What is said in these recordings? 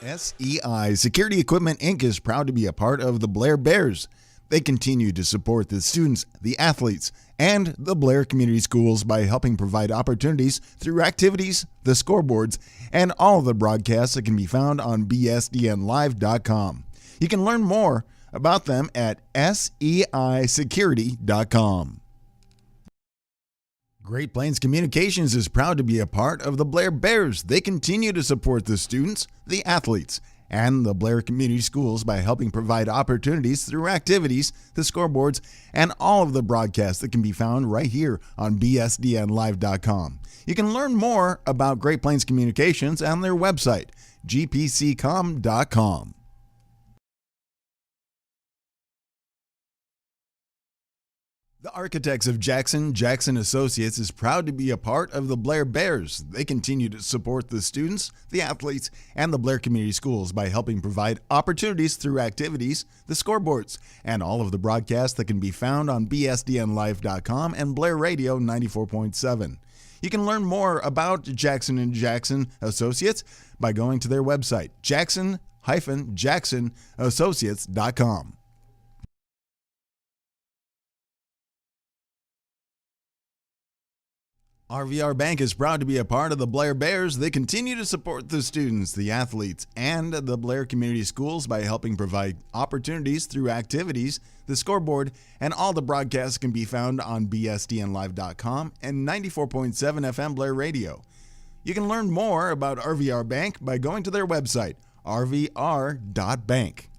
SEI Security Equipment Inc. is proud to be a part of the Blair Bears. They continue to support the students, the athletes, and the Blair Community Schools by helping provide opportunities through activities, the scoreboards, and all of the broadcasts that can be found on bsdnlive.com. You can learn more about them at seisecurity.com. Great Plains Communications is proud to be a part of the Blair Bears. They continue to support the students, the athletes, and the Blair Community Schools by helping provide opportunities through activities, the scoreboards, and all of the broadcasts that can be found right here on bsdnlive.com. You can learn more about Great Plains Communications on their website, gpccom.com. The Architects of Jackson Associates is proud to be a part of the Blair Bears. They continue to support the students, the athletes, and the Blair Community Schools by helping provide opportunities through activities, the scoreboards, and all of the broadcasts that can be found on bsdnlive.com and Blair Radio 94.7. You can learn more about Jackson Associates by going to their website, jackson-associates.com. RVR Bank is proud to be a part of the Blair Bears. They continue to support the students, the athletes, and the Blair Community Schools by helping provide opportunities through activities, the scoreboard, and all the broadcasts can be found on bsdnlive.com and 94.7 FM Blair Radio. You can learn more about RVR Bank by going to their website, rvr.bank.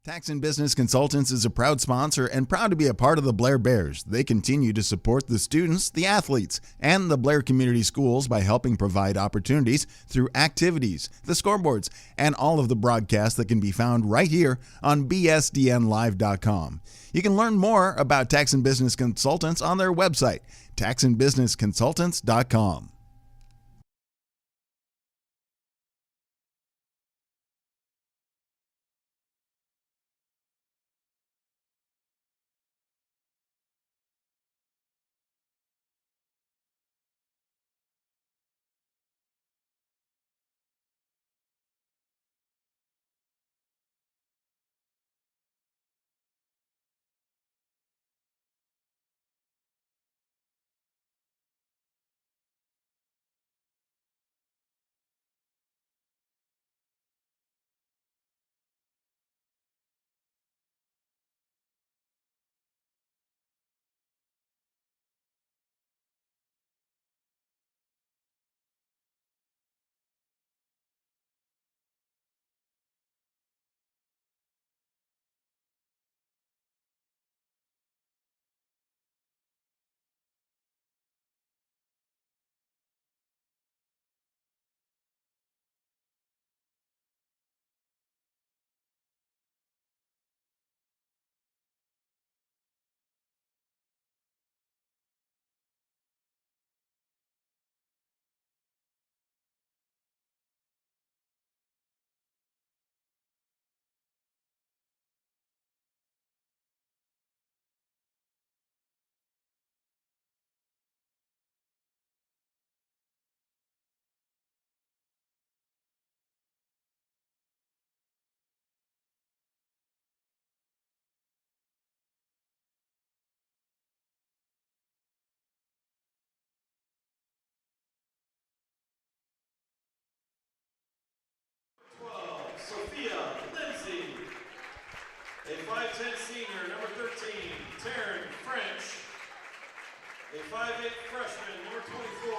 Tax and Business Consultants is a proud sponsor and proud to be a part of the Blair Bears. They continue to support the students, the athletes, and the Blair Community Schools by helping provide opportunities through activities, the scoreboards, and all of the broadcasts that can be found right here on bsdnlive.com. You can learn more about Tax and Business Consultants on their website, taxandbusinessconsultants.com. A 5'10 senior, number 13, Taryn French. A 5'8 freshman, number 24,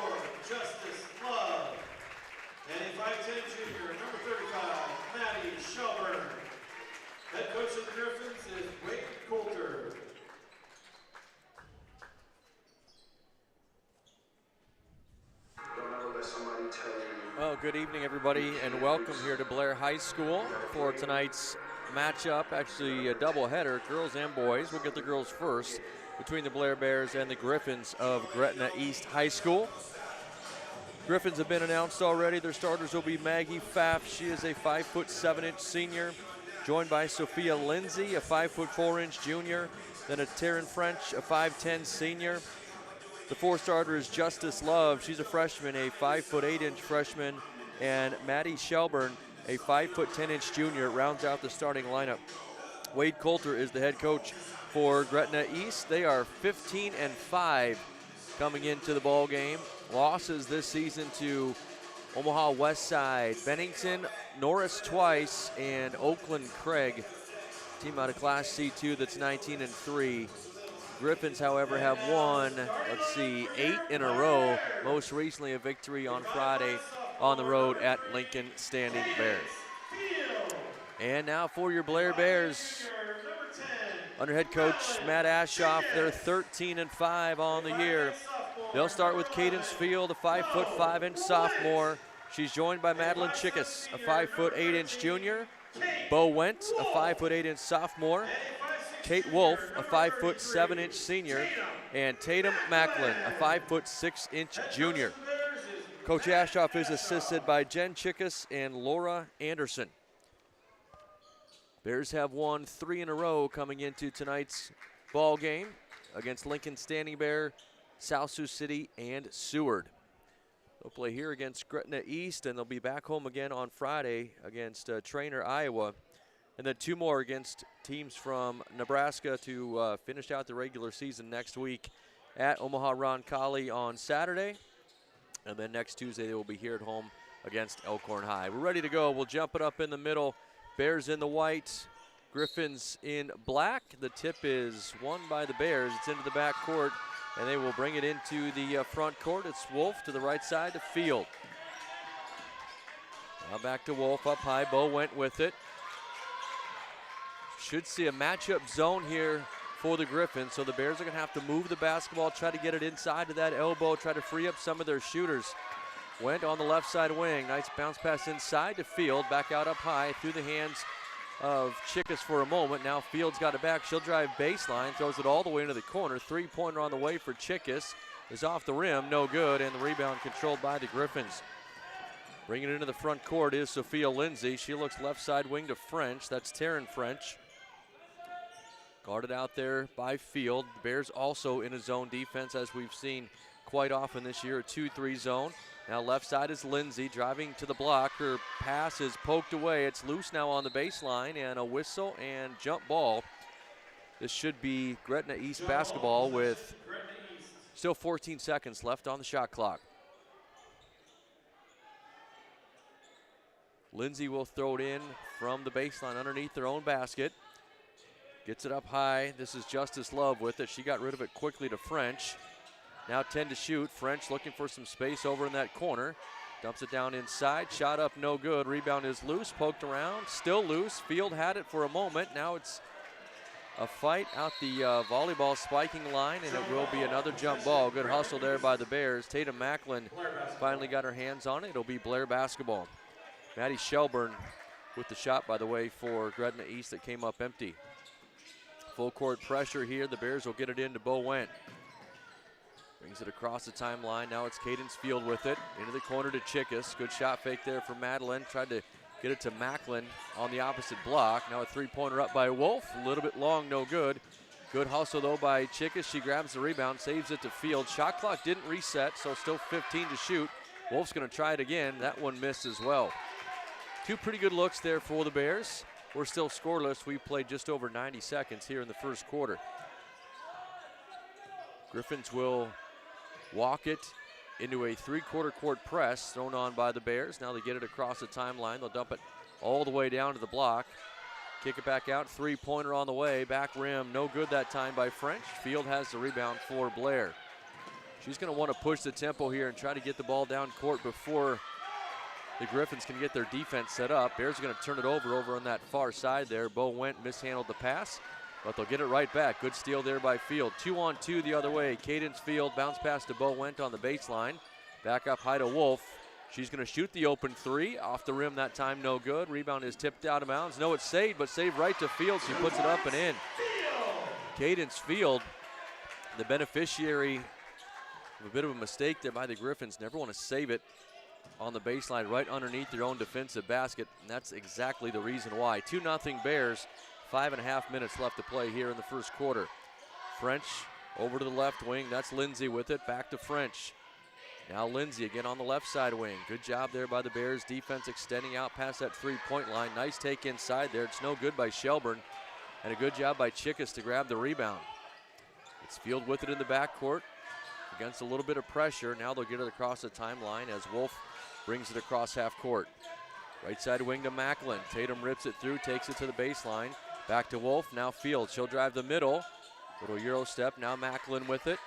Justice Love. And a 5'10 junior, number 35, Maddie Shelburne. Head coach of the Griffins is Wade Coulter. Well, good evening, everybody, and welcome here to Blair High School for tonight's matchup, actually a doubleheader, girls and boys. We'll get the girls first, between the Blair Bears and the Griffins of Gretna East High School. Griffins have been announced already. Their starters will be Maggie Pfaff. She is a 5'7" senior, joined by Sophia Lindsay, a 5'4" junior, then a Taryn French, a 5'10" senior. The fourth starter is Justice Love. She's a freshman, a 5'8" freshman, and Maddie Shelburne, a 5'10" junior, rounds out the starting lineup. Wade Coulter is the head coach for Gretna East. They are 15-5 coming into the ball game. Losses this season to Omaha Westside, Bennington, Norris twice, and Oakland Craig. Team out of Class C2 that's 19-3. Griffins, however, have won, 8 in a row. Most recently a victory on Friday on the road at Lincoln Standing Bear. And now for your Blair Bears, under head coach Matt Ashoff, they're 13-5 on the year. They'll start with Cadence Field, a 5'5" sophomore. She's joined by Madeline Chickus, a 5'8" junior. Bo Went, a 5'8" sophomore. Kate Wolf, a 5'7" senior. And Tatum Macklin, a 5'6" junior. Coach Ashoff is assisted by Jen Chickus and Laura Anderson. Bears have won 3 in a row coming into tonight's ball game against Lincoln Standing Bear, South Sioux City, and Seward. They'll play here against Gretna East, and they'll be back home again on Friday against Trainer, Iowa. And then 2 more against teams from Nebraska to finish out the regular season next week at Omaha Roncalli on Saturday. And then next Tuesday they will be here at home against Elkhorn High. We're ready to go. We'll jump it up in the middle. Bears in the white, Griffins in black. The tip is won by the Bears. It's into the back court, and they will bring it into the front court. It's Wolf to the right side to Field. Now back to Wolf, up high. Bo went with it. Should see a matchup zone here for the Griffins, so the Bears are going to have to move the basketball, try to get it inside to that elbow, try to free up some of their shooters. Went on the left side wing. Nice bounce pass inside to Field. Back out up high through the hands of Chickus for a moment. Now Field's got it back. She'll drive baseline. Throws it all the way into the corner. 3-pointer on the way for Chickus. Is off the rim. No good. And the rebound controlled by the Griffins. Bringing it into the front court is Sophia Lindsay. She looks left side wing to French. That's Taryn French. Guarded out there by Field. The Bears also in a zone defense, as we've seen quite often this year, a 2-3 zone. Now left side is Lindsay driving to the block. Her pass is poked away. It's loose now on the baseline, and a whistle and jump ball. This should be Gretna East basketball with still 14 seconds left on the shot clock. Lindsay will throw it in from the baseline underneath their own basket. Gets it up high. This is Justice Love with it. She got rid of it quickly to French. Now 10 to shoot. French looking for some space over in that corner. Dumps it down inside. Shot up, no good. Rebound is loose. Poked around. Still loose. Field had it for a moment. Now it's a fight out the volleyball spiking line, and it will be another jump ball. Good hustle there by the Bears. Tatum Macklin finally got her hands on it. It'll be Blair basketball. Maddie Shelburne with the shot, by the way, for Gretna East that came up empty. Full court pressure here. The Bears will get it into Bo Went. Brings it across the timeline. Now it's Cadence Field with it. Into the corner to Chickus. Good shot fake there for Madeline. Tried to get it to Macklin on the opposite block. Now a 3-pointer up by Wolf. A little bit long, no good. Good hustle though by Chickus. She grabs the rebound, saves it to Field. Shot clock didn't reset, so still 15 to shoot. Wolf's going to try it again. That one missed as well. 2 pretty good looks there for the Bears. We're still scoreless. We played just over 90 seconds here in the first quarter. Griffins will walk it into a 3-quarter court press thrown on by the Bears. Now they get it across the timeline. They'll dump it all the way down to the block. Kick it back out. 3-pointer on the way. Back rim. No good that time by French. Field has the rebound for Blair. She's going to want to push the tempo here and try to get the ball down court before the Griffins can get their defense set up. Bears are going to turn it over on that far side there. Bo Went mishandled the pass, but they'll get it right back. Good steal there by Field. 2-on-2 the other way. Cadence Field, bounce pass to Bo Went on the baseline. Back up high to Wolf. She's going to shoot the open 3. Off the rim that time, no good. Rebound is tipped out of bounds. No, it's saved, but saved right to Field. She puts it up and in. Cadence Field, the beneficiary of a bit of a mistake there by the Griffins. Never want to save it on the baseline right underneath their own defensive basket, and that's exactly the reason why. 2-0 Bears, 5.5 minutes left to play here in the first quarter. French over to the left wing. That's Lindsay with it. Back to French. Now Lindsay again on the left side wing. Good job there by the Bears. Defense extending out past that three-point line. Nice take inside there. It's no good by Shelburne. And a good job by Chickus to grab the rebound. It's Field with it in the backcourt against a little bit of pressure. Now they'll get it across the timeline as Wolf brings it across half court. Right side wing to Macklin. Tatum rips it through, takes it to the baseline. Back to Wolf, now Field. She'll drive the middle. Little Euro step, now Macklin with it.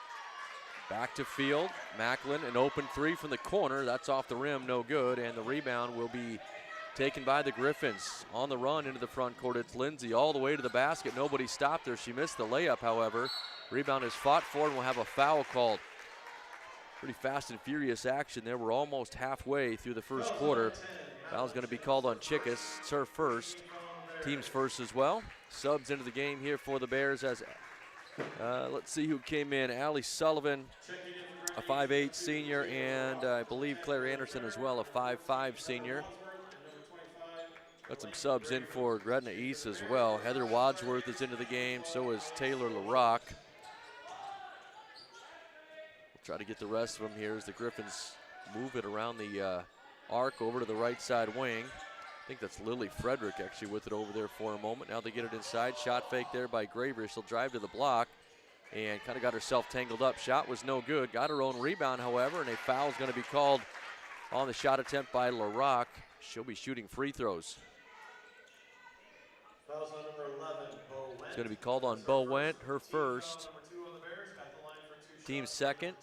Back to Field. Macklin, an open three from the corner. That's off the rim, no good. And the rebound will be taken by the Griffins. On the run into the front court, it's Lindsay all the way to the basket. Nobody stopped her. She missed the layup, however. Rebound is fought for and will have a foul called. Pretty fast and furious action there. We're almost halfway through the first quarter. Foul's going to be called on Chickus. It's her first. Team's first as well. Subs into the game here for the Bears as, let's see who came in. Allie Sullivan, a 5'8 senior, and I believe Claire Anderson as well, a 5'5 senior. Got some subs in for Gretna East as well. Heather Wadsworth is into the game, so is Taylor LaRock. We'll try to get the rest of them here as the Griffins move it around the arc over to the right side wing. I think that's Lily Frederick actually with it over there for a moment. Now they get it inside. Shot fake there by Graver. She'll drive to the block and kind of got herself tangled up. Shot was no good. Got her own rebound, however, and a foul is going to be called on the shot attempt by LaRock. She'll be shooting free throws. Fouls on number 11, Bo Wendt. It's going to be called on Bo Wendt, her first. Team second.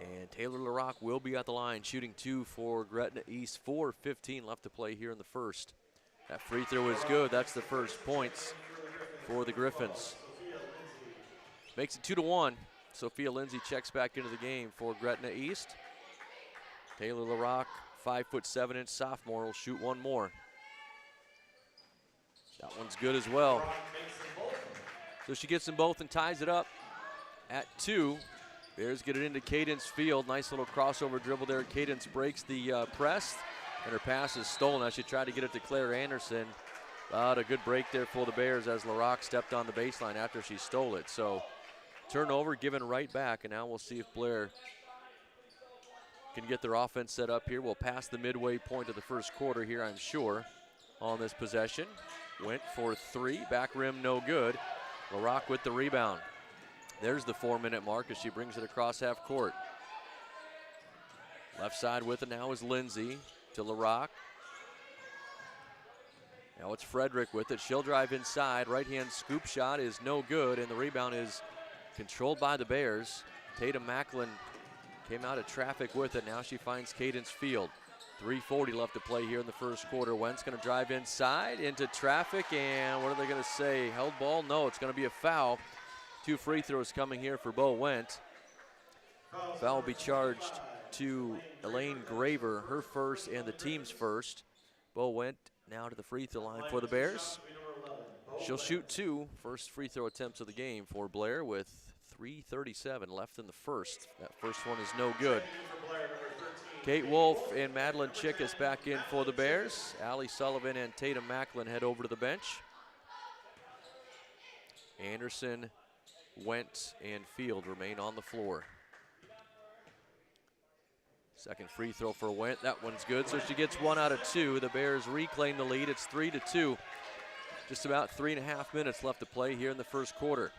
And Taylor LaRock will be at the line, shooting two for Gretna East. 4:15 left to play here in the first. That free throw is good. That's the first points for the Griffins. Makes it 2-1. Sophia Lindsay checks back into the game for Gretna East. Taylor LaRock, 5'7" sophomore, will shoot one more. That one's good as well. So she gets them both and ties it up at 2. Bears get it into Cadence Field. Nice little crossover dribble there. Cadence breaks the press, and her pass is stolen as she tried to get it to Claire Anderson. But a good break there for the Bears as LaRock stepped on the baseline after she stole it. So turnover given right back, and now we'll see if Blair can get their offense set up here. We'll pass the midway point of the first quarter here, I'm sure, on this possession. Went for 3, back rim no good. LaRock with the rebound. There's the 4-minute mark as she brings it across half court. Left side with it now is Lindsay to LaRock. Now it's Frederick with it. She'll drive inside. Right-hand scoop shot is no good, and the rebound is controlled by the Bears. Tatum Macklin came out of traffic with it. Now she finds Cadence Field. 3:40 left to play here in the first quarter. Wentz going to drive inside into traffic, and what are they going to say? Held ball? No, it's going to be a foul. 2 free throws coming here for Bo Wendt. Foul will be charged to Elaine Graver, her first and the team's first. Bo Wendt now to the free throw line for the Bears. She'll shoot 2 first free throw attempts of the game for Blair with 3:37 left in the first. That first one is no good. Kate Wolf and Madeline Chickus back in for the Bears. Allie Sullivan and Tatum Macklin head over to the bench. Anderson, Wentz, and Field remain on the floor. Second free throw for Wentz. That one's good, so she gets 1 out of 2. The Bears reclaim the lead. It's 3-2. Just about 3.5 minutes left to play here in the first quarter.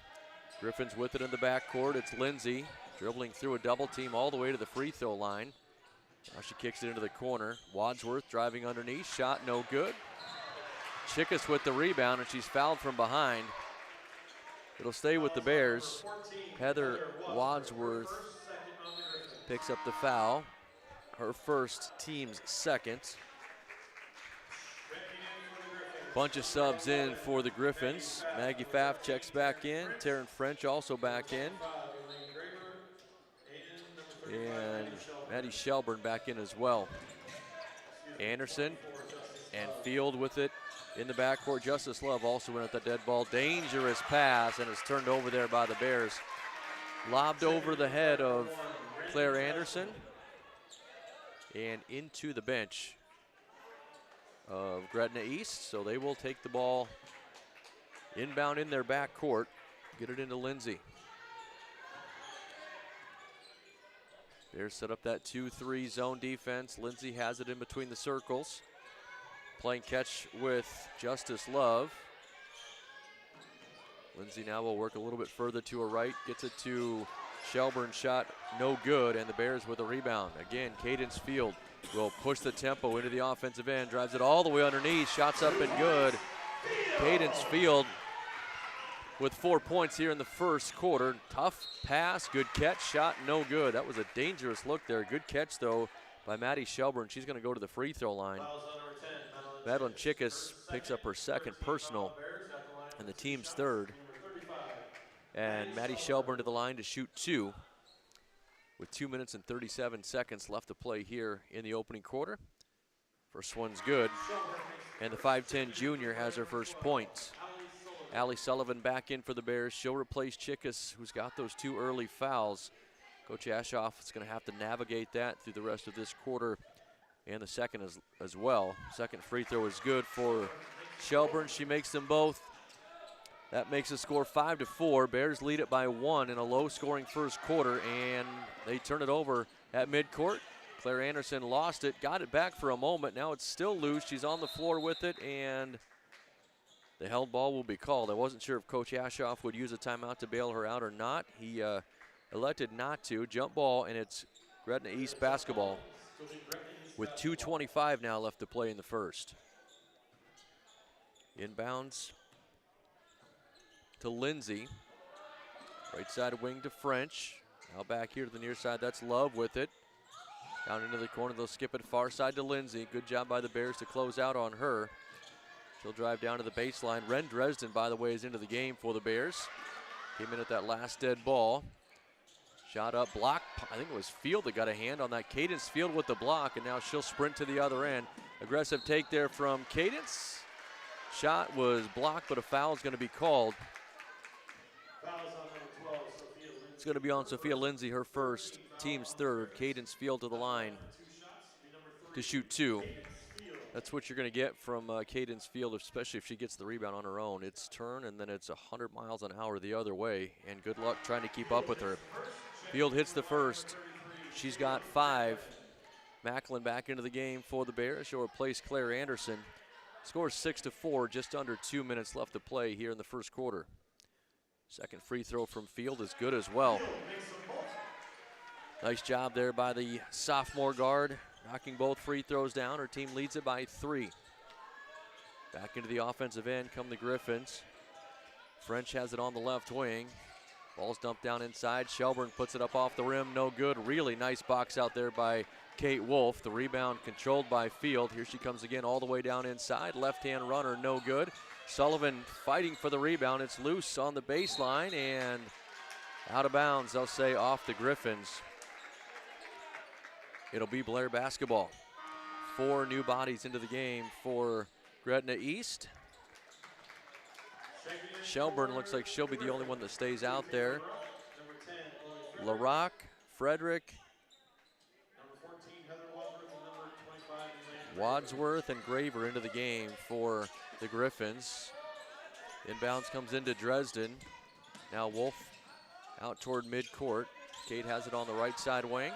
Griffins with it in the backcourt. It's Lindsay dribbling through a double team all the way to the free throw line. Now she kicks it into the corner. Wadsworth driving underneath. Shot no good. Chickus with the rebound, and she's fouled from behind. It'll stay with the Bears. Heather Wadsworth picks up the foul. Her first, team's second. Bunch of subs in for the Griffins. Maggie Pfaff checks back in. Taryn French also back in. And Maddie Shelburne back in as well. Anderson and Field with it in the backcourt. Justice Love also in at the dead ball. Dangerous pass, and it's turned over there by the Bears. Lobbed over the head of Claire Anderson and into the bench of Gretna East. So they will take the ball inbound in their backcourt. Get it into Lindsay. Bears set up that 2-3 zone defense. Lindsay has it in between the circles. Playing catch with Justice Love. Lindsay now will work a little bit further to her right. Gets it to Shelburne, shot no good, and the Bears with a rebound. Again, Cadence Field will push the tempo into the offensive end. Drives it all the way underneath. Shots up and good. Cadence Field with 4 points here in the first quarter. Tough pass, good catch, shot no good. That was a dangerous look there. Good catch, though, by Maddie Shelburne. She's going to go to the free throw line. Madeline Chickus picks up her second personal and the team's third. And Maddie Shelburne to the line to shoot 2 with 2 minutes and 37 seconds left to play here in the opening quarter. First one's good. And the 5'10 junior has her first point. Allie Sullivan back in for the Bears. She'll replace Chickus, who's got those 2 early fouls. Coach Ashoff is going to have to navigate that through the rest of this quarter and the second as well. Second free throw is good for Shelburne. She makes them both. That makes the score 5-4. Bears lead it by 1 in a low-scoring first quarter, and they turn it over at midcourt. Claire Anderson lost it, got it back for a moment. Now it's still loose. She's on the floor with it, and the held ball will be called. I wasn't sure if Coach Ashoff would use a timeout to bail her out or not. He elected not to. Jump ball, and it's Gretna East basketball with 2:25 now left to play in the first. Inbounds to Lindsay. Right side wing to French. Now back here to the near side. That's Love with it. Down into the corner. They'll skip it far side to Lindsay. Good job by the Bears to close out on her. She'll drive down to the baseline. Ren Dresden, by the way, is into the game for the Bears. Came in at that last dead ball. Shot up, block. I think it was Field that got a hand on that. Cadence Field with the block, and now she'll sprint to the other end. Aggressive take there from Cadence. Shot was blocked, but a foul is going to be called. It's going to be on Sophia Lindsay, her first, team's third. Cadence Field to the line to shoot 2. That's what you're going to get from Cadence Field, especially if she gets the rebound on her own. It's turn, and then it's 100 miles an hour the other way, and good luck trying to keep up with her. Field hits the first. She's got 5. Macklin back into the game for the Bears. She'll replace Claire Anderson. Score 6-4, just under 2 minutes left to play here in the first quarter. Second free throw from Field is good as well. Nice job there by the sophomore guard, knocking both free throws down. Her team leads it by 3. Back into the offensive end come the Griffins. French has it on the left wing. Ball's dumped down inside. Shelburne puts it up off the rim, no good. Really nice box out there by Kate Wolf. The rebound controlled by Field. Here she comes again all the way down inside. Left-hand runner, no good. Sullivan fighting for the rebound. It's loose on the baseline and out of bounds. They'll say off the Griffins. It'll be Blair basketball. 4 new bodies into the game for Gretna East. Shelburne looks like she'll be the only one that stays out there. LaRock, Frederick, Wadsworth, and Graver into the game for the Griffins. Inbounds comes into Dresden. Now Wolf out toward midcourt. Kate has it on the right side wing.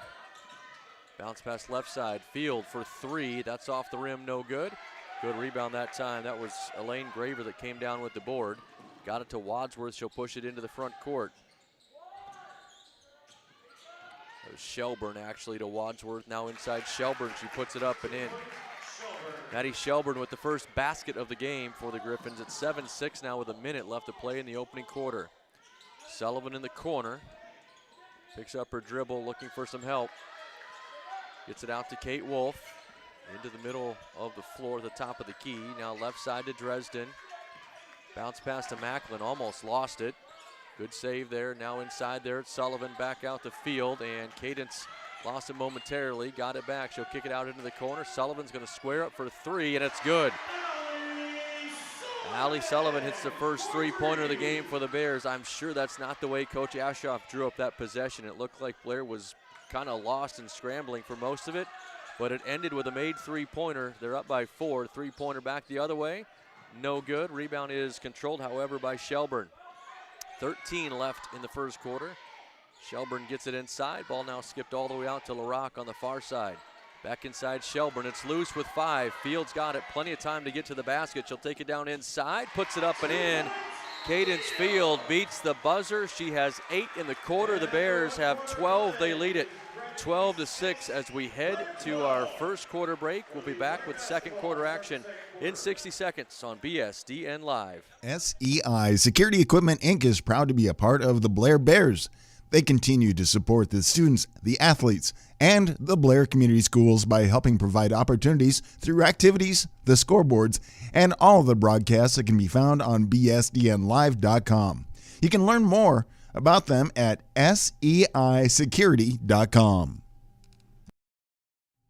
Bounce pass left side. Field for 3. That's off the rim, no good. Good rebound that time. That was Elaine Graver that came down with the board. Got it to Wadsworth. She'll push it into the front court. That was Shelburne actually to Wadsworth. Now inside Shelburne. She puts it up and in. Maddie Shelburne with the first basket of the game for the Griffins. It's 7-6 now with a minute left to play in the opening quarter. Sullivan in the corner. Picks up her dribble, looking for some help. Gets it out to Kate Wolf. Into the middle of the floor, the top of the key. Now left side to Dresden. Bounce pass to Macklin, almost lost it. Good save there. Now inside there, it's Sullivan back out the field, and Cadence lost it momentarily. Got it back. She'll kick it out into the corner. Sullivan's going to square up for 3, and it's good. Allie Sullivan hits the first 3-pointer of the game for the Bears. I'm sure that's not the way Coach Ashoff drew up that possession. It looked like Blair was kind of lost and scrambling for most of it, but it ended with a made 3-pointer. They're up by 4. 3-pointer back the other way. No good. Rebound is controlled, however, by Shelburne. 13 left in the first quarter. Shelburne gets it inside. Ball now skipped all the way out to LaRock on the far side. Back inside Shelburne. It's loose with 5. Fields got it. Plenty of time to get to the basket. She'll take it down inside. Puts it up and in. Cadence Field beats the buzzer. She has 8 in the quarter. The Bears have 12. They lead it 12-6 as we head to our first quarter break. We'll be back with second quarter action in 60 seconds on BSDN Live. SEI Security Equipment Inc. is proud to be a part of the Blair Bears. They continue to support the students, the athletes, and the Blair Community Schools by helping provide opportunities through activities, the scoreboards, and all of the broadcasts that can be found on bsdnlive.com. You can learn more about them at seisecurity.com.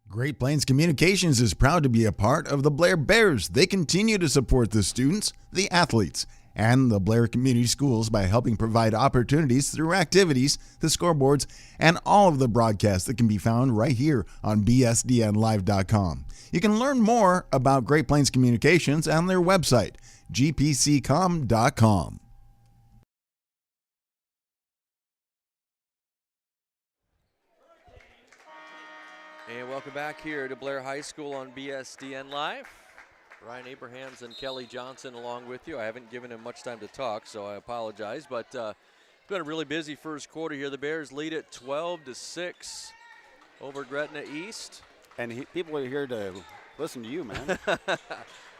Great Plains Communications is proud to be a part of the Blair Bears. They continue to support the students, the athletes, and the Blair Community Schools by helping provide opportunities through activities, the scoreboards, and all of the broadcasts that can be found right here on bsdnlive.com. You can learn more about Great Plains Communications on their website, gpccom.com. And welcome back here to Blair High School on BSDN Live. Ryan Abrahams and Kelly Johnson along with you. I haven't given him much time to talk, so I apologize. But it's been a really busy first quarter here. The Bears lead it 12-6 over Gretna East. And people are here to listen to you, man.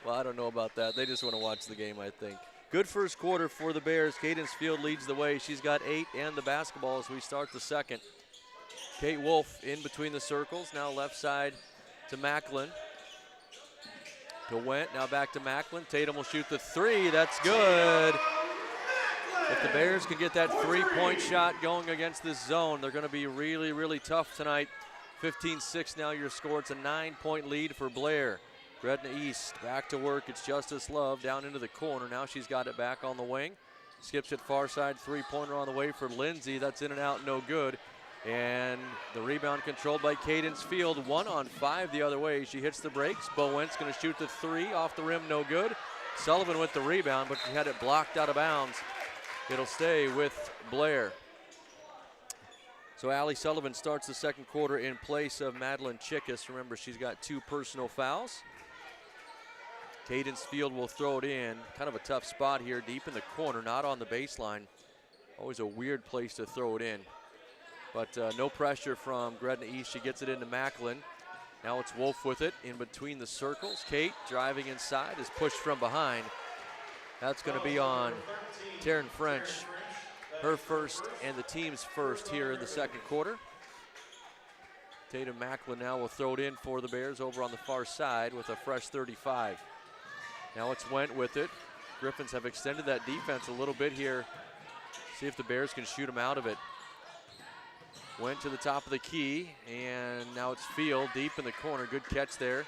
Well, I don't know about that. They just want to watch the game, I think. Good first quarter for the Bears. Cadence Field leads the way. She's got 8 and the basketball as we start the second. Kate Wolf in between the circles. Now left side to Macklin. To Went, now back to Macklin. Tatum will shoot the 3. That's good. If the Bears can get that 3-point shot going against this zone, they're going to be really, really tough tonight. 15-6 now your score. It's a 9-point lead for Blair. Gretna East back to work. It's Justice Love down into the corner. Now she's got it back on the wing. Skips it far side. 3-pointer on the way for Lindsay. That's in and out, no good. And the rebound controlled by Cadence Field. 1-on-5 the other way. She hits the brakes. Bowent's going to shoot the 3 off the rim, no good. Sullivan with the rebound, but she had it blocked out of bounds. It'll stay with Blair. So Allie Sullivan starts the second quarter in place of Madeline Chickus. Remember, she's got 2 personal fouls. Cadence Field will throw it in. Kind of a tough spot here, deep in the corner, not on the baseline. Always a weird place to throw it in. But no pressure from Gretna East. She gets it into Macklin. Now it's Wolf with it in between the circles. Kate driving inside is pushed from behind. That's going to be on Taryn French. Her first and the team's first here in the second quarter. Tatum Macklin now will throw it in for the Bears over on the far side with a fresh 35. Now it's Went with it. Griffins have extended that defense a little bit here. See if the Bears can shoot them out of it. Went to the top of the key, and now it's Field deep in the corner. Good catch there.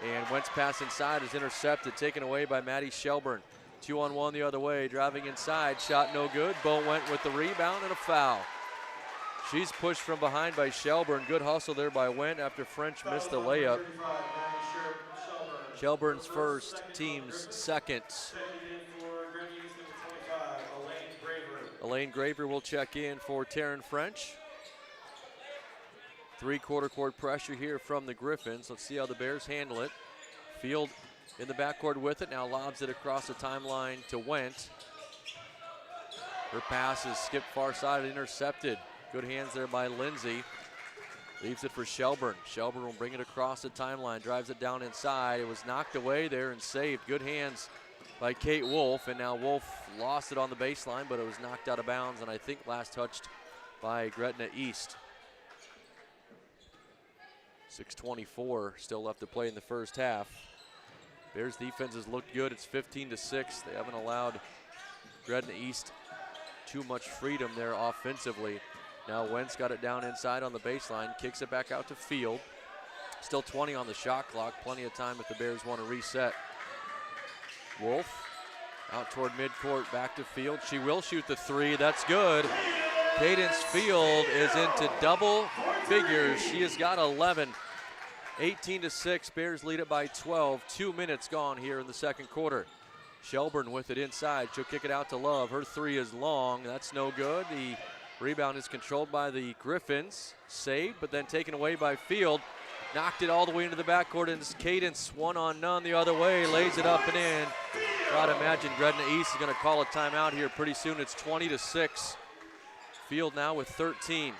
And Wentz pass inside is intercepted, taken away by Maddie Shelburne. 2-on-1 the other way, driving inside, shot no good. Bo Went with the rebound and a foul. She's pushed from behind by Shelburne. Good hustle there by Went after French missed the layup. Shelburne's first, team's second. Elaine Graver will check in for Taryn French. 3-quarter court pressure here from the Griffins. Let's see how the Bears handle it. Field in the backcourt with it. Now lobs it across the timeline to Went. Her pass is skipped far side, intercepted. Good hands there by Lindsay. Leaves it for Shelburne. Shelburne will bring it across the timeline, drives it down inside. It was knocked away there and saved. Good hands by Kate Wolf, and now Wolf lost it on the baseline, but it was knocked out of bounds, and I think last touched by Gretna East. 6:24 still left to play in the first half. Bears defense has looked good. It's 15-6. They haven't allowed Gretna East too much freedom there offensively. Now Wentz got it down inside on the baseline, kicks it back out to Field. Still 20 on the shot clock, plenty of time if the Bears want to reset. Wolf out toward midcourt, back to Field. She will shoot the 3, that's good. Cadence Field is into double figures. She has got 11. 18-6, Bears lead it by 12. 2 minutes gone here in the second quarter. Shelburne with it inside. She'll kick it out to Love. Her 3 is long. That's no good. The Rebound is controlled by the Griffins. Saved, but then taken away by Field. Knocked it all the way into the backcourt, and it's Cadence, 1-on-none the other way, lays it up and in. Gotta imagine Gretna East is gonna call a timeout here pretty soon. It's 20-6. Field now with 13.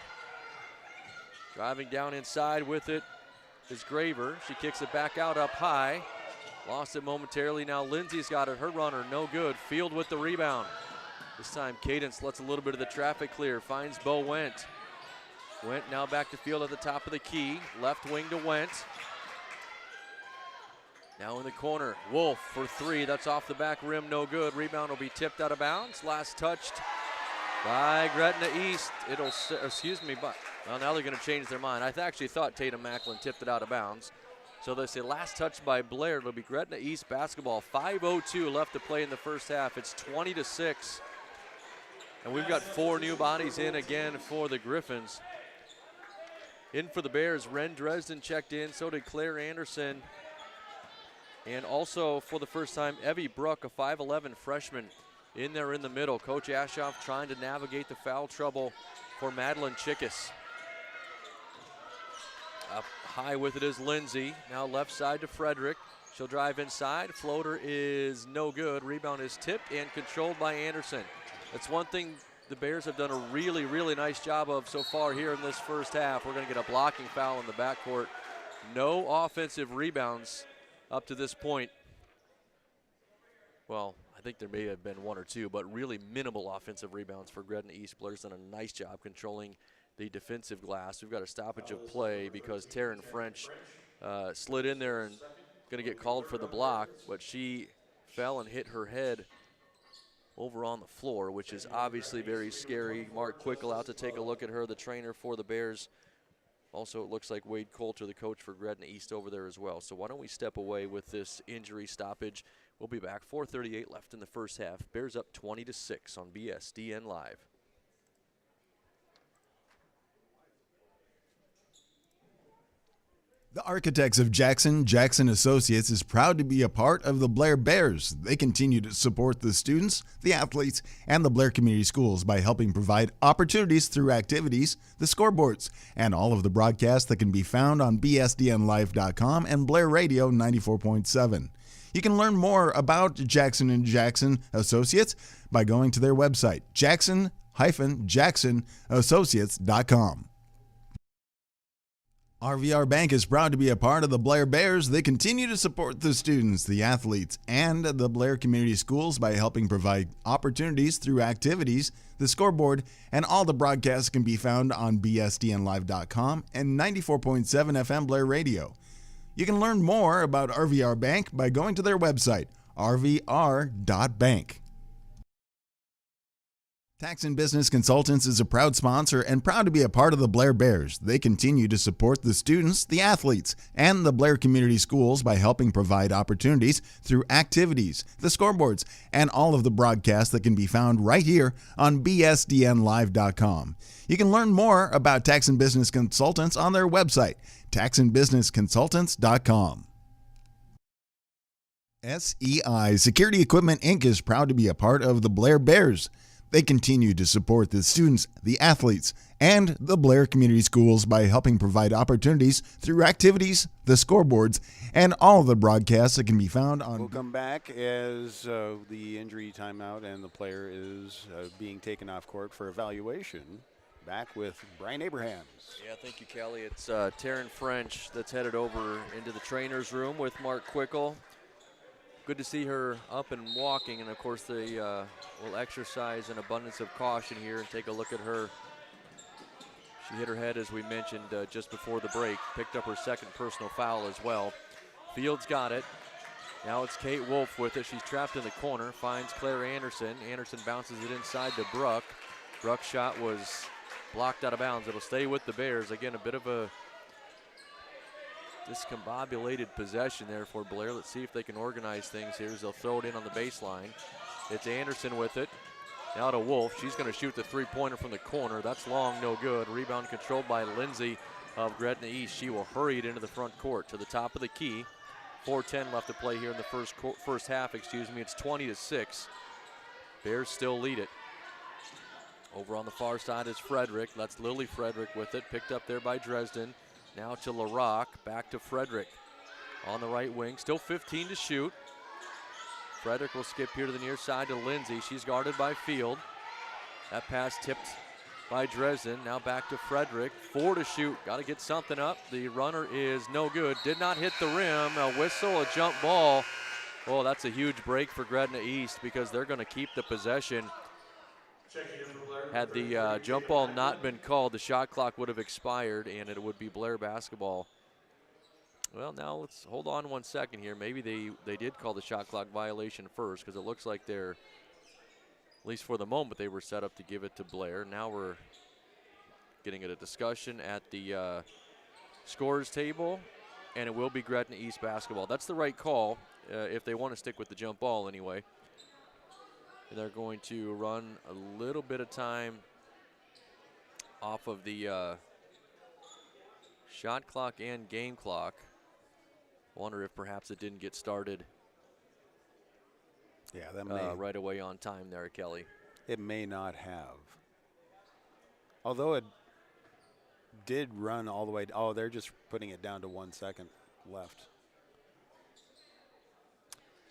Driving down inside with it is Graver. She kicks it back out up high. Lost it momentarily. Now Lindsay's got it. Her runner, no good. Field with the rebound. This time Cadence lets a little bit of the traffic clear. Finds Bo Went. Went now back to Field at the top of the key. Left wing to Went. Now in the corner, Wolf for three. That's off the back rim, no good. Rebound will be tipped out of bounds. Last touched by Gretna East. Well, now they're going to change their mind. I actually thought Tatum Macklin tipped it out of bounds. So they say last touch by Blair. It'll be Gretna East basketball. 5:02 left to play in the first half. It's 20-6. And we've got 4 new bodies in again for the Griffins. In for the Bears, Ren Dresden checked in. So did Claire Anderson. And also for the first time, Evie Brook, a 5'11 freshman, in there in the middle. Coach Ashoff trying to navigate the foul trouble for Madeline Chickus. Up high with it is Lindsay. Now left side to Frederick. She'll drive inside. Floater is no good. Rebound is tipped and controlled by Anderson. That's one thing the Bears have done a really, really nice job of so far here in this first half. We're going to get a blocking foul in the backcourt. No offensive rebounds up to this point. Well, I think there may have been 1 or 2, but really minimal offensive rebounds for Gretna East. Blair's done a nice job controlling the defensive glass. We've got a stoppage of play because Taryn French slid in there and going to get called for the block, but she fell and hit her head over on the floor, which is obviously very scary. Mark Quickle out to take a look at her, the trainer for the Bears. Also, it looks like Wade Coulter, the coach for Gretna East, over there as well. So why don't we step away with this injury stoppage. We'll be back. 4:38 left in the first half. Bears up 20-6 on BSDN Live. The Architects of Jackson, Jackson Associates is proud to be a part of the Blair Bears. They continue to support the students, the athletes, and the Blair Community Schools by helping provide opportunities through activities, the scoreboards, and all of the broadcasts that can be found on bsdnlive.com and Blair Radio 94.7. You can learn more about Jackson and Jackson Associates by going to their website, jackson-jacksonassociates.com. RVR Bank is proud to be a part of the Blair Bears. They continue to support the students, the athletes, and the Blair Community Schools by helping provide opportunities through activities, the scoreboard, and all the broadcasts can be found on bsdnlive.com and 94.7 FM Blair Radio. You can learn more about RVR Bank by going to their website, rvr.bank. Tax and Business Consultants is a proud sponsor and proud to be a part of the Blair Bears. They continue to support the students, the athletes, and the Blair Community Schools by helping provide opportunities through activities, the scoreboards, and all of the broadcasts that can be found right here on bsdnlive.com. You can learn more about Tax and Business Consultants on their website, taxandbusinessconsultants.com. SEI Security Equipment Inc. is proud to be a part of the Blair Bears. They continue to support the students, the athletes, and the Blair Community Schools by helping provide opportunities through activities, the scoreboards, and all of the broadcasts that can be found on. We'll come back as the injury timeout and the player is being taken off court for evaluation. Back with Brian Abrahams. Yeah, thank you, Kelly. It's Taryn French that's headed over into the trainer's room with Mark Quickle. Good to see her up and walking, and of course they will exercise an abundance of caution here and take a look at her. She hit her head, as we mentioned, just before the break. Picked up her second personal foul as well. Fields got it. Now it's Kate Wolf with it. She's trapped in the corner, finds Claire Anderson. Anderson bounces it inside to Bruck. Bruck's shot was blocked out of bounds. It'll stay with the Bears. Again, a bit of a discombobulated possession there for Blair. Let's see if they can organize things here as they'll throw it in on the baseline. It's Anderson with it. Now to Wolf. She's going to shoot the three-pointer from the corner. That's long, no good. Rebound controlled by Lindsay of Gretna East. She will hurry it into the front court to the top of the key. 4:10 left to play here in the first half. It's 20-6. Bears still lead it. Over on the far side is Frederick. That's Lily Frederick with it. Picked up there by Dresden. Now to LaRock. Back to Frederick. On the right wing. Still 15 to shoot. Frederick will skip here to the near side to Lindsay. She's guarded by Field. That pass tipped by Dresden. Now back to Frederick. 4 to shoot. Got to get something up. The runner is no good. Did not hit the rim. A whistle, a jump ball. Oh, that's a huge break for Gretna East because they're going to keep the possession. Had the jump ball not been called, the shot clock would have expired and it would be Blair basketball. Well, now let's hold on 1 second here. Maybe they did call the shot clock violation first because it looks like they're, at least for the moment, they were set up to give it to Blair. Now we're getting at a discussion at the scorers table, and it will be Gretna East basketball. That's the right call if they want to stick with the jump ball anyway. And they're going to run a little bit of time off of the shot clock and game clock. Wonder if perhaps it didn't get started that may right away on time there, Kelly. It may not have. Although it did run all the way. Oh, they're just putting it down to 1 second left.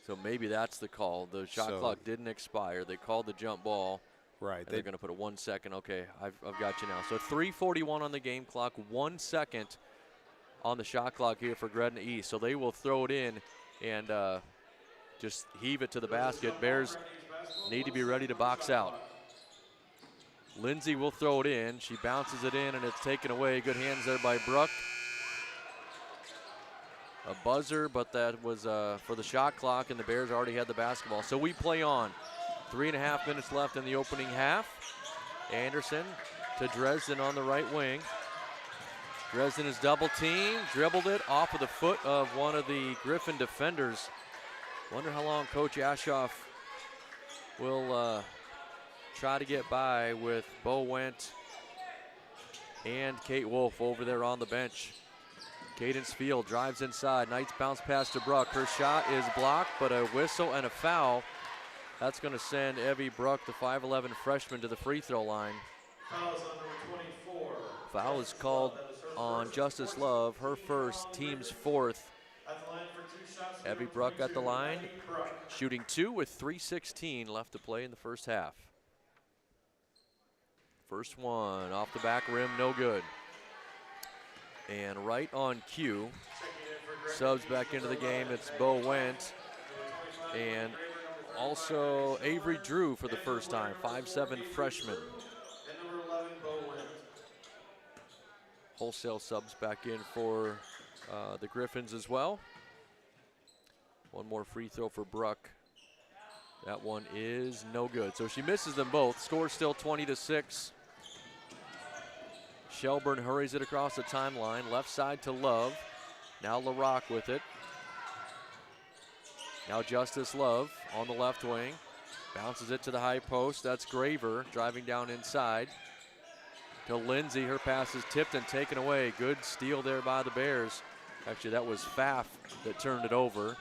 So maybe that's the call. The shot clock didn't expire. They called the jump ball. Right. They're going to put a 1 second. Okay, I've got you now. So 3:41 on the game clock, 1 second on the shot clock here for Gretna East. So they will throw it in and just heave it to the basket. Bears need to be ready to box out. Lindsay will throw it in. She bounces it in and it's taken away. Good hands there by Bruck. A buzzer, but that was for the shot clock, and the Bears already had the basketball. So we play on. 3.5 minutes left in the opening half. Anderson to Dresden on the right wing. Dresden is double teamed, dribbled it off of the foot of one of the Griffin defenders. Wonder how long Coach Ashoff will try to get by with Bo Wendt and Kate Wolf over there on the bench. Cadence Field drives inside. Knight's bounce pass to Bruck. Her shot is blocked, but a whistle and a foul. That's going to send Evie Bruck, the 5'11 freshman, to the free throw line. Foul is called on Justice Love, her first, team's fourth. Evie Bruck at the line, shooting 2 with 3:16 left to play in the first half. First one off the back rim, no good. And right on cue, subs back into the game, it's Bo Wendt and also Avery Drew for the first time, 5'7 freshman. Wholesale subs back in for the Griffins as well. One more free throw for Bruck. That one is no good. So she misses them both. Score still 20-6. Shelburne hurries it across the timeline. Left side to Love. Now LaRock with it. Now Justice Love on the left wing. Bounces it to the high post. That's Graver driving down inside. To Lindsay. Her pass is tipped and taken away. Good steal there by the Bears. Actually, that was Pfaff that turned it over.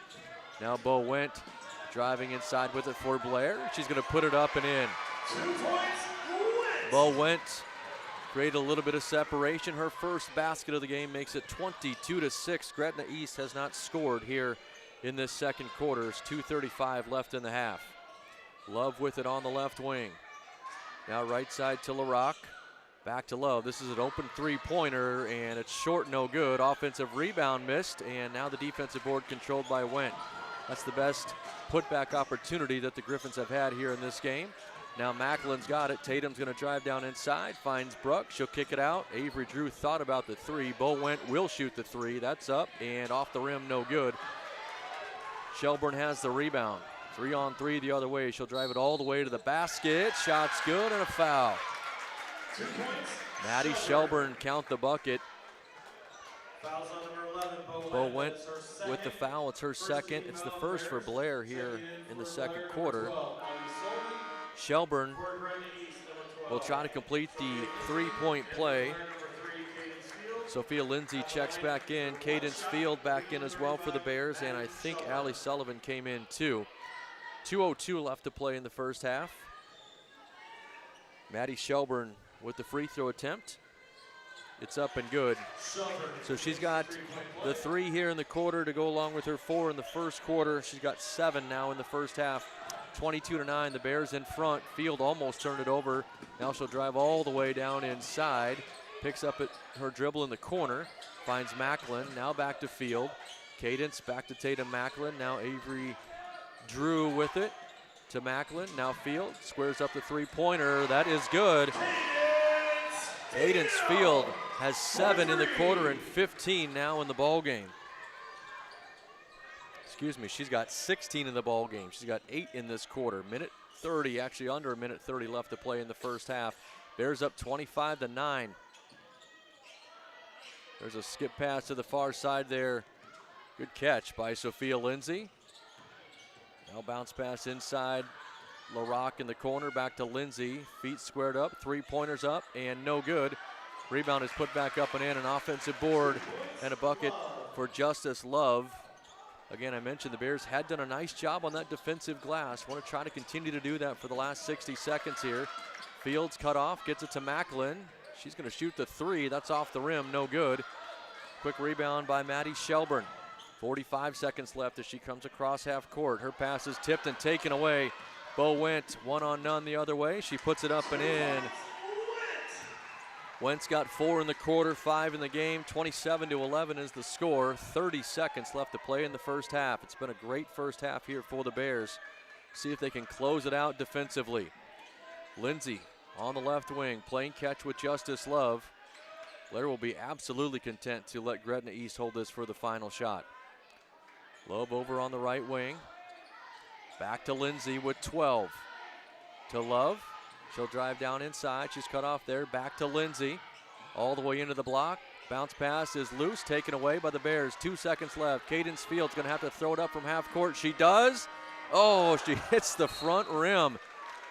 Now Bo Wendt driving inside with it for Blair. She's going to put it up and in. 2 points, Bo Wendt created a little bit of separation. Her first basket of the game makes it 22-6. Gretna East has not scored here in this second quarter. It's 2:35 left in the half. Love with it on the left wing. Now right side to LaRock. Back to Love. This is an open three-pointer, and it's short, no good. Offensive rebound missed, and now the defensive board controlled by Wendt. That's the best putback opportunity that the Griffins have had here in this game. Now Macklin's got it. Tatum's going to drive down inside, finds Bruck. She'll kick it out. Avery Drew thought about the three. Bo Wendt will shoot the three. That's up and off the rim, no good. Shelburne has the rebound. 3-on-3 the other way. She'll drive it all the way to the basket. Shot's good and a foul. 2 points. Maddie Shelburne count the bucket. Fouls on number 11, Bo Wendt with the foul. It's her second. It's the first for Blair here in the second quarter. Shelburne will try to complete the three-point play. Sophia Lindsay checks back in. Cadence Field back in as well for the Bears, and I think Allie Sullivan came in too. 2:02 left to play in the first half. Maddie Shelburne with the free throw attempt. It's up and good. So she's got the 3 here in the quarter to go along with her 4 in the first quarter. She's got 7 now in the first half. 22-9, the Bears in front. Field almost turned it over. Now she'll drive all the way down inside. Picks up her dribble in the corner. Finds Macklin, now back to Field. Cadence back to Tatum Macklin. Now Avery Drew with it to Macklin. Now Field squares up the 3-pointer. That is good. Cadence Field has 7 in the quarter and 15 now in the ball game. Excuse me, she's got 16 in the ball game. She's got 8 in this quarter. Minute 30, actually under a minute 30 left to play in the first half. Bears up 25-9. There's a skip pass to the far side there. Good catch by Sophia Lindsay. Now bounce pass inside. LaRock in the corner, back to Lindsay. Feet squared up, 3-pointers up, and no good. Rebound is put back up and in, an offensive board and a bucket for Justice Love. Again, I mentioned the Bears had done a nice job on that defensive glass. Want to try to continue to do that for the last 60 seconds here. Fields cut off, gets it to Macklin. She's going to shoot the 3. That's off the rim, no good. Quick rebound by Maddie Shelburne. 45 seconds left as she comes across half court. Her pass is tipped and taken away. Bo Wentz, 1-on-none the other way. She puts it up and in. Wentz got 4 in the quarter, 5 in the game. 27-11 is the score. 30 seconds left to play in the first half. It's been a great first half here for the Bears. See if they can close it out defensively. Lindsay on the left wing, playing catch with Justice Love. Blair will be absolutely content to let Gretna East hold this for the final shot. Love over on the right wing. Back to Lindsay with 12. To Love. She'll drive down inside. She's cut off there. Back to Lindsay. All the way into the block. Bounce pass is loose. Taken away by the Bears. 2 seconds left. Cadence Field's going to have to throw it up from half court. She does. Oh, she hits the front rim.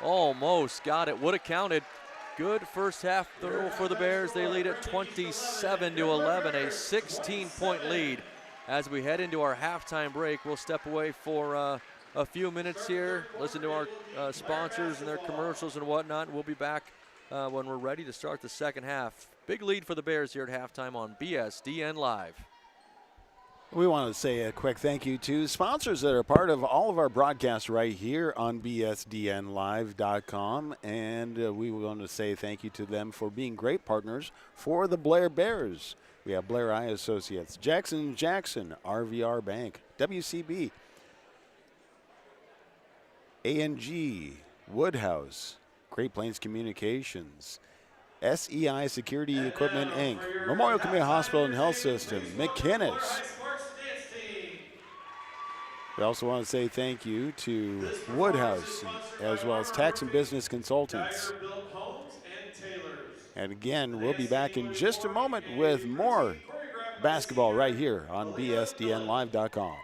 Almost got it. Would have counted. Good first half throw for the Bears. They lead at 27-11. A 16-point lead. As we head into our halftime break, we'll step away for a few minutes here, listen to our sponsors and their commercials and whatnot, and we'll be back when we're ready to start the second half. Big lead for the Bears here at halftime on BSDN Live. We want to say a quick thank you to sponsors that are part of all of our broadcasts right here on BSDNLive.com, and we want to say thank you to them for being great partners for the Blair Bears. We have Blair Eye Associates, Jackson Jackson, RVR Bank, WCB, ANG, Woodhouse, Great Plains Communications, SEI Security Equipment, Inc., Memorial Community Hospital and Health System, McKinnis. We also want to say thank you to Woodhouse, as well as Tax and Business Consultants. And again, we'll be back in just a moment with more basketball right here on BSDNLive.com.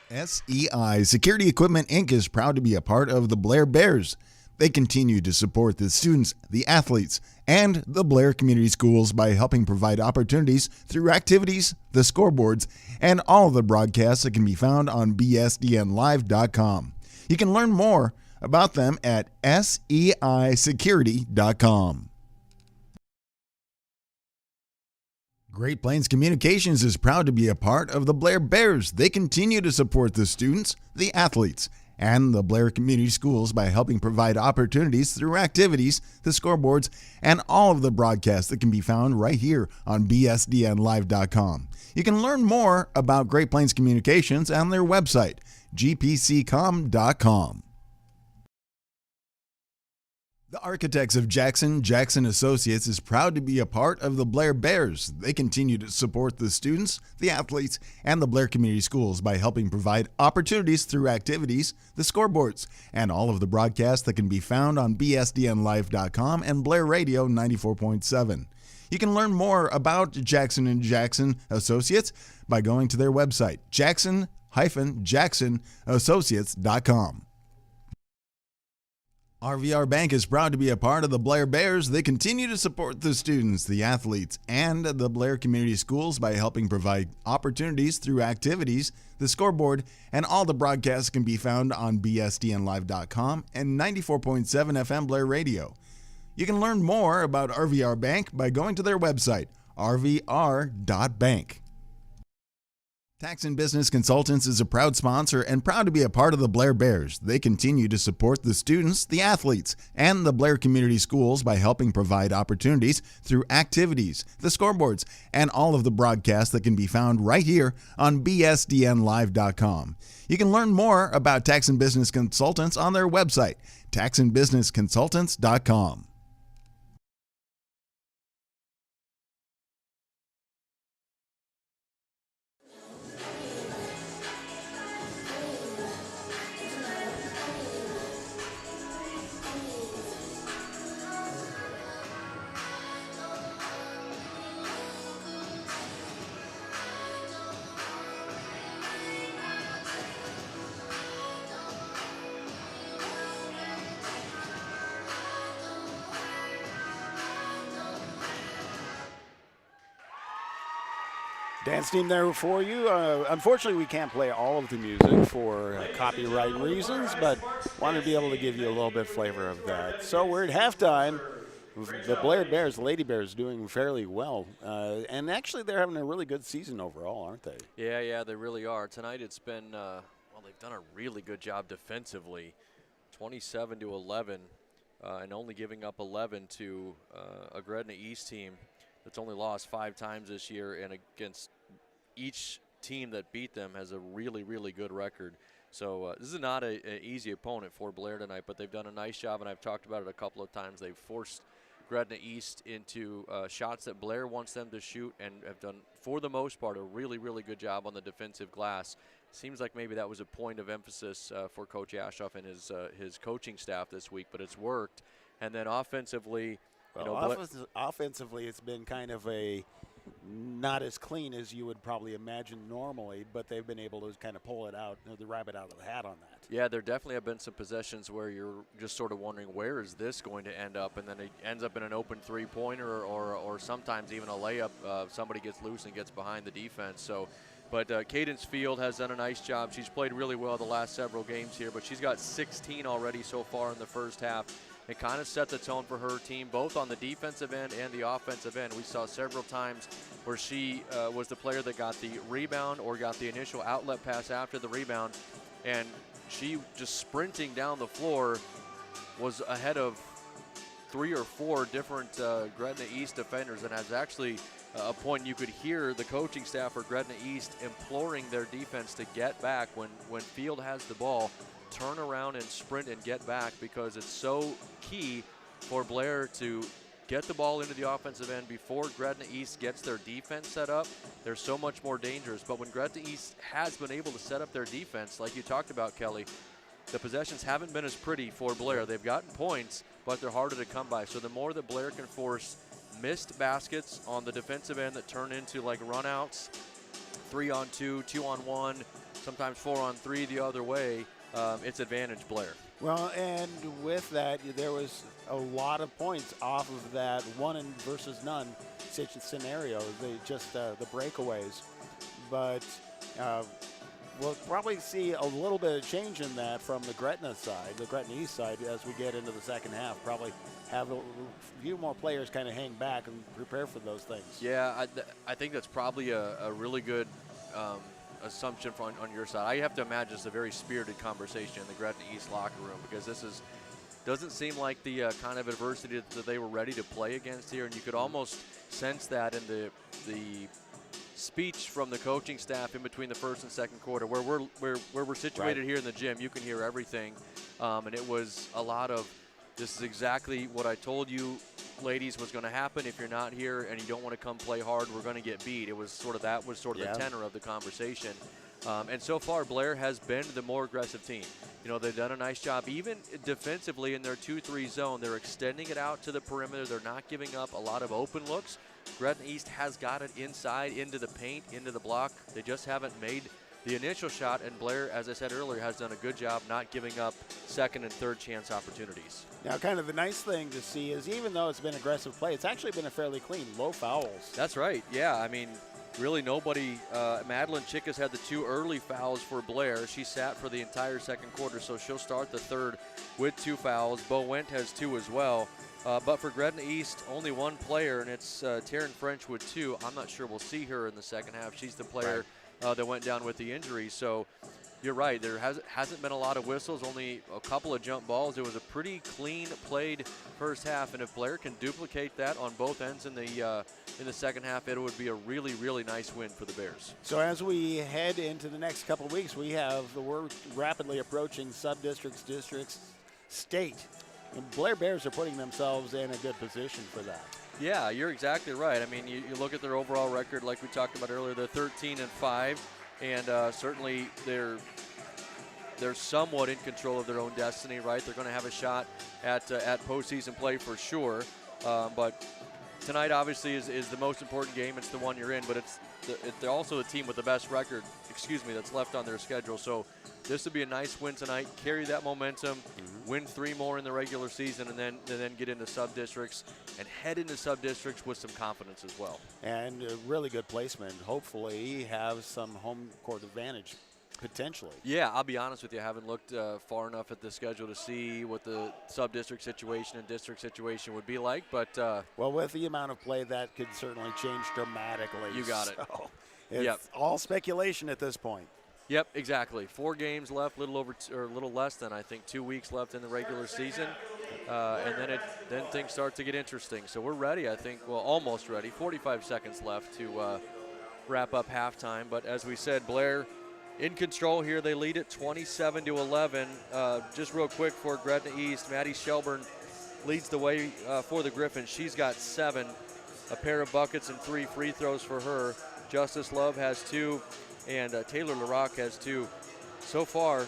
SEI Security Equipment, Inc. is proud to be a part of the Blair Bears. They continue to support the students, the athletes, and the Blair Community Schools by helping provide opportunities through activities, the scoreboards, and all of the broadcasts that can be found on BSDNLive.com. You can learn more about them at seisecurity.com. Great Plains Communications is proud to be a part of the Blair Bears. They continue to support the students, the athletes, and the Blair Community Schools by helping provide opportunities through activities, the scoreboards, and all of the broadcasts that can be found right here on BSDNLive.com. You can learn more about Great Plains Communications on their website, gpccom.com. The Architects of Jackson, Jackson Associates is proud to be a part of the Blair Bears. They continue to support the students, the athletes, and the Blair Community Schools by helping provide opportunities through activities, the scoreboards, and all of the broadcasts that can be found on BSDNLive.com and Blair Radio 94.7. You can learn more about Jackson & Jackson Associates by going to their website, jackson-jacksonassociates.com. RVR Bank is proud to be a part of the Blair Bears. They continue to support the students, the athletes, and the Blair Community Schools by helping provide opportunities through activities, the scoreboard, and all the broadcasts can be found on BSDNLive.com and 94.7 FM Blair Radio. You can learn more about RVR Bank by going to their website, rvr.bank. Tax and Business Consultants is a proud sponsor and proud to be a part of the Blair Bears. They continue to support the students, the athletes, and the Blair Community Schools by helping provide opportunities through activities, the scoreboards, and all of the broadcasts that can be found right here on bsdnlive.com. You can learn more about Tax and Business Consultants on their website, taxandbusinessconsultants.com. Dance team there for you. Unfortunately, we can't play all of the music for copyright reasons, but wanted to be able to give you a little bit flavor of that. So we're at halftime. The Blair Bears, the Lady Bears, doing fairly well. And actually, they're having a really good season overall, aren't they? Yeah, they really are. Tonight it's been, well, they've done a really good job defensively, 27-11, and only giving up 11 to a Gretna East team that's only lost 5 times this year, and against each team that beat them has a really, really good record. So this is not an easy opponent for Blair tonight, but they've done a nice job, and I've talked about it a couple of times. They've forced Gretna East into shots that Blair wants them to shoot, and have done, for the most part, a really, really good job on the defensive glass. Seems like maybe that was a point of emphasis for Coach Ashoff and his coaching staff this week, but it's worked. And then offensively, offensively, it's been kind of a not as clean as you would probably imagine normally, but they've been able to kind of pull it out, the rabbit out of the hat on that. Yeah, there definitely have been some possessions where you're just sort of wondering, where is this going to end up? And then it ends up in an open three-pointer or sometimes even a layup. Somebody gets loose and gets behind the defense. So, but Cadence Field has done a nice job. She's played really well the last several games here, but she's got 16 already so far in the first half. It kind of set the tone for her team, both on the defensive end and the offensive end. We saw several times where she was the player that got the rebound or got the initial outlet pass after the rebound, and she just sprinting down the floor was ahead of 3 or 4 different Gretna East defenders, and has actually a point you could hear the coaching staff for Gretna East imploring their defense to get back when Field has the ball. Turn around and sprint and get back, because it's so key for Blair to get the ball into the offensive end before Gretna East gets their defense set up. They're so much more dangerous. But when Gretna East has been able to set up their defense, like you talked about, Kelly, the possessions haven't been as pretty for Blair. They've gotten points, but they're harder to come by. So the more that Blair can force missed baskets on the defensive end that turn into like runouts, 3-on-2, 2-on-1, sometimes 4-on-3 the other way, it's advantage Blair. Well, and with that, there was a lot of points off of that one versus none scenario. They just the breakaways, but we'll probably see a little bit of change in that from the Gretna side, the Gretna East side, as we get into the second half. Probably have a few more players kind of hang back and prepare for those things. Yeah, I think that's probably a really good assumption on your side. I have to imagine it's a very spirited conversation in the Gretna East locker room, because this doesn't seem like the kind of adversity that they were ready to play against here, and you could almost sense that in the speech from the coaching staff in between the first and second quarter, where we're situated here in the gym. You can hear everything, and it was a lot of, this is exactly what I told you, ladies, was going to happen. If you're not here and you don't want to come play hard, we're going to get beat. It was sort of the tenor of the conversation. And so far, Blair has been the more aggressive team. You know, they've done a nice job, even defensively in their 2-3 zone. They're extending it out to the perimeter. They're not giving up a lot of open looks. Gretna East has got it inside, into the paint, into the block. They just haven't made the initial shot, and Blair, as I said earlier, has done a good job not giving up second and third chance opportunities. Now, kind of the nice thing to see is, even though it's been aggressive play, it's actually been a fairly clean, low fouls. That's right. Yeah, I mean, really nobody. Madeline Chickas had the 2 early fouls for Blair. She sat for the entire second quarter, so she'll start the third with 2 fouls. Bo Wendt has 2 as well. But for Gretna East, only one player, and it's Taryn French with 2. I'm not sure we'll see her in the second half. She's the player that went down with the injury. So you're right. There hasn't been a lot of whistles, only a couple of jump balls. It was a pretty clean played first half, and if Blair can duplicate that on both ends in the second half, it would be a really, really nice win for the Bears. So as we head into the next couple of weeks, we're rapidly approaching sub-districts, districts, state. And Blair Bears are putting themselves in a good position for that. Yeah, you're exactly right. I mean, you look at their overall record, like we talked about earlier, they're 13-5, and certainly they're somewhat in control of their own destiny, right? They're going to have a shot at postseason play for sure. But tonight, obviously, is the most important game. It's the one you're in, but they're also the team with the best record, that's left on their schedule. So this would be a nice win tonight, carry that momentum, win 3 more in the regular season, and then get into sub-districts and head into sub-districts with some confidence as well. And a really good placement. Hopefully have some home court advantage, potentially. Yeah, I'll be honest with you. I haven't looked far enough at the schedule to see what the sub-district situation and district situation would be like. But well, with the amount of play, that could certainly change dramatically. You got it. It's all speculation at this point. Yep, exactly. 4 games left, a little less than, I think, 2 weeks left in the regular season, and then things start to get interesting. So we're ready, I think. Well, almost ready. 45 seconds left to wrap up halftime. But as we said, Blair in control here. They lead it 27-11. Just real quick for Gretna East, Maddie Shelburne leads the way for the Griffins. She's got 7, a pair of buckets and 3 free throws for her. Justice Love has 2. And Taylor LaRock has 2. So far,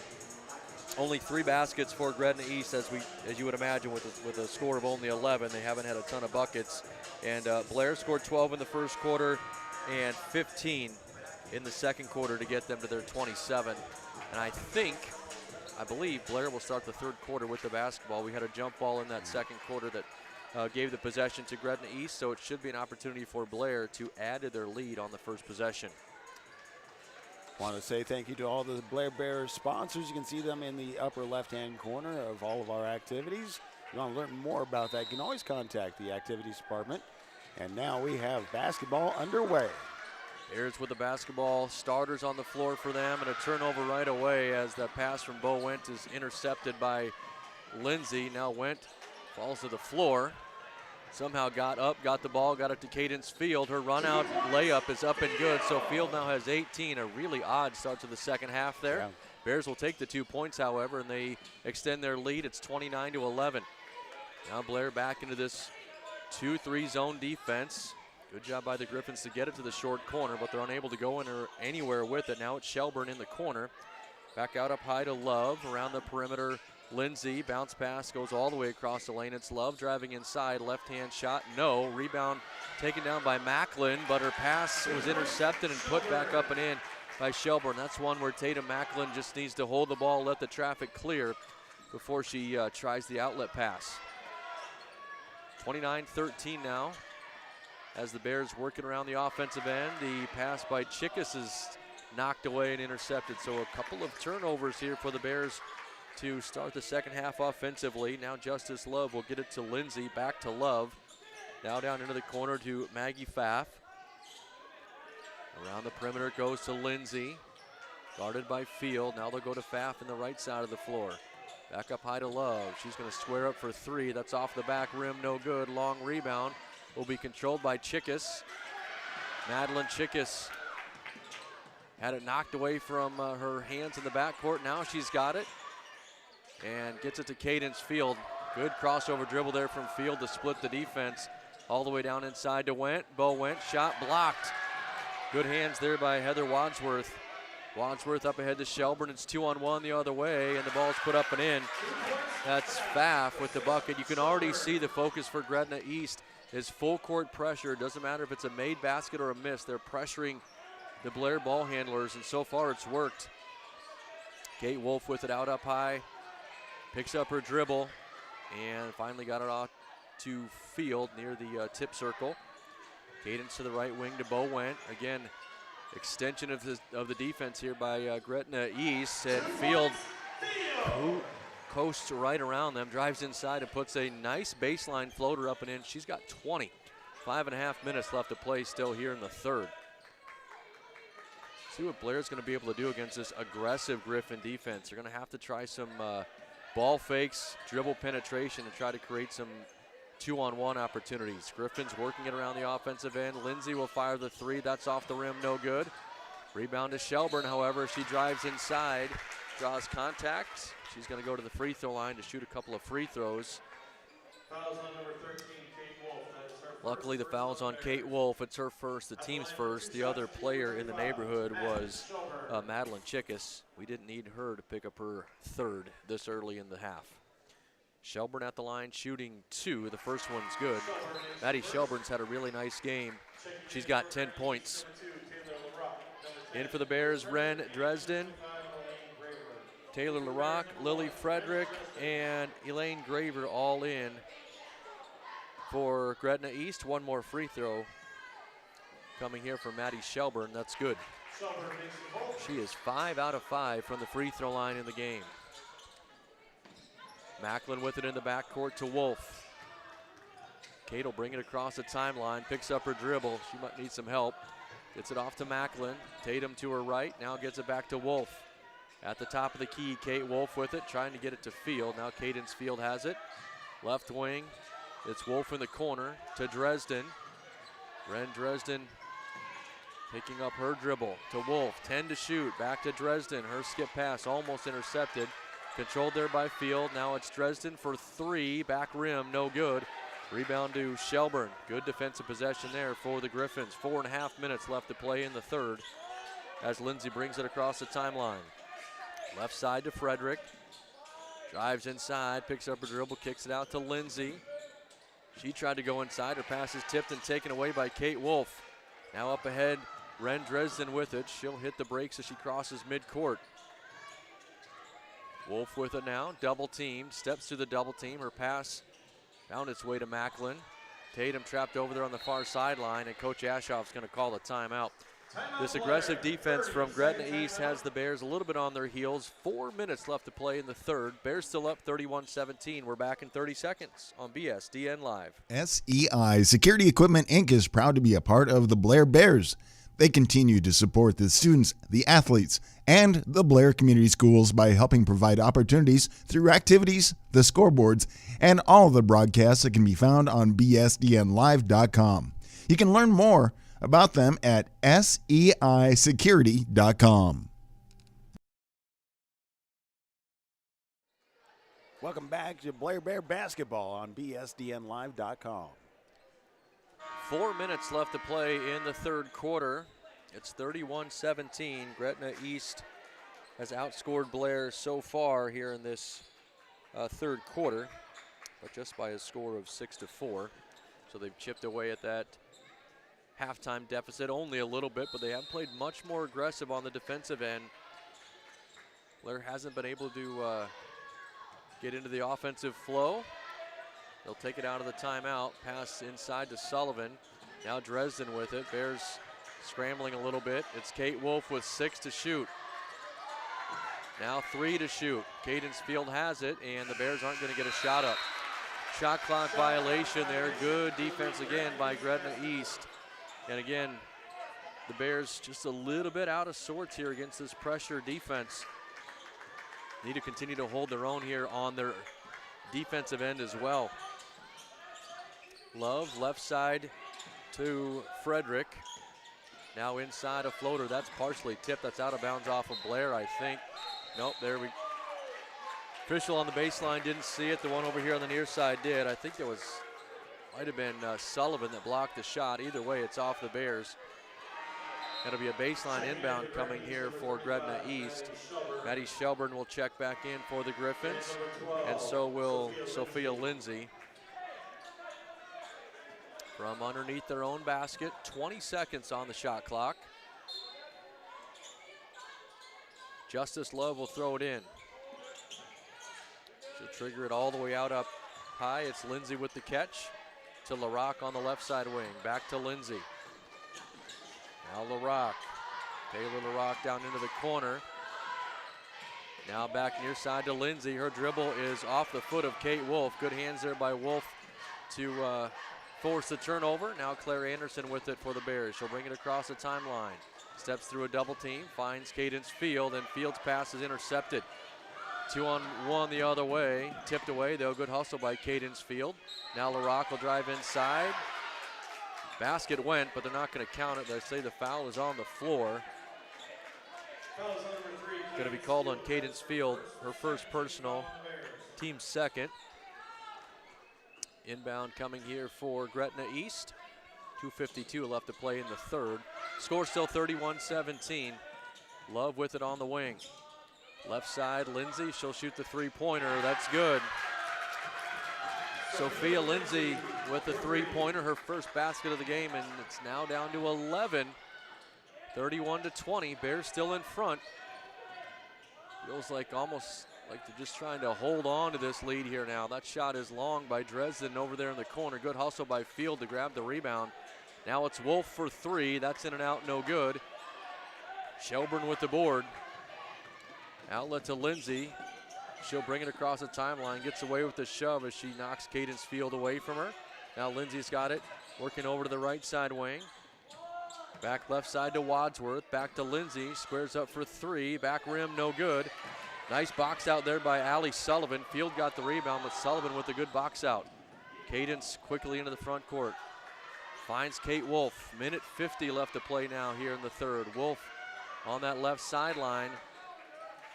only 3 baskets for Gretna East, as you would imagine, with a score of only 11. They haven't had a ton of buckets. And Blair scored 12 in the first quarter and 15 in the second quarter to get them to their 27. And I believe Blair will start the third quarter with the basketball. We had a jump ball in that second quarter that gave the possession to Gretna East, so it should be an opportunity for Blair to add to their lead on the first possession. Want to say thank you to all the Blair Bears sponsors. You can see them in the upper left-hand corner of all of our activities. If you want to learn more about that, you can always contact the activities department. And now we have basketball underway. Bears with the basketball, starters on the floor for them, and a turnover right away as that pass from Bo Wendt is intercepted by Lindsay. Now Wendt falls to the floor. Somehow got up, got the ball, got it to Cadence Field. Her run-out layup is up and good, so Field now has 18. A really odd start to the second half there. Yeah. Bears will take the 2 points, however, and they extend their lead. It's 29-11. Now Blair back into this 2-3 zone defense. Good job by the Griffins to get it to the short corner, but they're unable to go anywhere with it. Now it's Shelburne in the corner. Back out up high to Love. Around the perimeter, Lindsay. Bounce pass goes all the way across the lane. It's Love driving inside. Left-hand shot, no. Rebound taken down by Macklin, but her pass was intercepted and put back up and in by Shelburne. That's one where Tatum Macklin just needs to hold the ball, let the traffic clear before she tries the outlet pass. 29-13 now. As the Bears working around the offensive end, the pass by Chickus is knocked away and intercepted. So a couple of turnovers here for the Bears to start the second half offensively. Now Justice Love will get it to Lindsay, back to Love. Now down into the corner to Maggie Pfaff. Around the perimeter it goes to Lindsay, guarded by Field. Now they'll go to Pfaff in the right side of the floor. Back up high to Love. She's going to square up for 3. That's off the back rim, no good. Long rebound will be controlled by Chickus. Madeline Chickus had it knocked away from her hands in the backcourt. Now she's got it and gets it to Cadence Field. Good crossover dribble there from Field to split the defense. All the way down inside to Wendt. Bo Wendt, shot blocked. Good hands there by Heather Wadsworth. Wadsworth up ahead to Shelburne. It's 2-on-1 the other way, and the ball's put up and in. That's Pfaff with the bucket. You can already see the focus for Gretna East is full court pressure. Doesn't matter if it's a made basket or a miss. They're pressuring the Blair ball handlers, and so far it's worked. Kate Wolf with it out up high. Picks up her dribble and finally got it off to Field near the tip circle. Cadence to the right wing to Bo Wendt. Again, extension of the defense here by Gretna East. And Field coasts right around them, drives inside and puts a nice baseline floater up and in. She's got 20. 5.5 minutes left to play still here in the third. See what Blair's going to be able to do against this aggressive Griffin defense. They're going to have to try some ball fakes, dribble penetration, and try to create some 2-on-1 opportunities. Griffin's working it around the offensive end. Lindsay will fire the three. That's off the rim, no good. Rebound to Shelburne, however. She drives inside, draws contact. She's going to go to the free throw line to shoot a couple of free throws. Fouls on number 13, Kate Wolf. That is her first. Luckily, the foul's on Kate Wolf. It's her first, the team's first. The other player in the neighborhood was Madeline Chickus. We didn't need her to pick up her third this early in the half. Shelburne at the line, shooting 2. The first one's good. Maddie Shelburne's had a really nice game. She's got 10 points. In for the Bears, Ren Dresden, Taylor LaRock, Lily Frederick, and Elaine Graver all in for Gretna East. One more free throw coming here from Maddie Shelburne. That's good. She is 5 out of 5 from the free throw line in the game. Macklin with it in the backcourt to Wolf. Kate will bring it across the timeline, picks up her dribble. She might need some help. Gets it off to Macklin. Tatum to her right, now gets it back to Wolf. At the top of the key, Kate Wolf with it, trying to get it to Field. Now Cadence Field has it. Left wing, it's Wolf in the corner to Dresden. Ren Dresden picking up her dribble to Wolf. 10 to shoot, back to Dresden. Her skip pass almost intercepted. Controlled there by Field. Now it's Dresden for 3, back rim, no good. Rebound to Shelburne. Good defensive possession there for the Griffins. 4.5 minutes left to play in the third as Lindsay brings it across the timeline. Left side to Frederick. Drives inside, picks up a dribble, kicks it out to Lindsay. She tried to go inside. Her pass is tipped and taken away by Kate Wolf. Now up ahead, Ren Dresden with it. She'll hit the brakes as she crosses midcourt. Wolf with it now, double team, steps through the double team. Her pass found its way to Macklin. Tatum trapped over there on the far sideline, and Coach Ashoff's going to call a timeout. This aggressive defense from Gretna East has the Bears a little bit on their heels. 4 minutes left to play in the third. Bears still up 31-17. We're back in 30 seconds on BSDN Live. SEI Security Equipment Inc. is proud to be a part of the Blair Bears. They continue to support the students, the athletes, and the Blair Community Schools by helping provide opportunities through activities, the scoreboards, and all the broadcasts that can be found on bsdnlive.com. You can learn more about them at seisecurity.com. Welcome back to Blair Bear Basketball on bsdnlive.com. 4 minutes left to play in the third quarter. It's 31-17. Gretna East has outscored Blair so far here in this third quarter, but just by a score of 6-4. So they've chipped away at that halftime deficit only a little bit, but they have played much more aggressive on the defensive end. Blair hasn't been able to get into the offensive flow. They'll take it out of the timeout. Pass inside to Sullivan. Now Dresden with it. Bears scrambling a little bit. It's Kate Wolf with 6 to shoot. Now 3 to shoot. Cadence Field has it, and the Bears aren't going to get a shot up. Shot clock violation there. Good defense again by Gretna East. And again, the Bears just a little bit out of sorts here against this pressure defense. Need to continue to hold their own here on their defensive end as well. Love, left side to Frederick. Now inside a floater. That's partially tipped. That's out of bounds off of Blair, I think. Nope, there we. Official on the baseline didn't see it. The one over here on the near side did. I think there was, might have been Sullivan that blocked the shot. Either way, it's off the Bears. That'll be a baseline inbound coming here for Gretna East. Maddie Shelburne will check back in for the Griffins, and so will Sophia Lindsay. From underneath their own basket, 20 seconds on the shot clock. Justice Love will throw it in. She'll trigger it all the way out up high. It's Lindsay with the catch to LaRock on the left side wing. Back to Lindsay. Now LaRock. Taylor LaRock down into the corner. Now back near side to Lindsay. Her dribble is off the foot of Kate Wolf. Good hands there by Wolf to force the turnover. Now Claire Anderson with it for the Bears. She'll bring it across the timeline. Steps through a double team, finds Cadence Field, and Field's pass is intercepted. 2-on-1 the other way, tipped away though. Good hustle by Cadence Field. Now LaRock will drive inside. Basket went, but they're not going to count it. They say the foul is on the floor. Going to be called on Cadence Field, her first personal, team's second. Inbound coming here for Gretna East. 2:52 left to play in the third. Score still 31-17. Love with it on the wing. Left side, Lindsay, she'll shoot the three-pointer. That's good. Sophia Lindsay with the three-pointer, her first basket of the game, and it's now down to 11. 31-20, Bears still in front. Feels like almost like they're just trying to hold on to this lead here now. That shot is long by Dresden over there in the corner. Good hustle by Field to grab the rebound. Now it's Wolf for three. That's in and out, no good. Shelburne with the board. Outlet to Lindsay. She'll bring it across the timeline, gets away with the shove as she knocks Cadence Field away from her. Now Lindsay's got it, working over to the right side wing. Back left side to Wadsworth, back to Lindsay, squares up for three, back rim, no good. Nice box out there by Allie Sullivan. Field got the rebound, but Sullivan with a good box out. Cadence quickly into the front court. Finds Kate Wolf. Minute 50 left to play now here in the third. Wolf on that left sideline.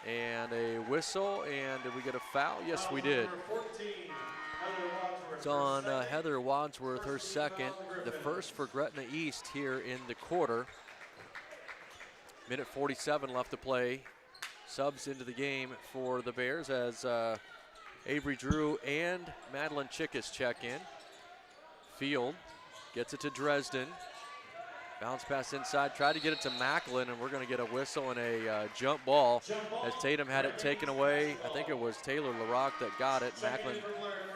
And a whistle, and did we get a foul? Yes, we did. It's on Heather Wadsworth, her second. The first for Gretna East here in the quarter. Minute 47 left to play. Subs into the game for the Bears as Avery Drew and Madeline Chickus check in. Field gets it to Dresden. Bounce pass inside, tried to get it to Macklin, and we're going to get a whistle and a jump ball as Tatum had it taken away. I think it was Taylor LaRock that got it. Macklin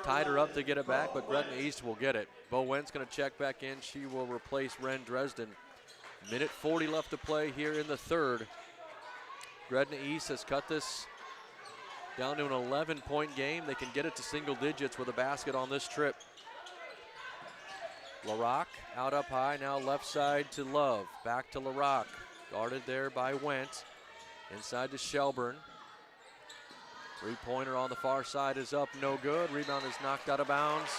tied her up to get it back, but Gretna East will get it. Bo Wentz going to check back in. She will replace Ren Dresden. Minute 40 left to play here in the third. Gretna East has cut this down to an 11-point game. They can get it to single digits with a basket on this trip. LaRock out up high, now left side to Love. Back to LaRock, guarded there by Wentz. Inside to Shelburne. Three-pointer on the far side is up, no good. Rebound is knocked out of bounds.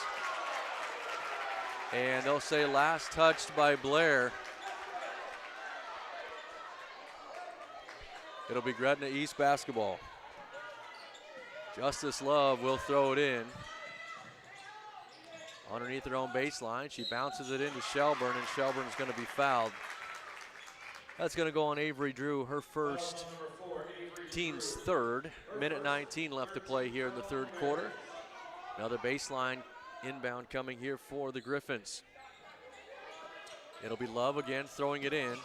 And they'll say last touched by Blair. It'll be Gretna East basketball. Justice Love will throw it in. Underneath their own baseline, she bounces it into Shelburne, and Shelburne's going to be fouled. That's going to go on Avery Drew, her first, team's third. Minute 19 left to play here in the third quarter. Another baseline inbound coming here for the Griffins. It'll be Love again throwing it in.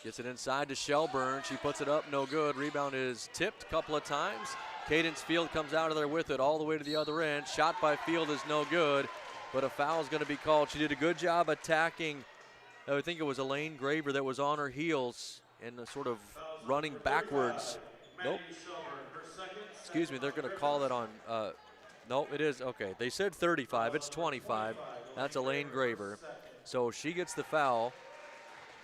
Gets it inside to Shelburne. She puts it up, no good. Rebound is tipped a couple of times. Cadence Field comes out of there with it all the way to the other end. Shot by Field is no good, but a foul is going to be called. She did a good job attacking. I think it was Elaine Graver that was on her heels and sort of running backwards. Nope. Excuse me, they're going to call that on. Nope, it is. Okay, they said 35. It's 25. That's Elaine Graver. So she gets the foul.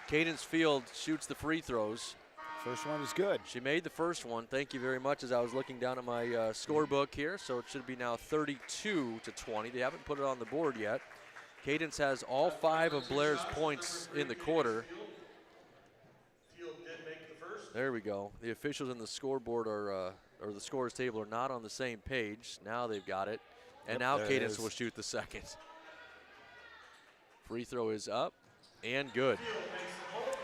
Cadence Field shoots the free throws. First one is good. She made the first one. Thank you very much as I was looking down at my scorebook here. So it should be now 32-20. They haven't put it on the board yet. Cadence has all 5 of Blair's points in the quarter. There we go. The officials in the scoreboard or the scores table are not on the same page. Now they've got it. And now Cadence will shoot the second. Free throw is up and good.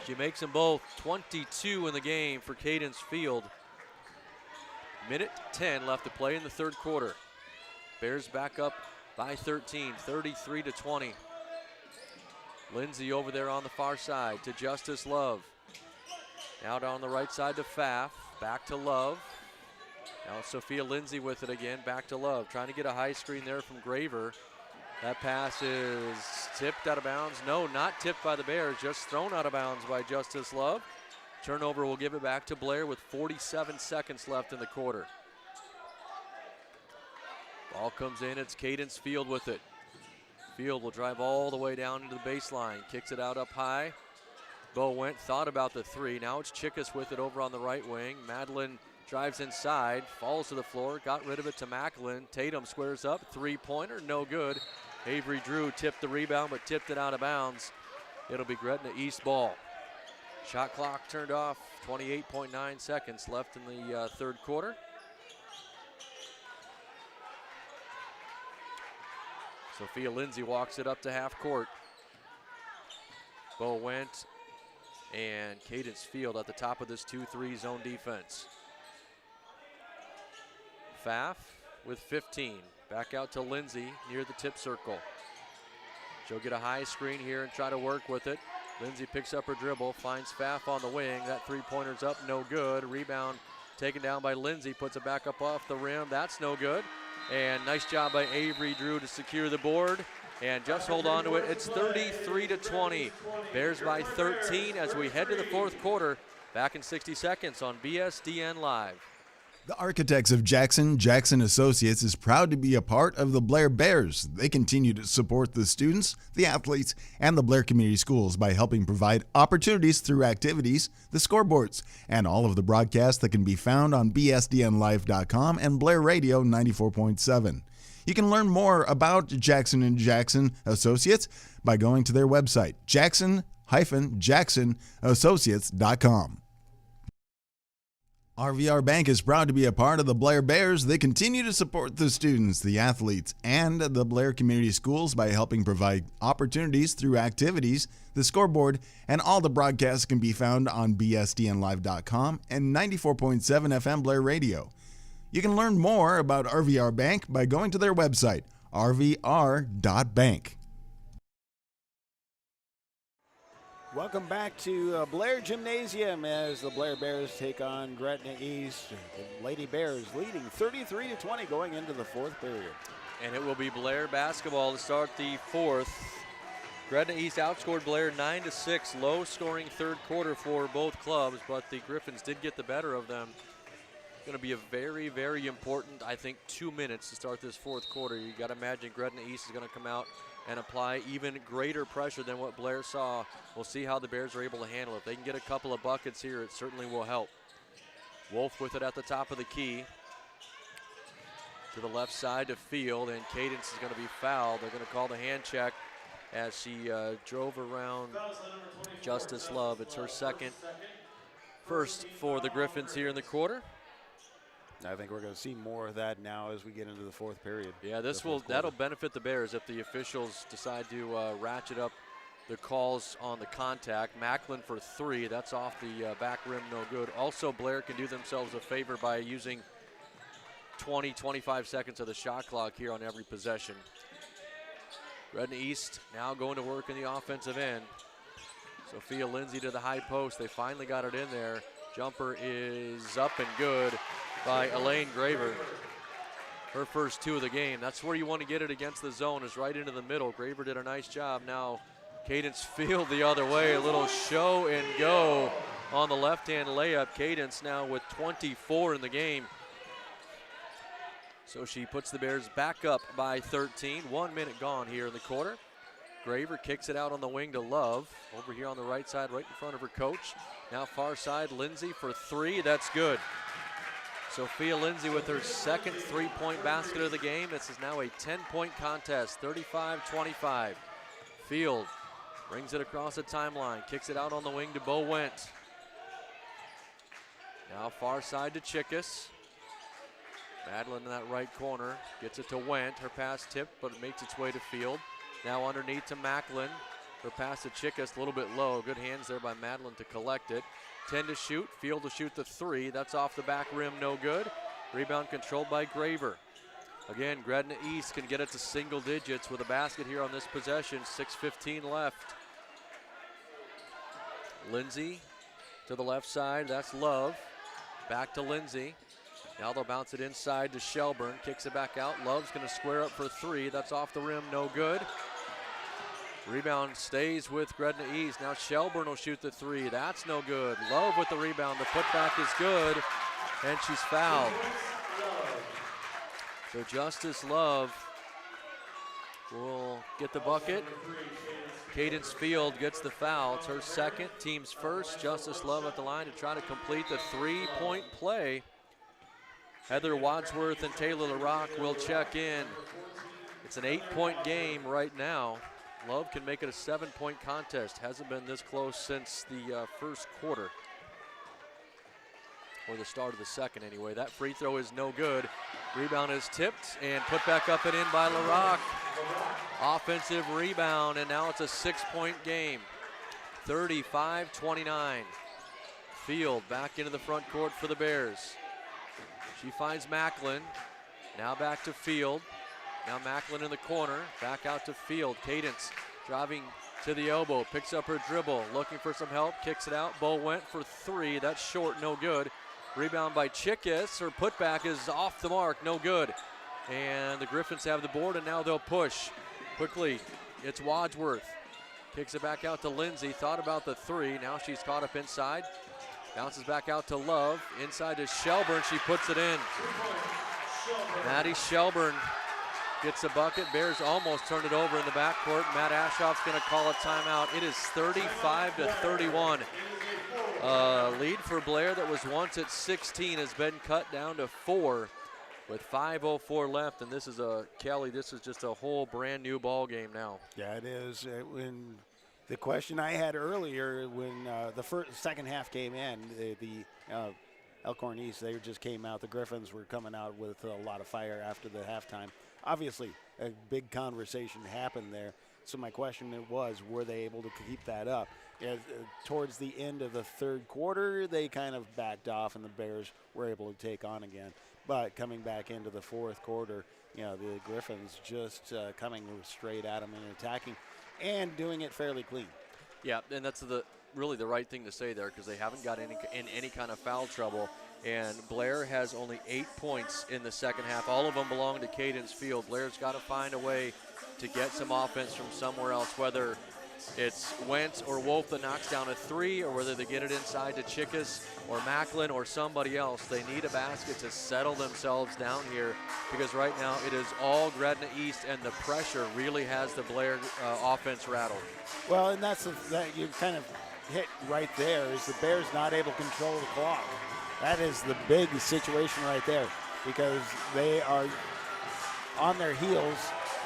She makes them both. 22 in the game for Cadence Field. Minute 10 left to play in the third quarter. Bears back up by 13, 33-20. Lindsay over there on the far side to Justice Love. Now down the right side to Pfaff. Back to Love. Now Sophia Lindsay with it again. Back to Love. Trying to get a high screen there from Graver. That pass is tipped out of bounds. No, not tipped by the Bears, just thrown out of bounds by Justice Love. Turnover will give it back to Blair with 47 seconds left in the quarter. Ball comes in, it's Cadence Field with it. Field will drive all the way down into the baseline, kicks it out up high. Bo went, thought about the three. Now it's Chickus with it over on the right wing. Madeline drives inside, falls to the floor, got rid of it to Macklin. Tatum squares up, three-pointer, no good. Avery Drew tipped the rebound, but tipped it out of bounds. It'll be Gretna East ball. Shot clock turned off, 28.9 seconds left in the third quarter. Sophia Lindsay walks it up to half court. Bo went and Cadence Field at the top of this 2-3 zone defense. Pfaff with 15. Back out to Lindsay near the tip circle. She'll get a high screen here and try to work with it. Lindsay picks up her dribble, finds Pfaff on the wing. That three-pointer's up, no good. Rebound taken down by Lindsay, puts it back up off the rim. That's no good. And nice job by Avery Drew to secure the board and just hold on to it. It's 33-20. Bears by 13 as we head to the fourth quarter. Back in 60 seconds on BSDN Live. The Architects of Jackson, Jackson Associates is proud to be a part of the Blair Bears. They continue to support the students, the athletes, and the Blair Community Schools by helping provide opportunities through activities, the scoreboards, and all of the broadcasts that can be found on bsdnlive.com and Blair Radio 94.7. You can learn more about Jackson and Jackson Associates by going to their website, jackson-jacksonassociates.com. RVR Bank is proud to be a part of the Blair Bears. They continue to support the students, the athletes, and the Blair Community Schools by helping provide opportunities through activities, the scoreboard, and all the broadcasts can be found on bsdnlive.com and 94.7 FM Blair Radio. You can learn more about RVR Bank by going to their website, rvr.bank. Welcome back to Blair Gymnasium as the Blair Bears take on Gretna East. The Lady Bears leading 33-20 going into the fourth period. And it will be Blair basketball to start the fourth. Gretna East outscored Blair 9-6, low-scoring third quarter for both clubs, but the Griffins did get the better of them. Going to be a very, very important, I think, 2 minutes to start this fourth quarter. You got to imagine Gretna East is going to come out and apply even greater pressure than what Blair saw. We'll see how the Bears are able to handle it. If they can get a couple of buckets here, it certainly will help. Wolf with it at the top of the key. To the left side to Field, and Cadence is going to be fouled. They're going to call the hand check as she drove around Justice Love. It's her first for the Griffins here in the quarter. I think we're going to see more of that now as we get into the fourth period. Yeah, that'll benefit the Bears if the officials decide to ratchet up the calls on the contact. Macklin for three, that's off the back rim, no good. Also, Blair can do themselves a favor by using 20-25 seconds of the shot clock here on every possession. Gretna East now going to work in the offensive end. Sophia Lindsay to the high post. They finally got it in there. Jumper is up and good by Elaine Graver. Her first two of the game. That's where you want to get it against the zone, is right into the middle. Graver did a nice job. Now Cadence Field the other way. A little show and go on the left-hand layup. Cadence now with 24 in the game. So she puts the Bears back up by 13. 1 minute gone here in the quarter. Graver kicks it out on the wing to Love. Over here on the right side, right in front of her coach. Now far side, Lindsay for three. That's good. Sophia Lindsay with her second three-point basket of the game. This is now a 10-point contest, 35-25. Field brings it across the timeline, kicks it out on the wing to Bo Went. Now far side to Chickus. Madeline in that right corner, gets it to Went. Her pass tipped, but it makes its way to Field. Now underneath to Macklin. Her pass to Chickus, a little bit low. Good hands there by Madeline to collect it. 10 to shoot, Field to shoot the three. That's off the back rim, no good. Rebound controlled by Graver. Again, Gretna East can get it to single digits with a basket here on this possession. 6:15 left. Lindsay to the left side, that's Love. Back to Lindsay. Now they'll bounce it inside to Shelburne, kicks it back out. Love's gonna square up for three. That's off the rim, no good. Rebound stays with Gretna East. Now Shelburne will shoot the three. That's no good. Love with the rebound. The putback is good, and she's fouled. So Justice Love will get the bucket. Cadence Field gets the foul. It's her second, team's first. Justice Love at the line to try to complete the three-point play. Heather Wadsworth and Taylor LaRock will check in. It's an 8-point game right now. Love can make it a 7-point contest. Hasn't been this close since the first quarter. Or the start of the second anyway. That free throw is no good. Rebound is tipped and put back up and in by LaRock. Offensive rebound, and now it's a 6-point game. 35-29. Field back into the front court for the Bears. She finds Macklin. Now back to Field. Now Macklin in the corner. Back out to Field. Cadence driving to the elbow. Picks up her dribble. Looking for some help. Kicks it out. Bo went for three. That's short. No good. Rebound by Chickus. Her putback is off the mark. No good. And the Griffins have the board, and now they'll push. Quickly, it's Wadsworth. Kicks it back out to Lindsay. Thought about the three. Now she's caught up inside. Bounces back out to Love. Inside to Shelburne. She puts it in. Maddie Shelburne gets a bucket. Bears almost turned it over in the backcourt. Matt Ashoff's going to call a timeout. It is 35-31. Lead for Blair that was once at 16 has been cut down to 4 with 5:04 left. And this is Kelly, this is just a whole brand new ball game now. Yeah, it is. When the question I had earlier, when the second half came in, the Elkhorn East, they just came out. The Griffins were coming out with a lot of fire after the halftime. Obviously, a big conversation happened there. So my question was, were they able to keep that up? Towards the end of the third quarter, they kind of backed off, and the Bears were able to take on again. But coming back into the fourth quarter, the Griffins just coming straight at them and attacking and doing it fairly clean. Yeah, and that's really the right thing to say there, because they haven't got in any kind of foul trouble. And Blair has only 8 points in the second half. All of them belong to Cadence Field. Blair's got to find a way to get some offense from somewhere else, whether it's Wentz or Wolf that knocks down a three, or whether they get it inside to Chickus or Macklin or somebody else. They need a basket to settle themselves down here, because right now it is all Gretna East, and the pressure really has the Blair offense rattled. Well, and that you kind of hit right there, is the Bears not able to control the clock. That is the big situation right there, because they are on their heels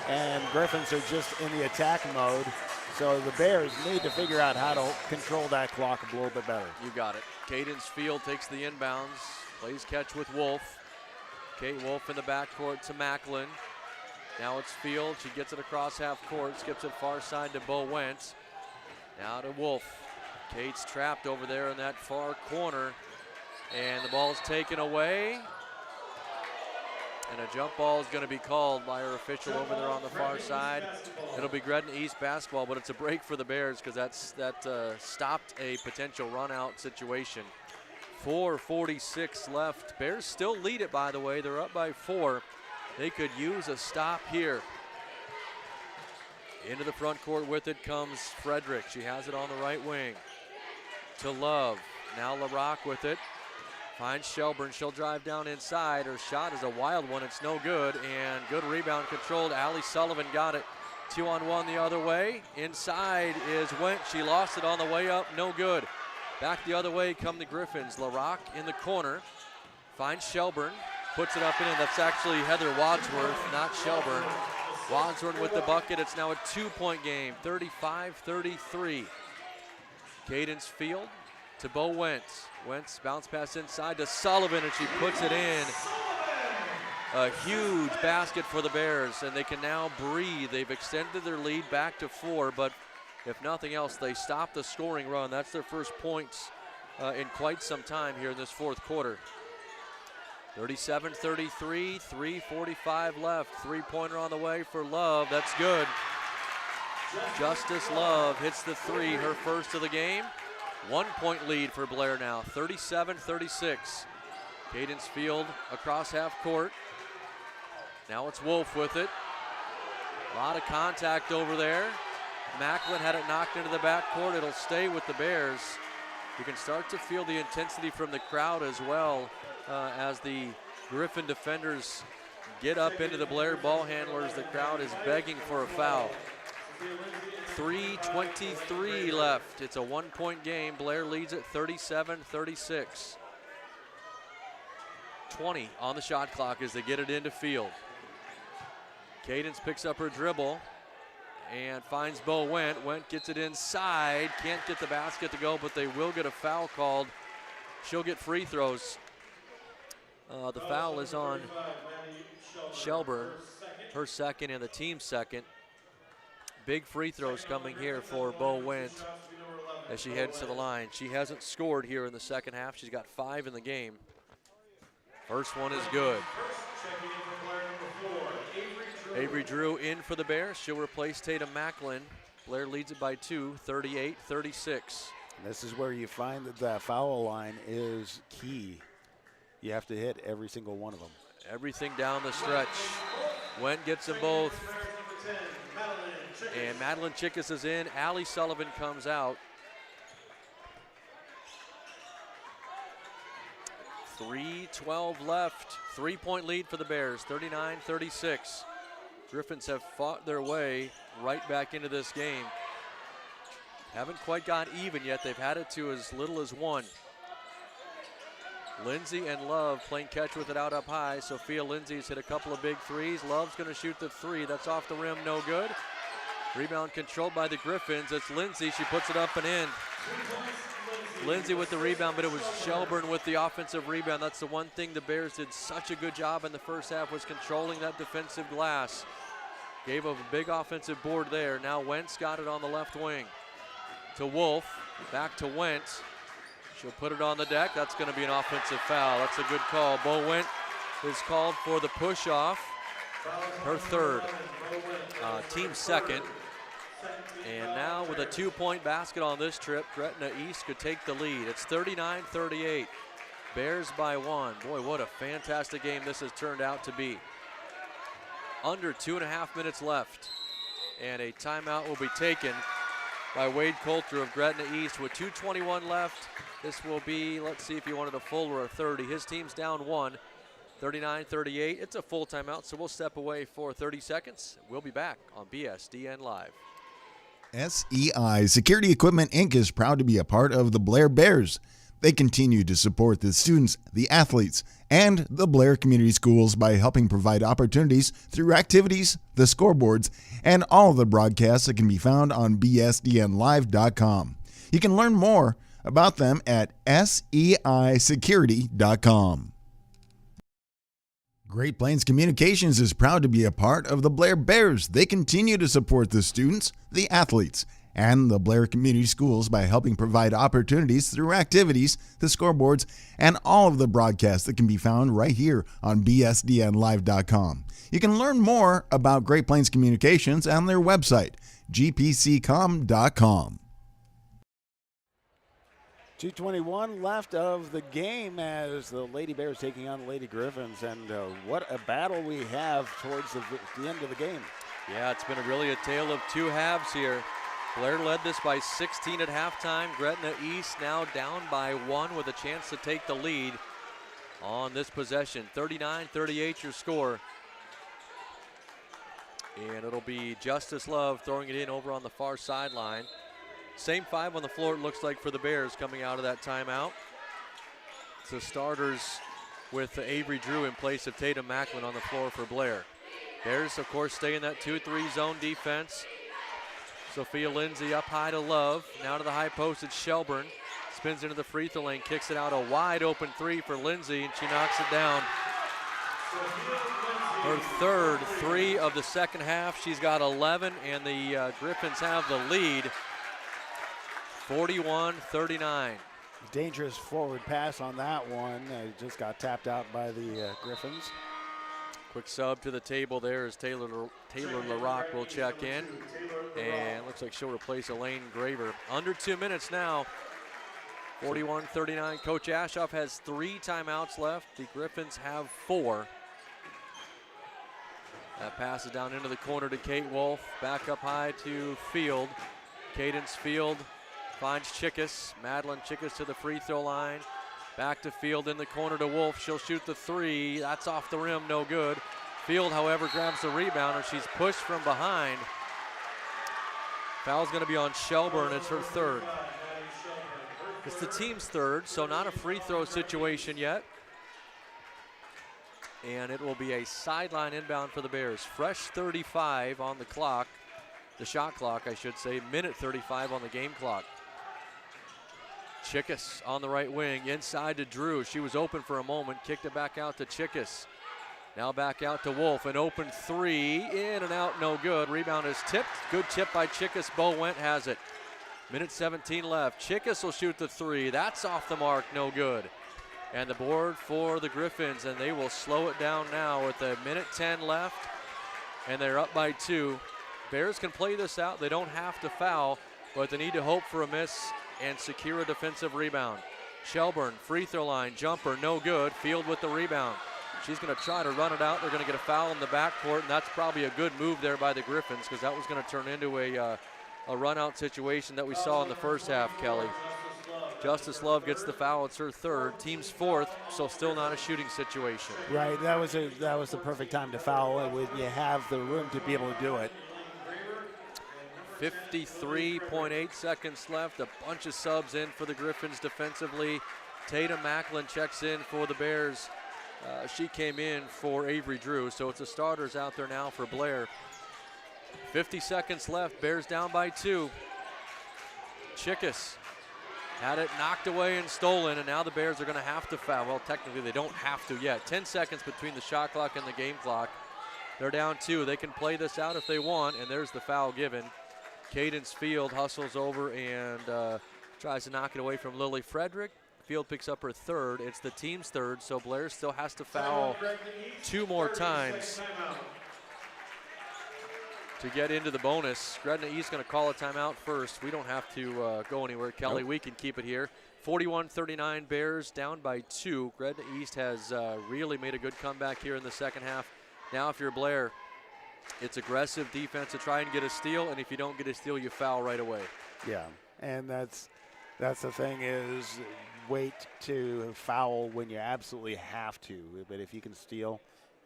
and Griffins are just in the attack mode. So the Bears need to figure out how to control that clock a little bit better. You got it. Cadence Field takes the inbounds, plays catch with Wolf. Kate Wolf in the backcourt to Macklin. Now it's Field. She gets it across half court, skips it far side to Bo Wentz. Now to Wolf. Kate's trapped over there in that far corner, and the ball's taken away. And a jump ball is going to be called by our official over there on the far side. It'll be Gretna East basketball, but it's a break for the Bears, because that stopped a potential run-out situation. 4:46 left. Bears still lead it, by the way. They're up by 4. They could use a stop here. Into the front court with it comes Frederick. She has it on the right wing. To Love. Now LaRock with it. Finds Shelburne. She'll drive down inside. Her shot is a wild one. It's no good. And good rebound controlled. Allie Sullivan got it. 2-on-1 the other way. Inside is Wentz. She lost it on the way up. No good. Back the other way come the Griffins. LaRock in the corner. Finds Shelburne. Puts it up and in. That's actually Heather Wadsworth, not Shelburne. Wadsworth with the bucket. It's now a 2-point game. 35-33. Cadence Field to Bo Wentz. Wentz bounce pass inside to Sullivan, and she puts it in. A huge basket for the Bears, and they can now breathe. They've extended their lead back to 4, but if nothing else, they stop the scoring run. That's their first points in quite some time here in this fourth quarter. 37-33, 3:45 left. Three-pointer on the way for Love. That's good. Justice Love hits the three, her first of the game. 1-point lead for Blair now, 37-36. Cadence Field across half court. Now it's Wolf with it. A lot of contact over there. Macklin had it knocked into the backcourt. It'll stay with the Bears. You can start to feel the intensity from the crowd as well as the Griffin defenders get up into the Blair ball handlers. The crowd is begging for a foul. 3:23 left. It's a 1-point game. Blair leads it 37-36. 20 on the shot clock as they get it into field. Cadence picks up her dribble and finds Bo Wendt. Wendt gets it inside. Can't get the basket to go, but they will get a foul called. She'll get free throws. The foul is on Shelburne, her second and the team's second. Big free throws coming here for Bo Wendt as she heads to the line. She hasn't scored here in the second half. She's got 5 in the game. First one is good. Avery Drew in for the Bears. She'll replace Tatum Macklin. Blair leads it by 2, 38-36. This is where you find that the foul line is key. You have to hit every single one of them. Everything down the stretch. Wendt gets them both. And Madeline Chickus is in. Allie Sullivan comes out. 3:12 left. 3-point lead for the Bears, 39-36. Griffins have fought their way right back into this game. Haven't quite got even yet. They've had it to as little as 1. Lindsay and Love playing catch with it out up high. Sophia Lindsay's hit a couple of big threes. Love's going to shoot the 3. That's off the rim, no good. Rebound controlled by the Griffins. It's Lindsay. She puts it up and in. Lindsay with the rebound, but it was Shelburne with the offensive rebound. That's the one thing the Bears did such a good job in the first half, was controlling that defensive glass. Gave up a big offensive board there. Now Wentz got it on the left wing. To Wolf, back to Wentz. She'll put it on the deck. That's going to be an offensive foul. That's a good call. Bo Wendt is called for the push-off. Her third, team second. And now with a 2-point basket on this trip, Gretna East could take the lead. It's 39-38. Bears by 1. Boy, what a fantastic game this has turned out to be. Under 2.5 minutes left. And a timeout will be taken by Wade Coulter of Gretna East with 2:21 left. This will be, let's see if he wanted a full or a 30. His team's down 1, 39-38. It's a full timeout, so we'll step away for 30 seconds. We'll be back on BSDN Live. SEI Security Equipment Inc. is proud to be a part of the Blair Bears. They continue to support the students, the athletes, and the Blair Community Schools by helping provide opportunities through activities, the scoreboards, and all of the broadcasts that can be found on bsdnlive.com. You can learn more about them at seisecurity.com. Great Plains Communications is proud to be a part of the Blair Bears. They continue to support the students, the athletes, and the Blair Community Schools by helping provide opportunities through activities, the scoreboards, and all of the broadcasts that can be found right here on bsdnlive.com. You can learn more about Great Plains Communications on their website, gpccom.com. 2:21 left of the game as the Lady Bears taking on the Lady Griffins, and what a battle we have towards the end of the game. Yeah, it's been really a tale of 2 halves here. Blair led this by 16 at halftime. Gretna East now down by 1 with a chance to take the lead on this possession. 39-38 your score. And it'll be Justice Love throwing it in over on the far sideline. Same 5 on the floor, it looks like, for the Bears coming out of that timeout. So starters with Avery Drew in place of Tatum Macklin on the floor for Blair. Bears, of course, stay in that 2-3 zone defense. Sophia Lindsay up high to Love. Now to the high post, it's Shelburne. Spins into the free throw lane, kicks it out, a wide open 3 for Lindsay, and she knocks it down. Her third 3 of the second half. She's got 11, and the Griffins have the lead. 41-39. Dangerous forward pass on that one. Just got tapped out by the Griffins. Quick sub to the table there as Taylor LaRock will check in. And looks like she'll replace Elaine Graver. Under 2 minutes now. 41-39. Coach Ashoff has 3 timeouts left. The Griffins have 4. That passes down into the corner to Kate Wolf. Back up high to Field. Cadence Field finds Chickus. Madeline Chickus to the free throw line. Back to Field in the corner to Wolf. She'll shoot the three. That's off the rim, no good. Field, however, grabs the rebound, and she's pushed from behind. Foul's going to be on Shelburne. It's her third. It's the team's third, so not a free throw situation yet. And it will be a sideline inbound for the Bears. Fresh 35 on the clock. The shot clock, I should say. Minute 35 on the game clock. Chickus on the right wing. Inside to Drew. She was open for a moment. Kicked it back out to Chickus. Now back out to Wolf. An open three. In and out, no good. Rebound is tipped. Good tip by Chickus. Bo Went has it. Minute 17 left. Chickus will shoot the three. That's off the mark, no good. And the board for the Griffins, and they will slow it down now with a minute 10 left, and they're up by 2. Bears can play this out. They don't have to foul, but they need to hope for a miss and secure a defensive rebound. Shelburne, free throw line, jumper, no good. Field with the rebound. She's going to try to run it out. They're going to get a foul in the backcourt, and that's probably a good move there by the Griffins because that was going to turn into a run-out situation that we saw in the first half, Kelly. Justice Love gets the foul. It's her third. Team's fourth, so still not a shooting situation. Right, that was the perfect time to foul when you have the room to be able to do it. 53.8 seconds left. A bunch of subs in for the Griffins defensively. Tatum Macklin checks in for the Bears. She came in for Avery Drew, so it's the starters out there now for Blair. 50 seconds left. Bears down by 2. Chickus had it knocked away and stolen, and now the Bears are going to have to foul. Well, technically they don't have to yet. 10 seconds between the shot clock and the game clock. They're down 2. They can play this out if they want, and there's the foul given. Cadence Field hustles over and tries to knock it away from Lily Frederick. Field picks up her third. It's the team's third, so Blair still has to foul 2 more times to get into the bonus. Gretna East going to call a timeout first. We don't have to go anywhere, Kelly. Nope. We can keep it here. 41-39, Bears down by 2. Gretna East has really made a good comeback here in the second half. Now if you're Blair, it's aggressive defense to try and get a steal, and if you don't get a steal, you foul right away. Yeah, and that's the thing is wait to foul when you absolutely have to. But if you can steal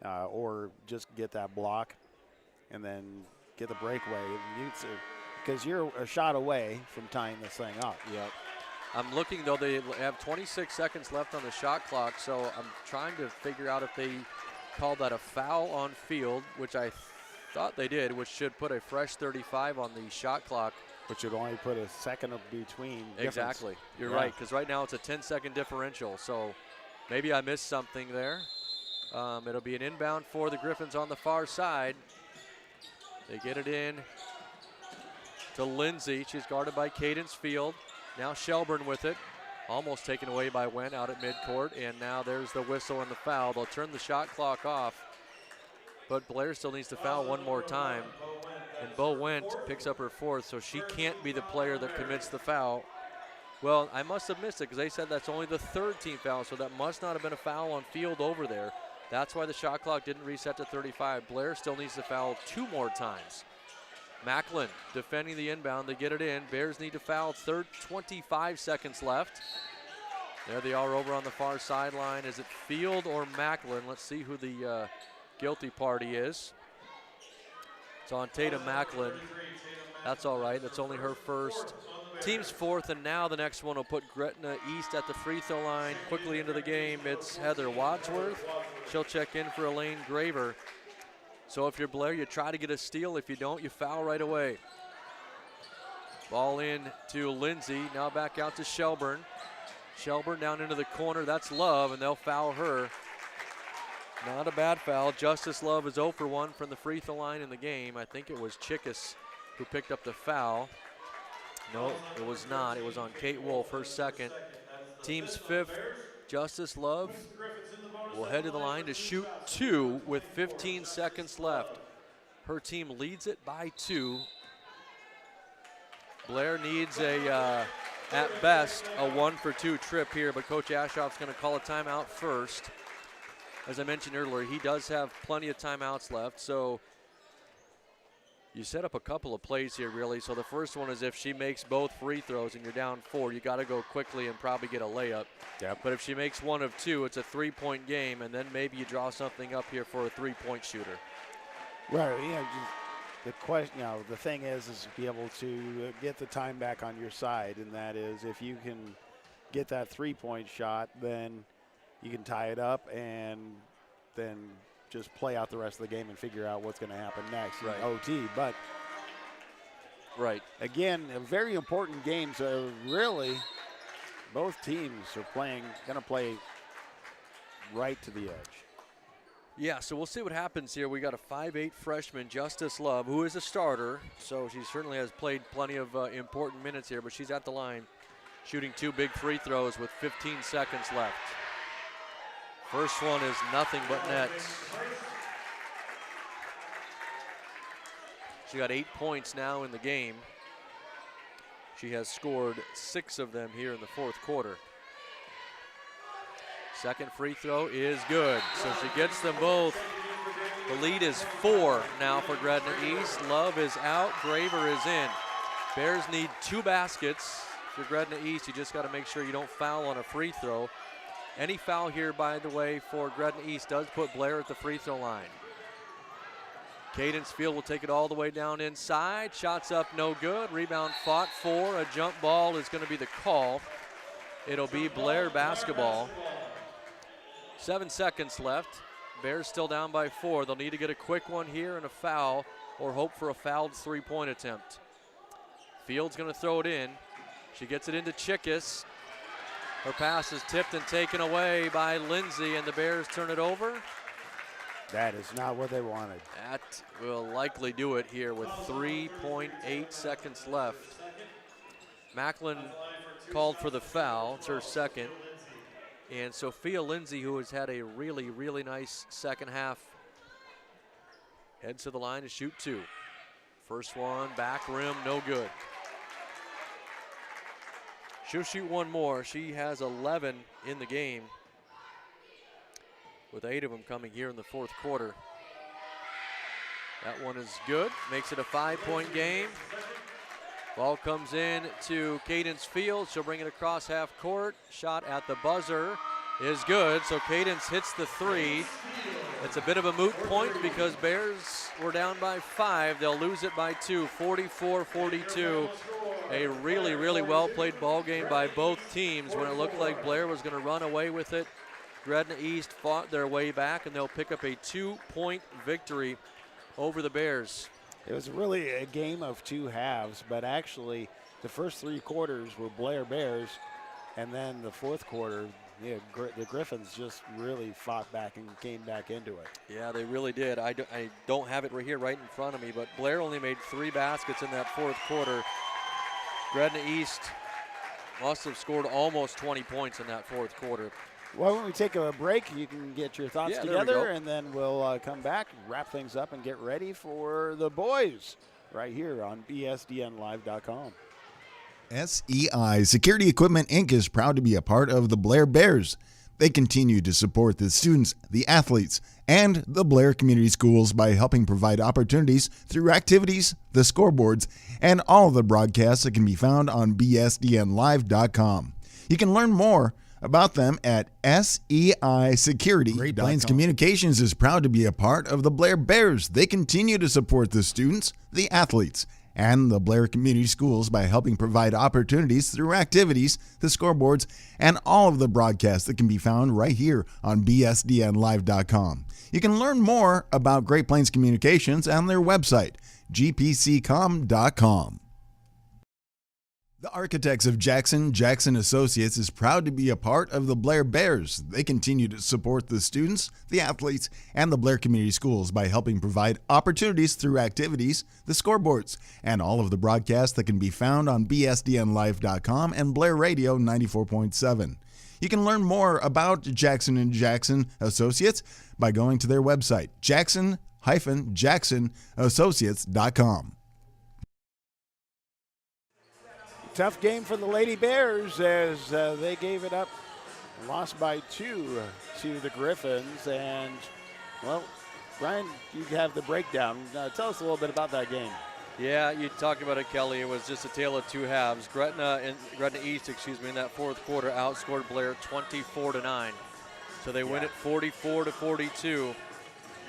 or just get that block and then get the breakaway, because you're a shot away from tying this thing up. Yep. I'm looking, though, they have 26 seconds left on the shot clock, so I'm trying to figure out if they called that a foul on Field, which I thought they did, which should put a fresh 35 on the shot clock. Which would only put a second of between difference. Exactly. You're right, because right now it's a 10-second differential, so maybe I missed something there. It'll be an inbound for the Griffins on the far side. They get it in to Lindsay. She's guarded by Cadence Field. Now Shelburne with it. Almost taken away by Went out at midcourt, and now there's the whistle and the foul. They'll turn the shot clock off, but Blair still needs to foul one more time. And Bo Went picks up her fourth, so she can't be the player that commits the foul. Well, I must have missed it because they said that's only the third team foul, so that must not have been a foul on Field over there. That's why the shot clock didn't reset to 35. Blair still needs to foul 2 more times. Macklin defending the inbound. They get it in. Bears need to foul. 25 seconds left. There they are over on the far sideline. Is it Field or Macklin? Let's see who the guilty party is. It's on Tatum Macklin. That's all right. That's only her first. Team's fourth, and now the next one will put Gretna East at the free throw line. Quickly into the game, it's Heather Wadsworth. She'll check in for Elaine Graver. So if you're Blair, you try to get a steal. If you don't, you foul right away. Ball in to Lindsay. Now back out to Shelburne. Shelburne down into the corner. That's Love, and they'll foul her. Not a bad foul. Justice Love is 0 for 1 from the free throw line in the game. I think it was Chickus who picked up the foul. No, it was not. It was on Kate Wolf, her second. Team's fifth, Justice Love will head to the line to shoot 2 with 15 seconds left. Her team leads it by 2. Blair needs at best, a 1 for 2 trip here, but Coach Ashoff's going to call a timeout first. as I mentioned earlier, he does have plenty of timeouts left. So you set up a couple of plays here, really. So the first one is if she makes both free throws and you're down 4, you got to go quickly and probably get a layup. Yep. But if she makes 1 of 2, it's a 3-point game, and then maybe you draw something up here for a 3-point shooter. Right. The question, the thing is be able to get the time back on your side, and that is if you can get that 3-point shot, then you can tie it up and then just play out the rest of the game and figure out what's going to happen next in OT. But again, a very important game. So really, both teams are going to play right to the edge. Yeah, so we'll see what happens here. We got a 5'8" freshman, Justice Love, who is a starter, so she certainly has played plenty of important minutes here, but she's at the line shooting 2 big free throws with 15 seconds left. First one is nothing but net. She got 8 points now in the game. She has scored 6 of them here in the fourth quarter. Second free throw is good, so she gets them both. The lead is 4 now for Gretna East. Love is out, Graver is in. Bears need 2 baskets for Gretna East. You just got to make sure you don't foul on a free throw. Any foul here, by the way, for Gretna East does put Blair at the free throw line. Cadence Field will take it all the way down inside. Shots up, no good. Rebound fought for. A jump ball is going to be the call. It'll be Blair basketball. 7 seconds left. Bears still down by 4. They'll need to get a quick one here and a foul, or hope for a fouled 3-point attempt. Field's going to throw it in. She gets it into Chickus. Her pass is tipped and taken away by Lindsay, and the Bears turn it over. That is not what they wanted. That will likely do it here with 3.8 seconds left. Macklin called for the foul. It's her second. And Sophia Lindsay, who has had a really, really nice second half, heads to the line to shoot 2. First one, back rim, no good. She'll shoot 1 more. She has 11 in the game, with 8 of them coming here in the fourth quarter. That one is good, makes it a 5-point game. Ball comes in to Cadence Field. She'll bring it across half court. Shot at the buzzer is good. So Cadence hits the 3. It's a bit of a moot point because Bears were down by 5. They'll lose it by 2, 44-42. A really, really well-played ball game by both teams. When it looked like Blair was going to run away with it, Gretna East fought their way back, and they'll pick up a 2-point victory over the Bears. It was really a game of 2 halves, but actually the first 3 quarters were Blair Bears, and then the fourth quarter, the Griffins just really fought back and came back into it. Yeah, they really did. I don't have it right here right in front of me, but Blair only made 3 baskets in that fourth quarter. Gretna East must have scored almost 20 points in that fourth quarter. Well, when we take a break, you can get your thoughts together, and then we'll come back, wrap things up, and get ready for the boys right here on bsdnlive.com. SEI Security Equipment Inc. is proud to be a part of the Blair Bears. They continue to support the students, the athletes, and the Blair Community Schools by helping provide opportunities through activities, the scoreboards, and all of the broadcasts that can be found on bsdnlive.com. You can learn more about them at SEI Security. Great Plains Communications is proud to be a part of the Blair Bears. They continue to support the students, the athletes, and the Blair Community Schools by helping provide opportunities through activities, the scoreboards, and all of the broadcasts that can be found right here on bsdnlive.com. You can learn more about Great Plains Communications on their website, gpccom.com. The Architects of Jackson Associates is proud to be a part of the Blair Bears. They continue to support the students, the athletes, and the Blair Community Schools by helping provide opportunities through activities, the scoreboards, and all of the broadcasts that can be found on bsdnlive.com and Blair Radio 94.7. You can learn more about Jackson Associates by going to their website, jackson-associates.com. Tough game for the Lady Bears as they gave it up lost by 2 to the Griffins. And, well, Brian, you have the breakdown. Tell us a little bit about that game. Yeah, you talked about it, Kelly. It was just a tale of two halves. Gretna East, in that fourth quarter outscored Blair 24-9. So they win it 44-42.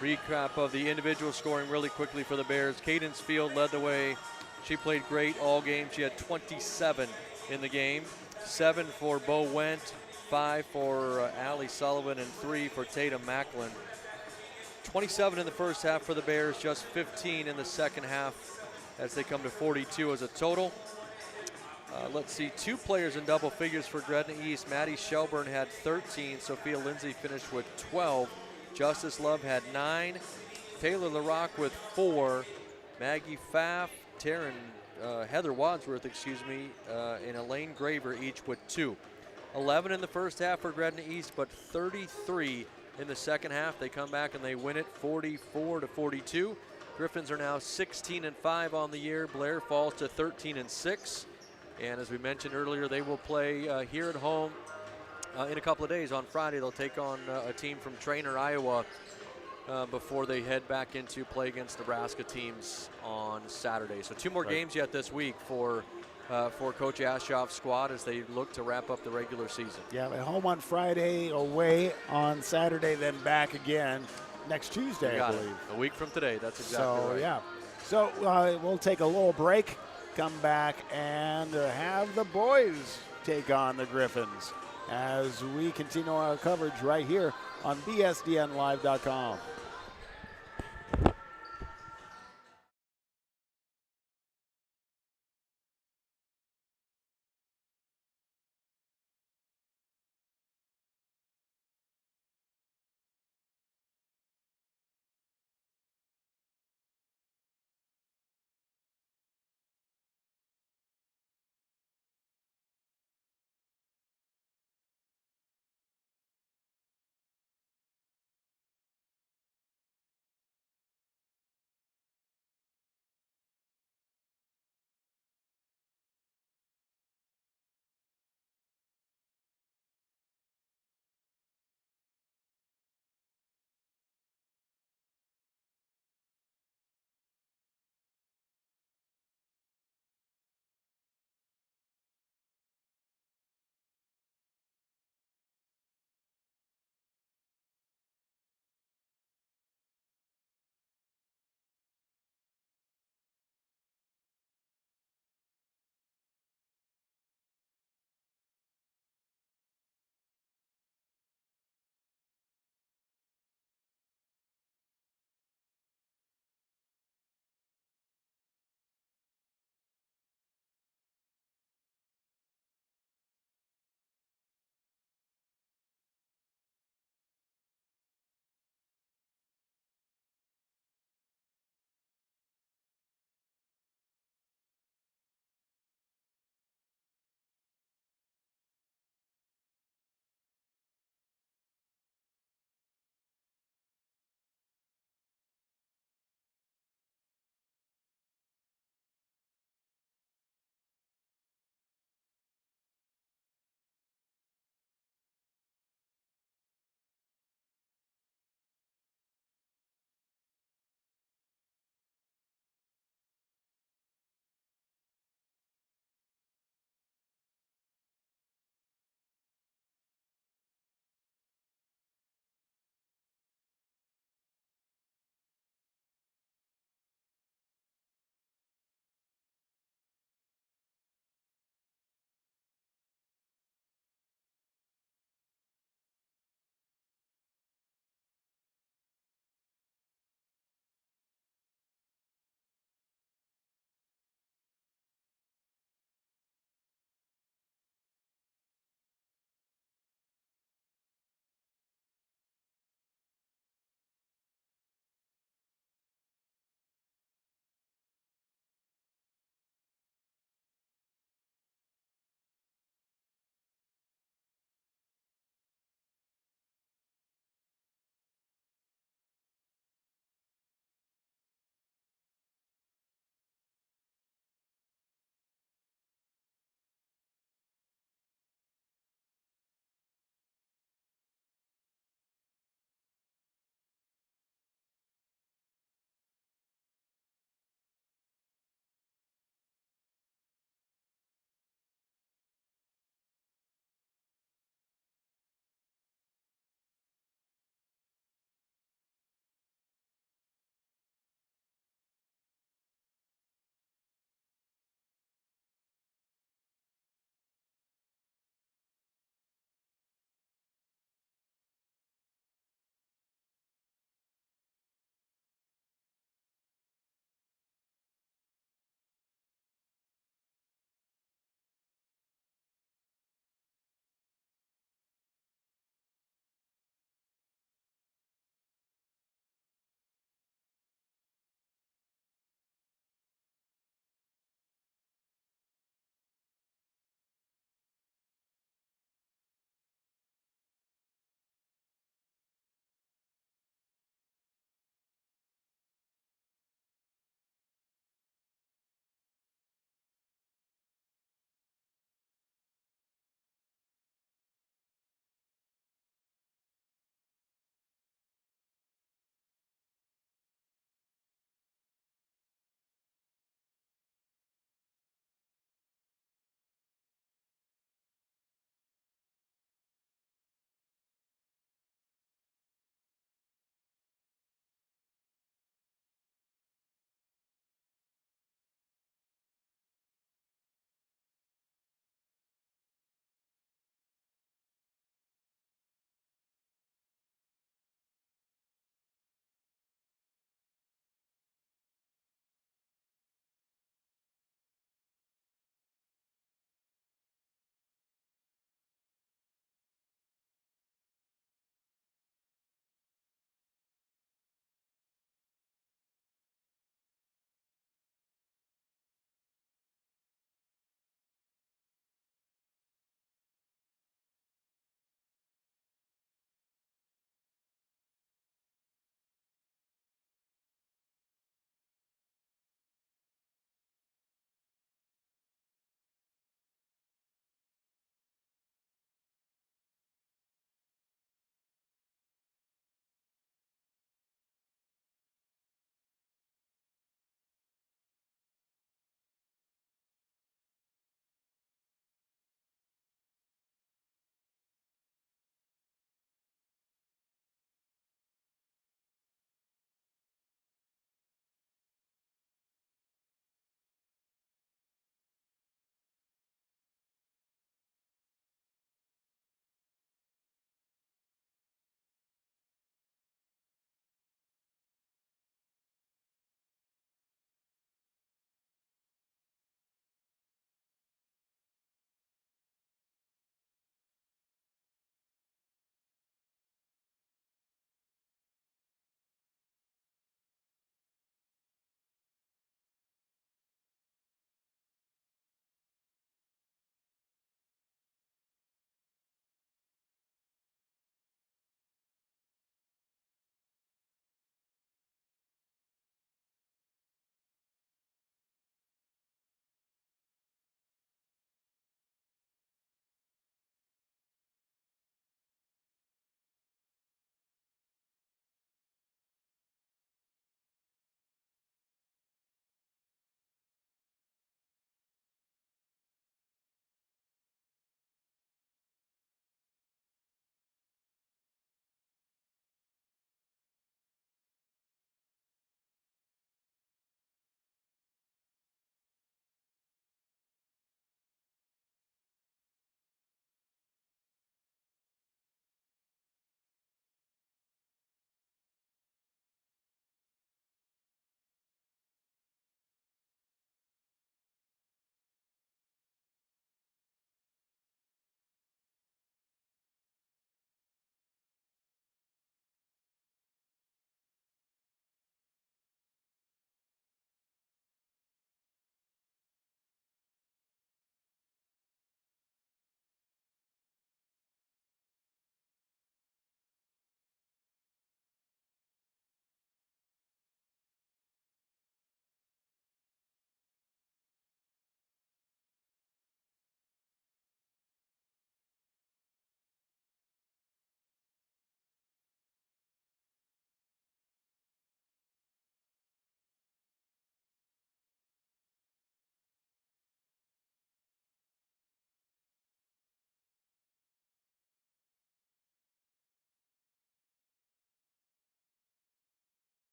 Recap of the individual scoring really quickly for the Bears. Cadence Field led the way. She played great all game. She had 27 in the game. 7 for Bo Went, 5 for Allie Sullivan, and 3 for Tatum Macklin. 27 in the first half for the Bears, just 15 in the second half as they come to 42 as a total. Let's see, 2 players in double figures for Gretna East. Maddie Shelburne had 13. Sophia Lindsay finished with 12. Justice Love had 9. Taylor LaRock with 4. Maggie Pfaff, Heather Wadsworth, and Elaine Graver each with 2. 11 in the first half for Gretna East, but 33 in the second half. They come back and they win it 44-42. Griffins are now 16-5 on the year. Blair falls to 13-6. And as we mentioned earlier, they will play here at home in a couple of days. On Friday, they'll take on a team from Trainer, Iowa, before they head back into play against Nebraska teams on Saturday. So 2 more games yet this week for Coach Aschoff's squad as they look to wrap up the regular season. Yeah, they're home on Friday, away on Saturday, then back again next Tuesday, I believe. A week from today, that's exactly right. Yeah. So we'll take a little break, come back, and have the boys take on the Griffins as we continue our coverage right here on BSDNlive.com.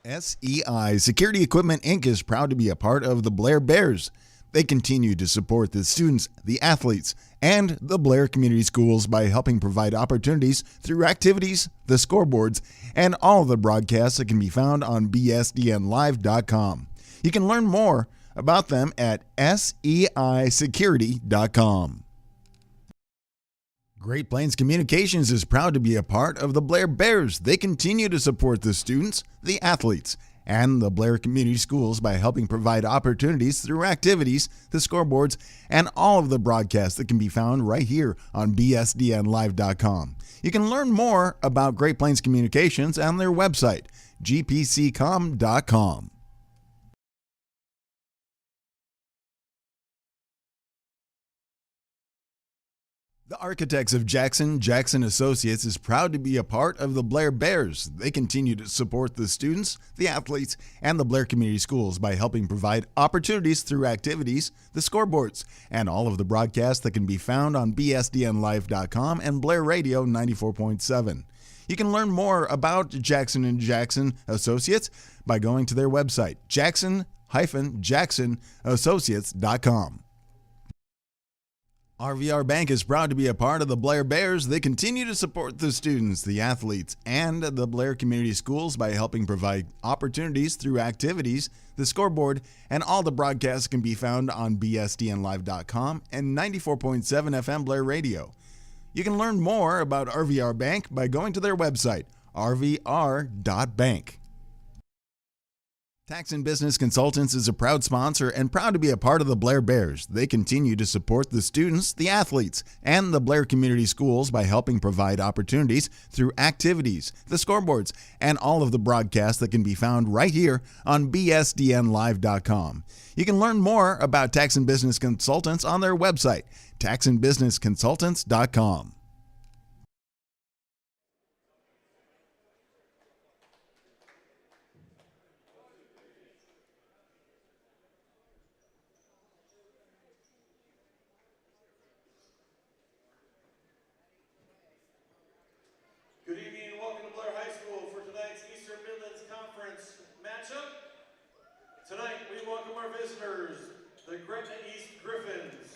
SEI Security Equipment Inc. is proud to be a part of the Blair Bears. They continue to support the students, the athletes, and the Blair Community Schools by helping provide opportunities through activities, the scoreboards, and all of the broadcasts that can be found on bsdnlive.com. You can learn more about them at seisecurity.com. Great Plains Communications is proud to be a part of the Blair Bears. They continue to support the students, the athletes, and the Blair Community Schools by helping provide opportunities through activities, the scoreboards, and all of the broadcasts that can be found right here on bsdnlive.com. You can learn more about Great Plains Communications on their website, gpccom.com. The Architects of Jackson Associates is proud to be a part of the Blair Bears. They continue to support the students, the athletes, and the Blair Community Schools by helping provide opportunities through activities, the scoreboards, and all of the broadcasts that can be found on bsdnlive.com and Blair Radio 94.7. You can learn more about Jackson Associates by going to their website, jackson-associates.com. RVR Bank is proud to be a part of the Blair Bears. They continue to support the students, the athletes, and the Blair Community Schools by helping provide opportunities through activities, the scoreboard, and all the broadcasts can be found on bsdnlive.com and 94.7 FM Blair Radio. You can learn more about RVR Bank by going to their website, rvr.bank. Tax and Business Consultants is a proud sponsor and proud to be a part of the Blair Bears. They continue to support the students, the athletes, and the Blair Community Schools by helping provide opportunities through activities, the scoreboards, and all of the broadcasts that can be found right here on bsdnlive.com. You can learn more about Tax and Business Consultants on their website, taxandbusinessconsultants.com. Good evening and welcome to Blair High School for tonight's Eastern Midlands Conference matchup. Tonight we welcome our visitors, the Gretna East Griffins.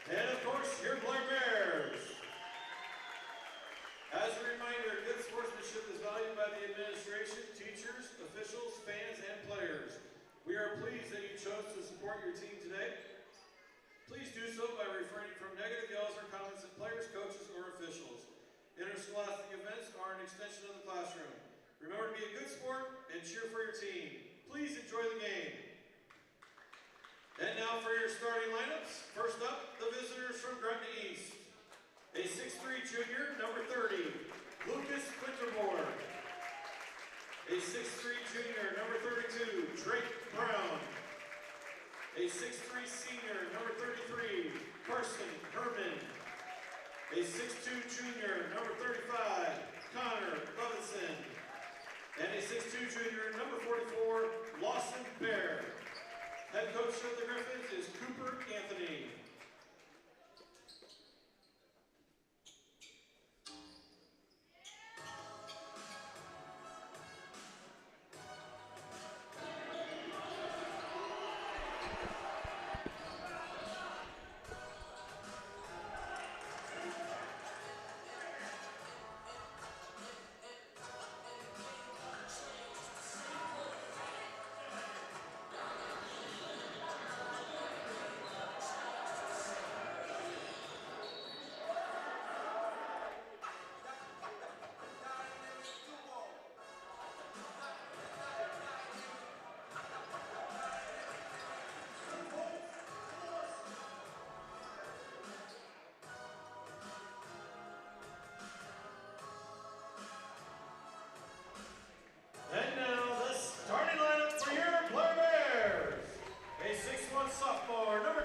And of course, your Blair Bears. As a reminder, good sportsmanship is valued by the administration, teachers, officials, fans, and players. We are pleased that you chose to support your team today. Please do so by refraining from negative yells or comments at players, coaches, or officials. Interscholastic events are an extension of the classroom. Remember to be a good sport and cheer for your team. Please enjoy the game. And now for your starting lineups. First up, the visitors from Gretna East. A 6'3" junior, number 30, Lucas Wintermore. A 6'3" junior, number 32, Drake Brown. A 6'3" senior, number 33, Carson Herman. A 6'2" junior, number 35, Connor Levinson. And a 6'2" junior, number 44, Lawson Bear. Head coach of the Griffins is Cooper Anthony.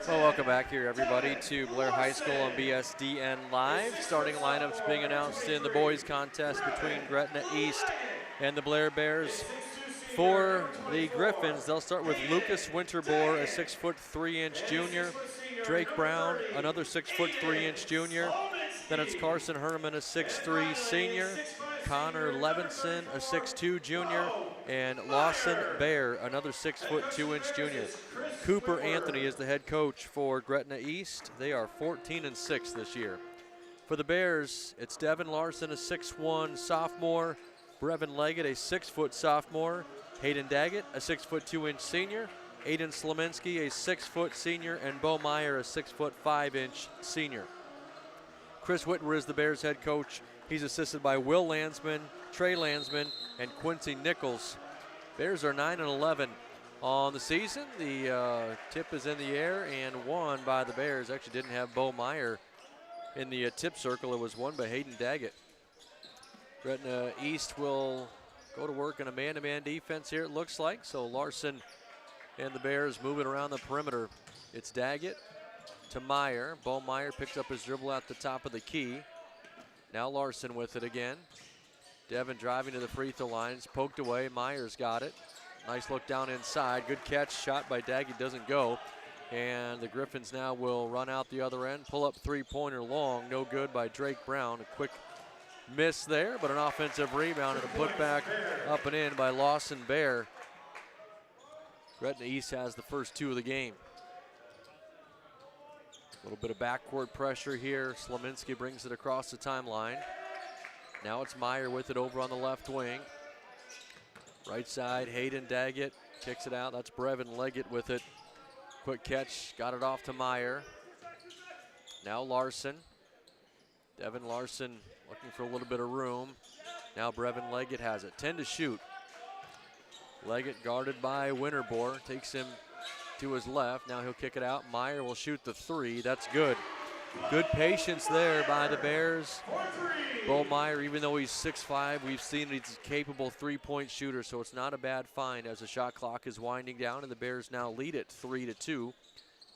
Well, welcome back here, everybody, to Blair High School on BSDN Live. Starting lineups being announced in the boys contest between Gretna East and the Blair Bears. For the Griffins, they'll start with Lucas Winterbore, a 6'3" junior. Drake Brown, another 6'3" junior. Then it's Carson Herman, a 6'3" senior. Connor Levinson, a 6'2 junior, and Lawson Blair, another 6'2" junior. Cooper Anthony is the head coach for Gretna East. They are 14-6 this year. For the Bears, it's Devin Larson, a 6'1 sophomore, Brevin Leggett, a 6-foot sophomore, Hayden Daggett, a 6'2" senior, Aiden Slominski, a 6-foot senior, and Bo Meyer, a 6'5" senior. Chris Whitwer is the Bears head coach. He's assisted by Will Landsman, Trey Landsman, and Quincy Nichols. Bears are 9-11 on the season. The tip is in the air and won by the Bears. Actually didn't have Bo Meyer in the tip circle. It was won by Hayden Daggett. Gretna East will go to work in a man-to-man defense here, it looks like. So Larson and the Bears moving around the perimeter. It's Daggett to Meyer. Bo Meyer picks up his dribble at the top of the key. Now Larson with it again. Devin driving to the free throw line. It's poked away. Meyer's got it. Nice look down inside. Good catch. Shot by Daggett doesn't go. And the Griffins now will run out the other end. Pull up three-pointer long. No good by Drake Brown. A quick miss there, but an offensive rebound and a putback up and in by Lawson Blair. Gretna East has the first two of the game. A little bit of backcourt pressure here. Slominski brings it across the timeline. Now it's Meyer with it over on the left wing. Right side, Hayden Daggett kicks it out. That's Brevin Leggett with it. Quick catch, got it off to Meyer. Now Larson. Devin Larson looking for a little bit of room. Now Brevin Leggett has it. 10 to shoot. Leggett guarded by Winterbore. Takes him to his left. Now he'll kick it out. Meyer will shoot the three. That's good. Good patience there by the Bears. Bo Meyer, even though he's 6'5", we've seen he's a capable three-point shooter, so it's not a bad find as the shot clock is winding down, and the Bears now lead it 3-2.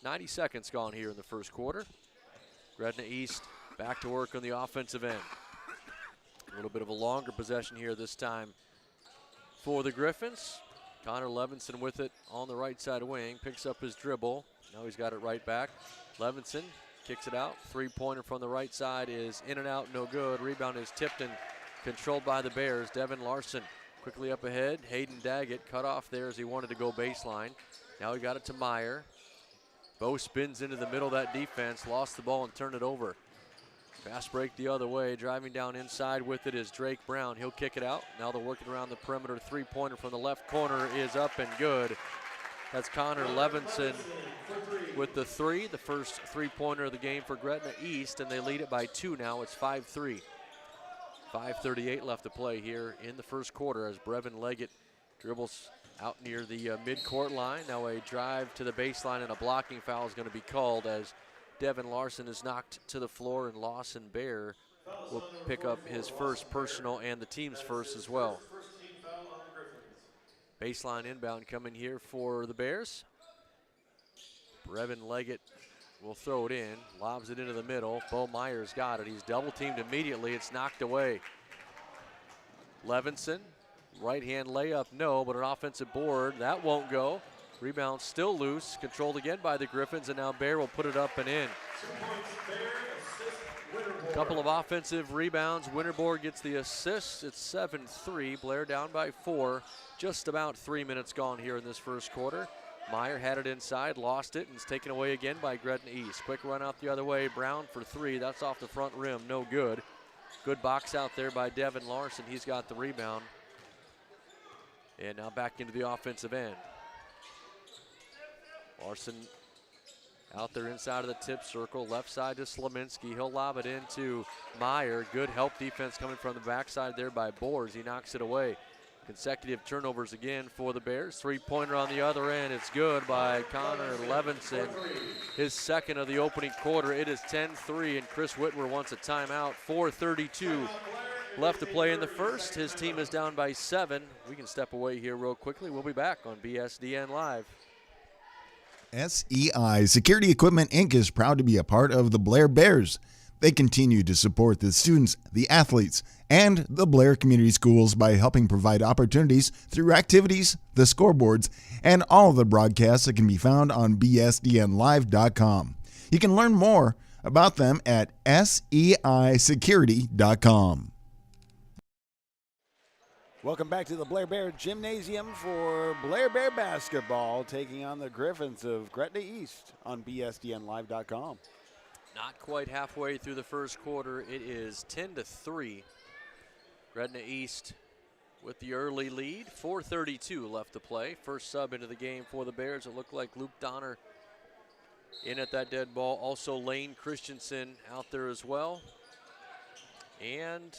90 seconds gone here in the first quarter. Gretna East back to work on the offensive end. A little bit of a longer possession here this time for the Griffins. Connor Levinson with it on the right side wing, picks up his dribble. Now he's got it right back. Levinson kicks it out. Three-pointer from the right side is in and out, no good. Rebound is tipped and controlled by the Bears. Devin Larson quickly up ahead. Hayden Daggett cut off there as he wanted to go baseline. Now he got it to Meyer. Bo spins into the middle of that defense, lost the ball and turned it over. Fast break the other way. Driving down inside with it is Drake Brown. He'll kick it out. Now they're working around the perimeter. Three-pointer from the left corner is up and good. That's Connor Levinson with the three, the first three-pointer of the game for Gretna East, and they lead it by 2 now. It's 5-3. 5:38 left to play here in the first quarter as Brevin Leggett dribbles out near the mid-court line. Now a drive to the baseline and a blocking foul is going to be called as Devin Larson is knocked to the floor, and Lawson Blair will pick up his first personal and the team's first as well. Baseline inbound coming here for the Bears. Brevin Leggett will throw it in, lobs it into the middle. Bo Meyer's got it. He's double teamed immediately. It's knocked away. Levinson, right-hand layup, no, but an offensive board. That won't go. Rebound still loose, controlled again by the Griffins, and now Blair will put it up and in. A couple of offensive rebounds. Winterbore gets the assist. It's 7-3. Blair down by 4. Just about 3 minutes gone here in this first quarter. Meyer had it inside, lost it, and it's taken away again by Gretna East. Quick run out the other way. Brown for 3. That's off the front rim. No good. Good box out there by Devin Larson. He's got the rebound. And now back into the offensive end. Larson out there inside of the tip circle, left side to Slominski. He'll lob it into Meyer. Good help defense coming from the backside there by Boers. He knocks it away. Consecutive turnovers again for the Bears. Three-pointer on the other end. It's good by Connor Levinson. His second of the opening quarter. It is 10-3, and Chris Whitwer wants a timeout. 4:32 left to play in the first. His team is down by 7. We can step away here real quickly. We'll be back on BSDN Live. SEI Security Equipment Inc. is proud to be a part of the Blair Bears. They continue to support the students, the athletes, and the Blair Community Schools by helping provide opportunities through activities, the scoreboards, and all of the broadcasts that can be found on bsdnlive.com. You can learn more about them at seisecurity.com. Welcome back to the Blair Bear Gymnasium for Blair Bear basketball, taking on the Griffins of Gretna East on BSDNlive.com. Not quite halfway through the first quarter. It is 10-3. Gretna East with the early lead. 4:32 left to play. First sub into the game for the Bears. It looked like Luke Donner in at that dead ball. Also Lane Christensen out there as well. And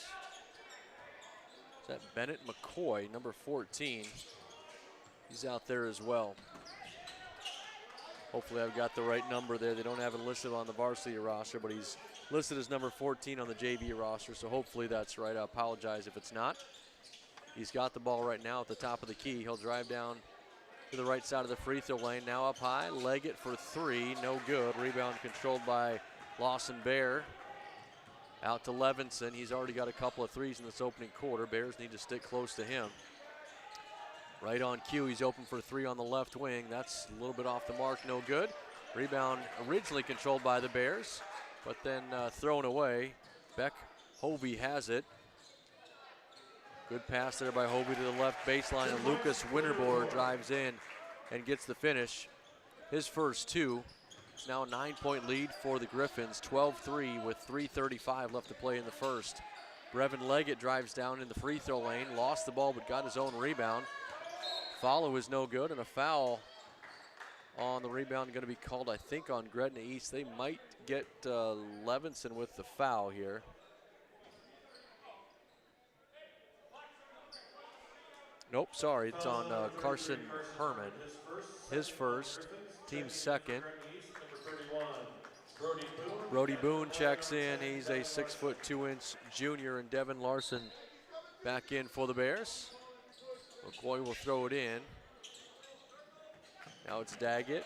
is that Bennett McCoy, number 14. He's out there as well. Hopefully I've got the right number there. They don't have it listed on the varsity roster, but he's listed as number 14 on the JV roster, so hopefully that's right. I apologize if it's not. He's got the ball right now at the top of the key. He'll drive down to the right side of the free throw lane. Now up high, leg it for three, no good. Rebound controlled by Lawson Bear. Out to Levinson. He's already got a couple of threes in this opening quarter. Bears need to stick close to him. Right on cue, he's open for three on the left wing. That's a little bit off the mark, no good. Rebound originally controlled by the Bears, but then thrown away. Beck Hovey has it. Good pass there by Hovey to the left baseline, and Lucas Winterbor drives in and gets the finish. His first two. It's now a 9-point lead for the Griffins, 12-3 with 3:35 left to play in the first. Brevin Leggett drives down in the free throw lane, lost the ball but got his own rebound. Follow is no good, and a foul on the rebound going to be called, I think, on Gretna East. They might get Levinson with the foul here. Nope, sorry, it's on Carson Herman. His first, team's second. Brody Boone checks in. He's a 6'2" junior, and Devin Larson back in for the Bears. McCoy will throw it in. Now it's Daggett.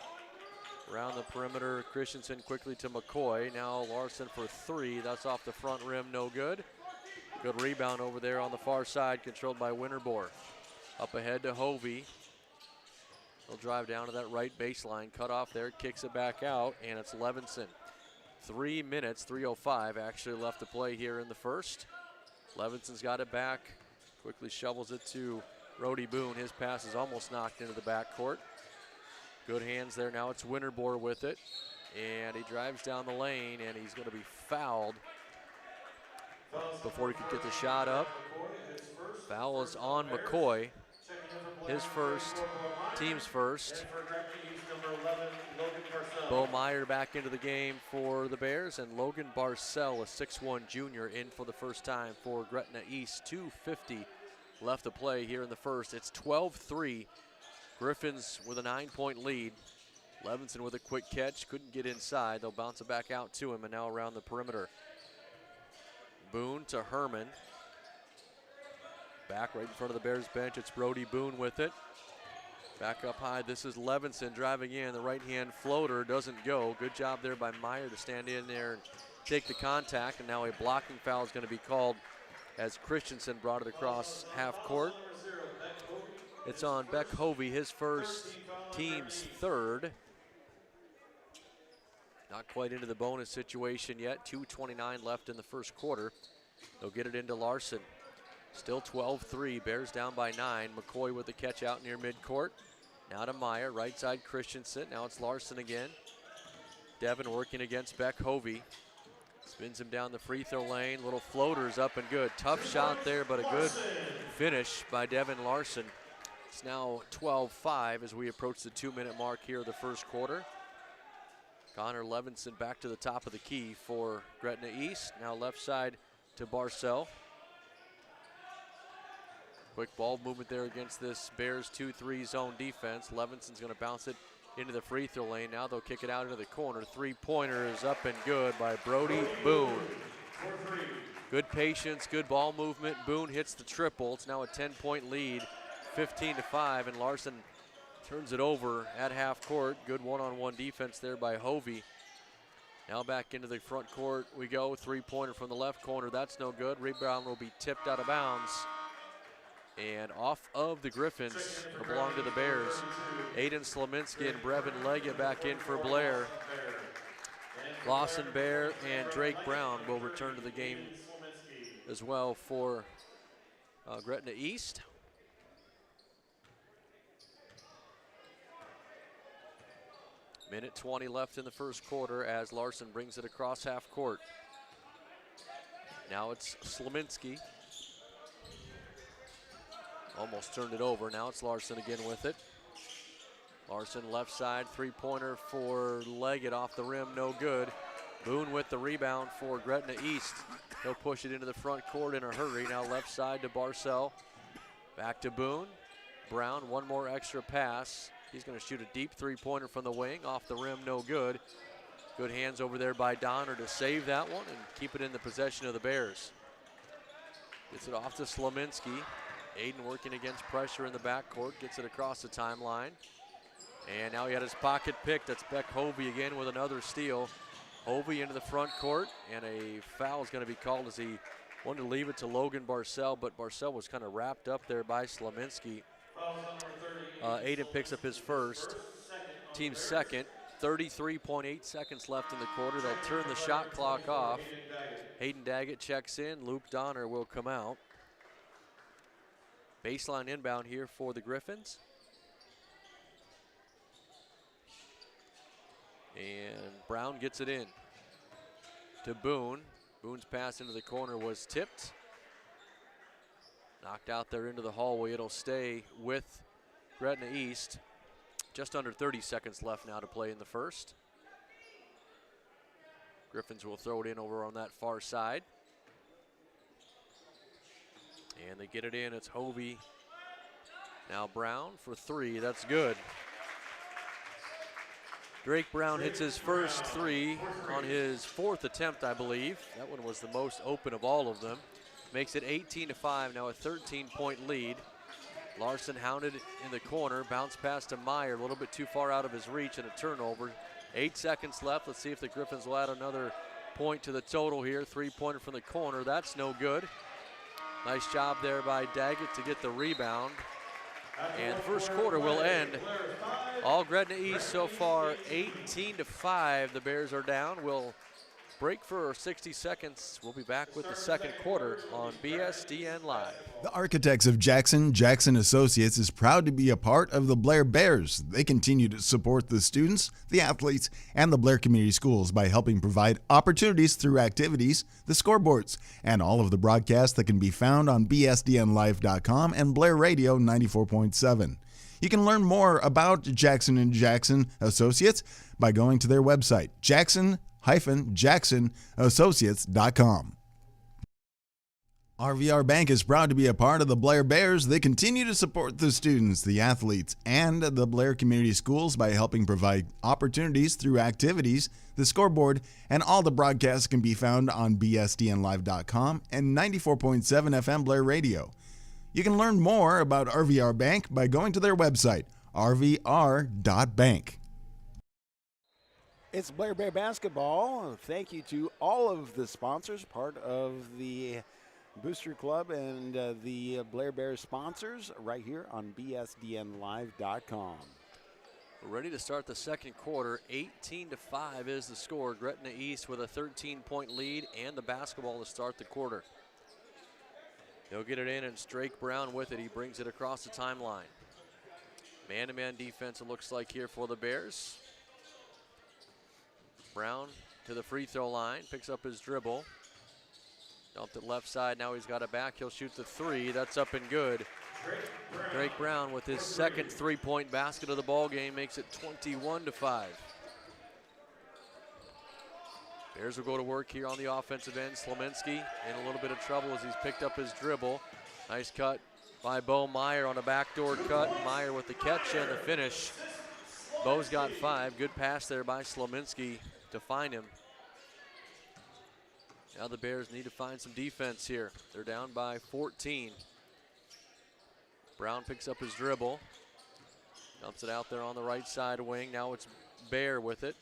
Around the perimeter, Christensen quickly to McCoy. Now Larson for three. That's off the front rim, no good. Good rebound over there on the far side, controlled by Winterbor. Up ahead to Hovey. He'll drive down to that right baseline, cut off there, kicks it back out, and it's Levinson. 3 minutes, 3:05 actually left to play here in the first. Levinson's got it back, quickly shovels it to Brody Boone. His pass is almost knocked into the backcourt. Good hands there. Now it's Winterbor with it, and he drives down the lane, and he's going to be fouled before he could get the shot up. Foul is on McCoy. His first, team's first. Bo Meyer back into the game for the Bears, and Logan Barcel, a 6'1" junior, in for the first time for Gretna East. 2:50 left to play here in the first. It's 12-3. Griffins with a 9-point lead. Levinson with a quick catch, couldn't get inside. They'll bounce it back out to him, and now around the perimeter. Boone to Herman. Back right in front of the Bears bench, it's Brody Boone with it. Back up high, this is Levinson driving in. The right-hand floater doesn't go. Good job there by Meyer to stand in there and take the contact, and now a blocking foul is going to be called as Christensen brought it across half court. It's on Beck Hovey, his first, team's third. Not quite into the bonus situation yet. 2:29 left in the first quarter. They'll get it into Larson. Still 12-3, Bears down by 9. McCoy with the catch out near midcourt. Now to Meyer, right side Christensen. Now it's Larson again. Devin working against Beck Hovey. Spins him down the free throw lane. Little floaters up and good. Tough shot there, but a good finish by Devin Larson. It's now 12-5 as we approach the 2-minute mark here of the first quarter. Connor Levinson back to the top of the key for Gretna East. Now left side to Barcel. Quick ball movement there against this Bears 2-3 zone defense. Levinson's going to bounce it into the free throw lane. Now they'll kick it out into the corner. Three-pointer is up and good by Brody Boone. Good patience, good ball movement. Boone hits the triple. It's now a 10-point lead, 15-5, and Larson turns it over at half court. Good one-on-one defense there by Hovey. Now back into the front court we go. Three-pointer from the left corner. That's no good. Rebound will be tipped out of bounds. And off of the Griffins, will belong to the Bears. Aiden Slaminski and Brevin Leggett back in for Blair. Lawson Bear and Drake Brown will return to the game as well for Gretna East. Minute 20 left in the first quarter as Larson brings it across half court. Now it's Slominski. Almost turned it over. Now it's Larson again with it. Larson left side, three-pointer for Leggett off the rim, no good. Boone with the rebound for Gretna East. He'll push it into the front court in a hurry. Now left side to Barcel. Back to Boone. Brown, one more extra pass. He's going to shoot a deep three-pointer from the wing. Off the rim, no good. Good hands over there by Donner to save that one and keep it in the possession of the Bears. Gets it off to Slominski. Aiden working against pressure in the backcourt. Gets it across the timeline. And now he had his pocket pick. That's Beck Hovey again with another steal. Hovey into the front court, and a foul is going to be called as he wanted to leave it to Logan Barcel, but Barcel was kind of wrapped up there by Slominski. Aiden picks up his first, team's second. 33.8 seconds left in the quarter. They'll turn the shot clock off. Hayden Daggett checks in. Luke Donner will come out. Baseline inbound here for the Griffins. And Brown gets it in to Boone. Boone's pass into the corner was tipped. Knocked out there into the hallway. It'll stay with Gretna East. Just under 30 seconds left now to play in the first. Griffins will throw it in over on that far side. And they get it in. It's Hovey. Now Brown for three. That's good. Drake Brown hits his first three on his fourth attempt, I believe. That one was the most open of all of them. Makes it 18-5, now a 13-point lead. Larson hounded in the corner, bounce pass to Meyer, a little bit too far out of his reach and a turnover. 8 seconds left. Let's see if the Griffins will add another point to the total here. Three-pointer from the corner, that's no good. Nice job there by Daggett to get the rebound. And the first quarter will end. All Gretna East so far 18-5. The Bears are down. We'll break for 60 seconds. We'll be back with the second quarter on BSDN Live. The Architects of Jackson, Jackson Associates is proud to be a part of the Blair Bears. They continue to support the students, the athletes, and the Blair Community Schools by helping provide opportunities through activities, the scoreboards, and all of the broadcasts that can be found on bsdnlive.com and Blair Radio 94.7. You can learn more about Jackson and Jackson Associates by going to their website, jackson-jacksonassociates.com. RVR Bank is proud to be a part of the Blair Bears. They continue to support the students, the athletes, and the Blair Community Schools by helping provide opportunities through activities, the scoreboard, and all the broadcasts can be found on bsdnlive.com and 94.7 FM Blair Radio. You can learn more about RVR Bank by going to their website, rvr.bank. It's Blair Bear Basketball. Thank you to all of the sponsors, part of the Booster Club and the Blair Bears sponsors right here on bsdnlive.com. We're ready to start the second quarter. 18-5 is the score. Gretna East with a 13-point lead and the basketball to start the quarter. He'll get it in, and it's Drake Brown with it. He brings it across the timeline. Man-to-man defense, it looks like here for the Bears. Brown to the free throw line, picks up his dribble. Dumped it left side, now he's got it back. He'll shoot the three, that's up and good. Drake Brown with his second three-point basket of the ball game makes it 21-5. Bears will go to work here on the offensive end. Slominski in a little bit of trouble as he's picked up his dribble. Nice cut by Bo Meyer on a backdoor cut. Meyer with the catch and the finish. Bo's got 5. Good pass there by Slominski to find him. Now the Bears need to find some defense here. They're down by 14. Brown picks up his dribble. Dumps it out there on the right side wing. Now it's Blair with it.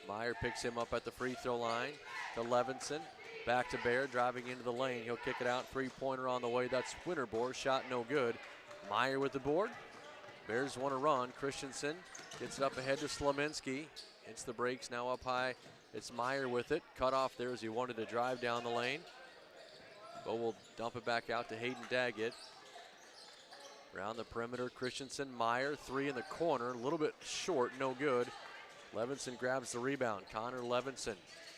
Meyer picks him up at the free throw line to Levinson. Back to Blair, driving into the lane. He'll kick it out, three-pointer on the way. That's Winterbohr, shot no good. Meyer with the board. Bears want to run. Christensen gets it up ahead to Slominski. Hits the brakes, now up high. It's Meyer with it. Cut off there as he wanted to drive down the lane. Bo will dump it back out to Hayden Daggett. Around the perimeter, Christensen, Meyer, 3 in the corner, a little bit short, no good. Levinson grabs the rebound. Connor Levinson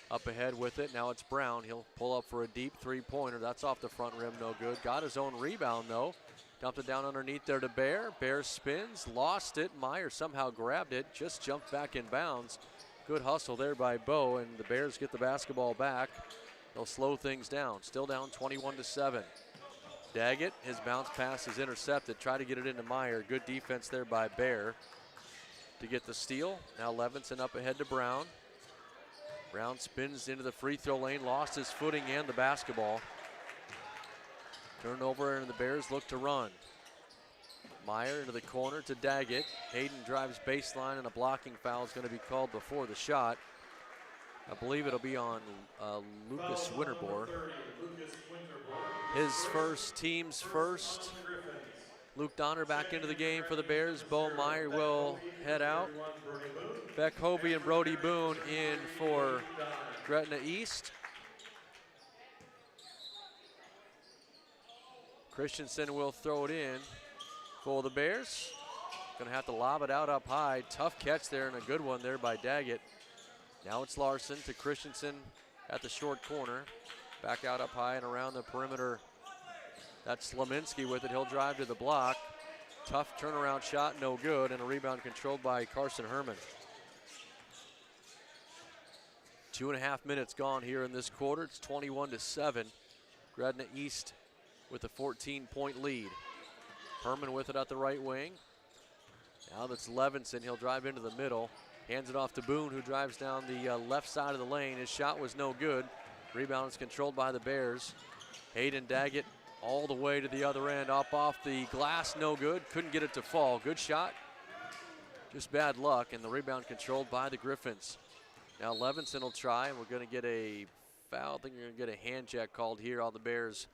up ahead with it. Now it's Brown. He'll pull up for a deep three-pointer. That's off the front rim, no good. Got his own rebound, though. Dumped it down underneath there to Bear. Bear spins, lost it. Meyer somehow grabbed it, just jumped back in bounds. Good hustle there by Bo, and the Bears get the basketball back. They'll slow things down. Still down 21-7. Daggett, his bounce pass is intercepted. Try to get it into Meyer. Good defense there by Bear to get the steal. Now Levinson up ahead to Brown. Brown spins into the free throw lane, lost his footing and the basketball. Turnover, and the Bears look to run. Meyer into the corner to Daggett. Hayden drives baseline, and a blocking foul is going to be called before the shot. I believe it'll be on Lucas Winterbor. His first, team's first. Luke Donner back into the game for the Bears. Bo Meyer will head out. Beck Hovey and Brody Boone in for Gretna East. Christensen will throw it in for the Bears. Gonna have to lob it out up high. Tough catch there and a good one there by Daggett. Now it's Larson to Christensen at the short corner. Back out up high and around the perimeter. That's Slaminski with it. He'll drive to the block. Tough turnaround shot, no good, and a rebound controlled by Carson Herman. 2.5 minutes gone here in this quarter. It's 21-7. Gretna East with a 14-point lead. Herman with it at the right wing. Now that's Levinson. He'll drive into the middle. Hands it off to Boone, who drives down the left side of the lane. His shot was no good. Rebound is controlled by the Bears. Hayden Daggett all the way to the other end, up off the glass, no good. Couldn't get it to fall. Good shot, just bad luck, and the rebound controlled by the Griffins. Now Levinson will try, and we're going to get a foul. I think you're going to get a hand check called here on the Bears.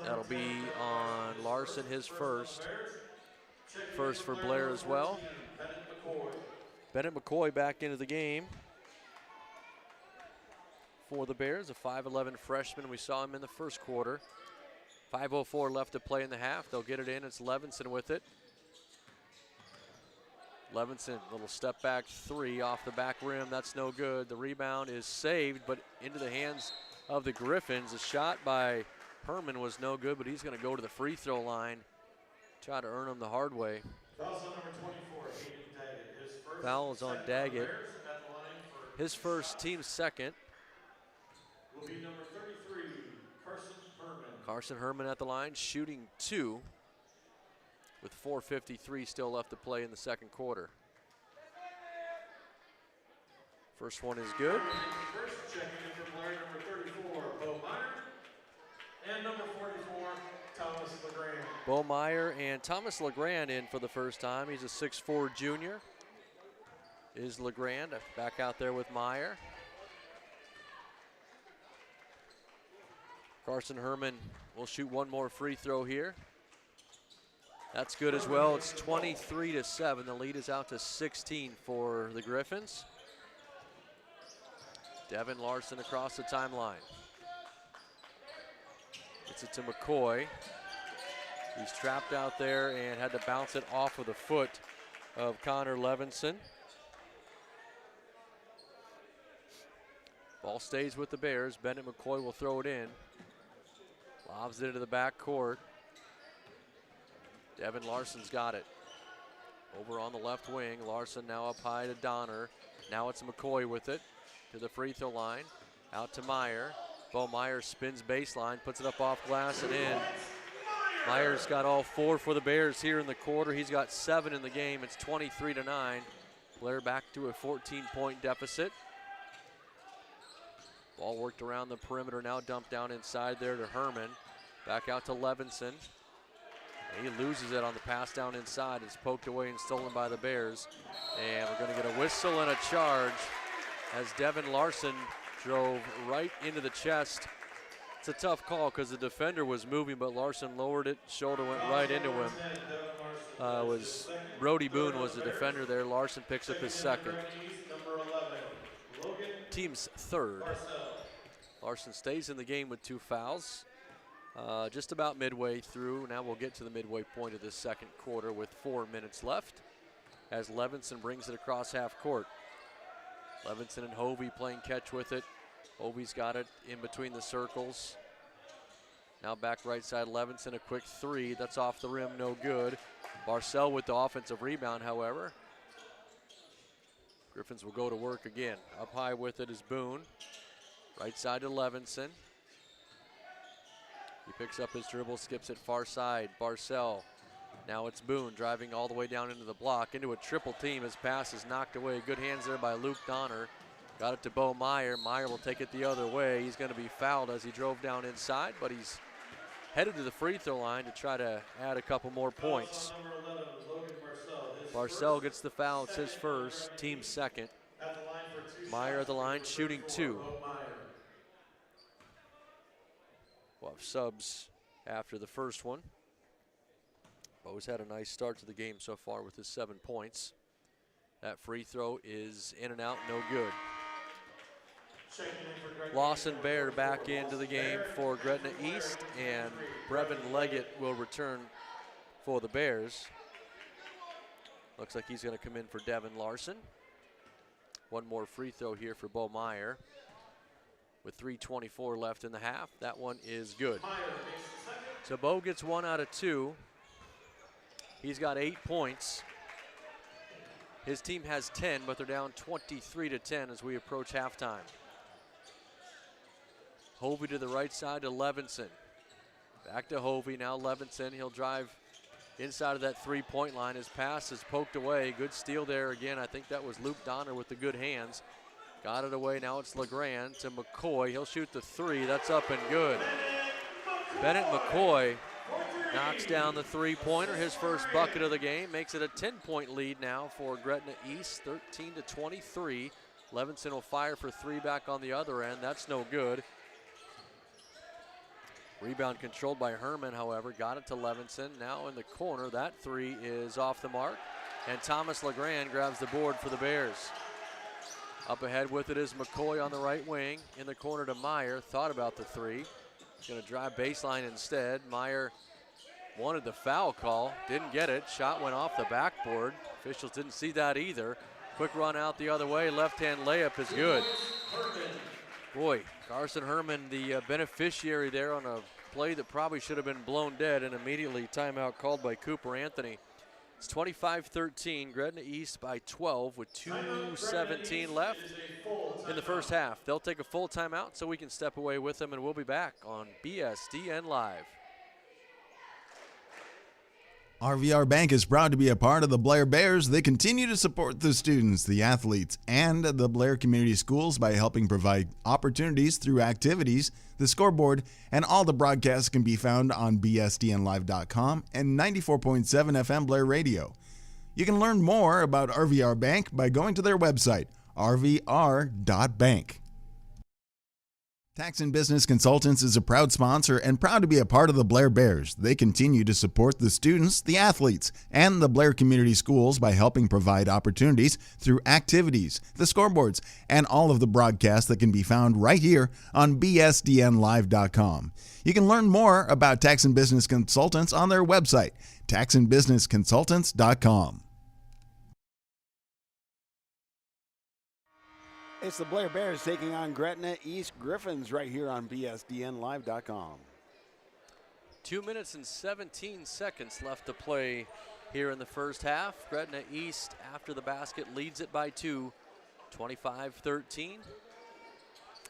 That'll be on Larson, his first. First for Blair as well. Bennett McCoy back into the game for the Bears, a 5'11 freshman. We saw him in the first quarter. 5:04 left to play in the half. They'll get it in. It's Levinson with it. Levinson, little step back three off the back rim. That's no good. The rebound is saved, but into the hands of the Griffins. A shot by Herman was no good, but he's going to go to the free throw line. Try to earn him the hard way. Foul is on Daggett. His first, team's second. Will be number 33, Carson Herman. Carson Herman at the line, shooting 2 with 4:53 still left to play in the second quarter. First one is good. First checking in for Blair, number 34, Bo Meyer, and number 44, Thomas LeGrand. Bo Meyer and Thomas LeGrand in for the first time. He's a 6'4 junior. Is LeGrand back out there with Meyer. Carson Herman will shoot one more free throw here. That's good as well. It's 23-7. The lead is out to 16 for the Griffins. Devin Larson across the timeline. Gets it to McCoy. He's trapped out there and had to bounce it off of the foot of Connor Levinson. Ball stays with the Bears. Bennett McCoy will throw it in. Lobs it into the back court. Devin Larson's got it. Over on the left wing. Larson now up high to Donner. Now it's McCoy with it to the free throw line. Out to Meyer. Bo Meyer spins baseline, puts it up off glass and in. Meyer's got all 4 for the Bears here in the quarter. He's got 7 in the game. It's 23-9. Blair back to a 14-point deficit. Ball worked around the perimeter, now dumped down inside there to Herman. Back out to Levinson. He loses it on the pass down inside. It's poked away and stolen by the Bears. And we're going to get a whistle and a charge as Devin Larson drove right into the chest. It's a tough call because the defender was moving, but Larson lowered it. Shoulder went right into him. Brody Boone was the defender there. Larson picks up his second. Team's third. Larson stays in the game with 2 fouls. Just about midway through. Now we'll get to the midway point of this second quarter with 4 minutes left as Levinson brings it across half court. Levinson and Hovey playing catch with it. Hovey's got it in between the circles. Now back right side, Levinson, a quick 3. That's off the rim, no good. Barcel with the offensive rebound, however. Griffins will go to work again. Up high with it is Boone. Right side to Levinson. He picks up his dribble, skips it far side. Barcel. Now it's Boone driving all the way down into the block, into a triple team. His pass is knocked away. Good hands there by Luke Donner. Got it to Bo Meyer. Meyer will take it the other way. He's going to be fouled as he drove down inside, but he's headed to the free throw line to try to add a couple more points. Barcel gets the foul. It's his first, team's second. Meyer at the line, shooting 2. We'll have subs after the first one. Bo's had a nice start to the game so far with his 7 points. That free throw is in and out, no good. Lawson Bear back into the game for Gretna East, and Brevin Leggett will return for the Bears. Looks like he's going to come in for Devin Larson. One more free throw here for Bo Meyer. With 3:24 left in the half, that one is good. So Bo gets 1 out of 2. He's got 8 points. His team has 10, but they're down 23-10 as we approach halftime. Hovey to the right side to Levinson. Back to Hovey, now Levinson. He'll drive inside of that 3-point line. His pass is poked away. Good steal there again. I think that was Luke Donner with the good hands. Got it away, now it's LeGrand to McCoy. He'll shoot the 3, that's up and good. Bennett McCoy knocks down the 3-pointer, his first bucket of the game. Makes it a 10-point lead now for Gretna East, 13-23. Levinson will fire for 3 back on the other end, that's no good. Rebound controlled by Herman, however, got it to Levinson. Now in the corner, that 3 is off the mark. And Thomas LeGrand grabs the board for the Bears. Up ahead with it is McCoy on the right wing. In the corner to Meyer, thought about the 3. He's gonna drive baseline instead. Meyer wanted the foul call, didn't get it. Shot went off the backboard. Officials didn't see that either. Quick run out the other way, left-hand layup is good. Boy, Carson Herman, the beneficiary there on a play that probably should have been blown dead, and immediately timeout called by Cooper Anthony. It's 25-13, Gretna East by 12 with 2:17 left in the first half. They'll take a full timeout so we can step away with them, and we'll be back on BSDN Live. RVR Bank is proud to be a part of the Blair Bears. They continue to support the students, the athletes, and the Blair Community Schools by helping provide opportunities through activities. The scoreboard and all the broadcasts can be found on bsdnlive.com and 94.7 FM Blair Radio. You can learn more about RVR Bank by going to their website, rvr.bank. Tax and Business Consultants is a proud sponsor and proud to be a part of the Blair Bears. They continue to support the students, the athletes, and the Blair Community Schools by helping provide opportunities through activities, the scoreboards, and all of the broadcasts that can be found right here on bsdnlive.com. You can learn more about Tax and Business Consultants on their website, taxandbusinessconsultants.com. It's the Blair Bears taking on Gretna East Griffins right here on bsdnlive.com. 2 minutes and 17 seconds left to play here in the first half. Gretna East, after the basket, leads it by 2, 25-13.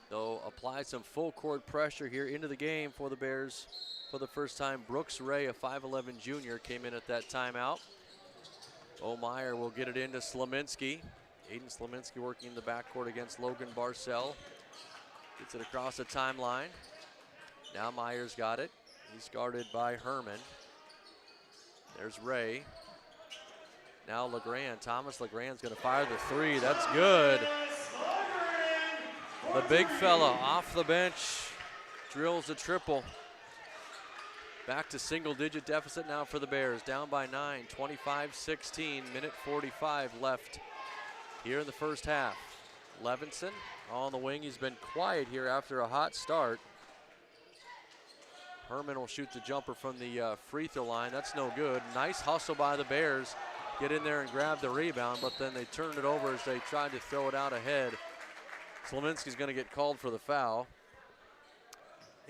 They'll apply some full court pressure here into the game for the Bears for the first time. Brooks Ray, a 5'11 junior, came in at that timeout. Meyer will get it into Slominski. Aiden Slominski working in the backcourt against Logan Barcel. Gets it across the timeline. Now Meyer's got it. He's guarded by Herman. There's Ray. Now LeGrand. Thomas LeGrand's going to fire the 3. That's good. The big fella off the bench drills a triple. Back to single-digit deficit now for the Bears. Down by 9, 25-16. Minute 45 left here in the first half. Levinson on the wing. He's been quiet here after a hot start. Herman will shoot the jumper from the free throw line. That's no good. Nice hustle by the Bears. Get in there and grab the rebound, but then they turned it over as they tried to throw it out ahead. Slaminski's going to get called for the foul.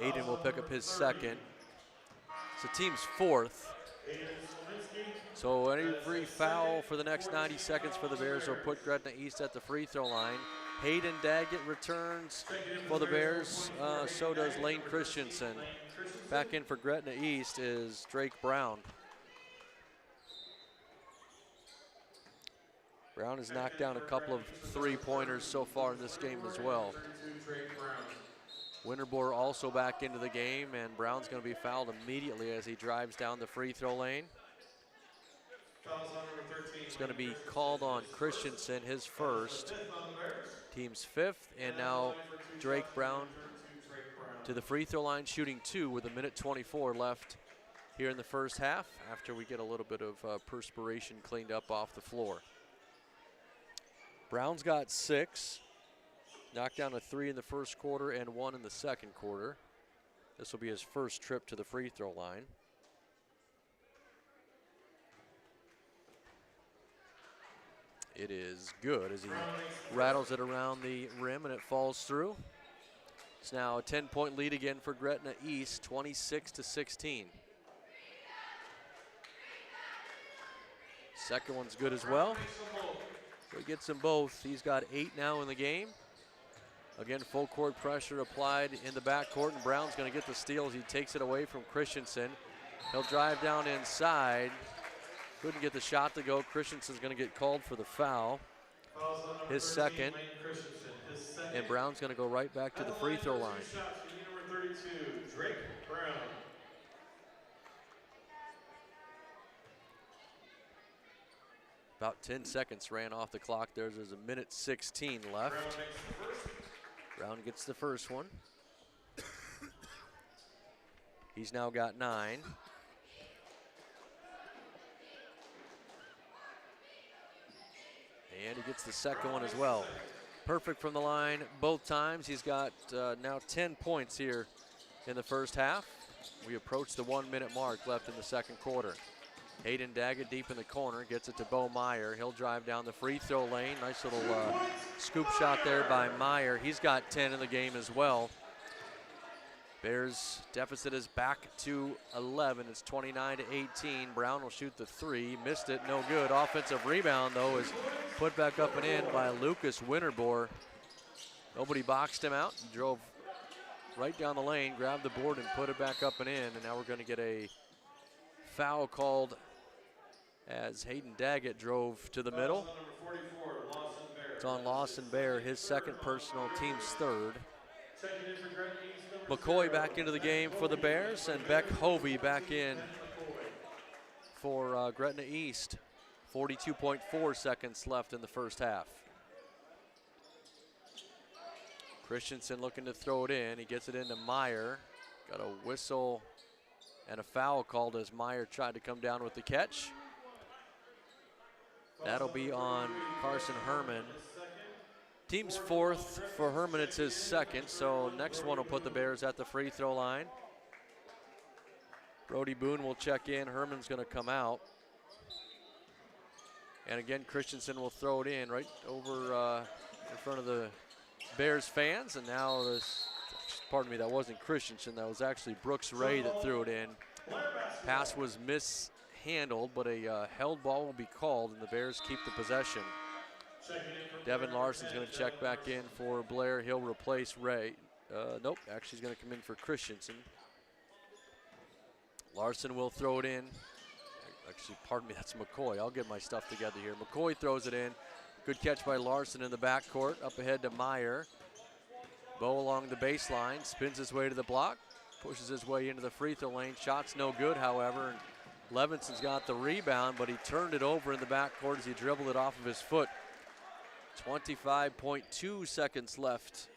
Aiden will pick up his second. It's the team's fourth. So every foul for the next 90 seconds for the Bears will put Gretna East at the free throw line. Hayden Daggett returns for the Bears. So does Lane Christensen. Back in for Gretna East is Drake Brown. Brown has knocked down a couple of three-pointers so far in this game as well. Winterbor also back into the game, and Brown's going to be fouled immediately as he drives down the free throw lane. It's going to be called on Christensen, his first, team's fifth, and now Drake Brown to the free throw line, shooting 2 with 1:24 left here in the first half after we get a little bit of perspiration cleaned up off the floor. Brown's got 6, knocked down a 3 in the first quarter and 1 in the second quarter. This will be his first trip to the free throw line. It is good as he rattles it around the rim and it falls through. It's now a 10-point lead again for Gretna East, 26-16. Second one's good as well. So he gets them both. He's got 8 now in the game. Again, full court pressure applied in the backcourt, and Brown's going to get the steal as he takes it away from Christensen. He'll drive down inside. Couldn't get the shot to go. Christensen's going to get called for the foul. His second. And Brown's going to go right back to the free throw line. Number 32, Drake Brown. About 10 seconds ran off the clock. There's a 1:16 left. Brown gets the first one. He's now got 9. And he gets the second one as well. Perfect from the line both times. He's got now 10 points here in the first half. We approach the 1-minute mark left in the second quarter. Hayden Daggett deep in the corner, gets it to Bo Meyer. He'll drive down the free throw lane. Nice little scoop shot there by Meyer. He's got 10 in the game as well. Bears deficit is back to 11. It's 29-18. Brown will shoot the 3. Missed it, no good. Offensive rebound, though, is put back up and in by Lucas Winterbor. Nobody boxed him out. He drove right down the lane, grabbed the board, and put it back up and in. And now we're going to get a foul called as Hayden Daggett drove to the middle. It's on Lawson Bear, his second personal, team's third. McCoy back into the game for the Bears, and Beck Hovey back in for Gretna East. 42.4 seconds left in the first half. Christensen looking to throw it in. He gets it into Meyer. Got a whistle and a foul called as Meyer tried to come down with the catch. That'll be on Carson Herman. Team's fourth for Herman, it's his second, so next one will put the Bears at the free throw line. Brody Boone will check in, Herman's gonna come out. And again, Christensen will throw it in right over in front of the Bears fans, and now this, pardon me, that wasn't Christensen, that was actually Brooks Ray that threw it in. Pass was mishandled, but a held ball will be called, and the Bears keep the possession. Devin Larson's going to check back in for Blair. He'll replace Ray. Nope, actually he's going to come in for Christensen. Larson will throw it in. Actually, pardon me, that's McCoy. I'll get my stuff together here. McCoy throws it in. Good catch by Larson in the backcourt. Up ahead to Meyer. Bo along the baseline, spins his way to the block, pushes his way into the free throw lane. Shot's no good, however. Levinson's got the rebound, but he turned it over in the backcourt as he dribbled it off of his foot. 25.2 seconds left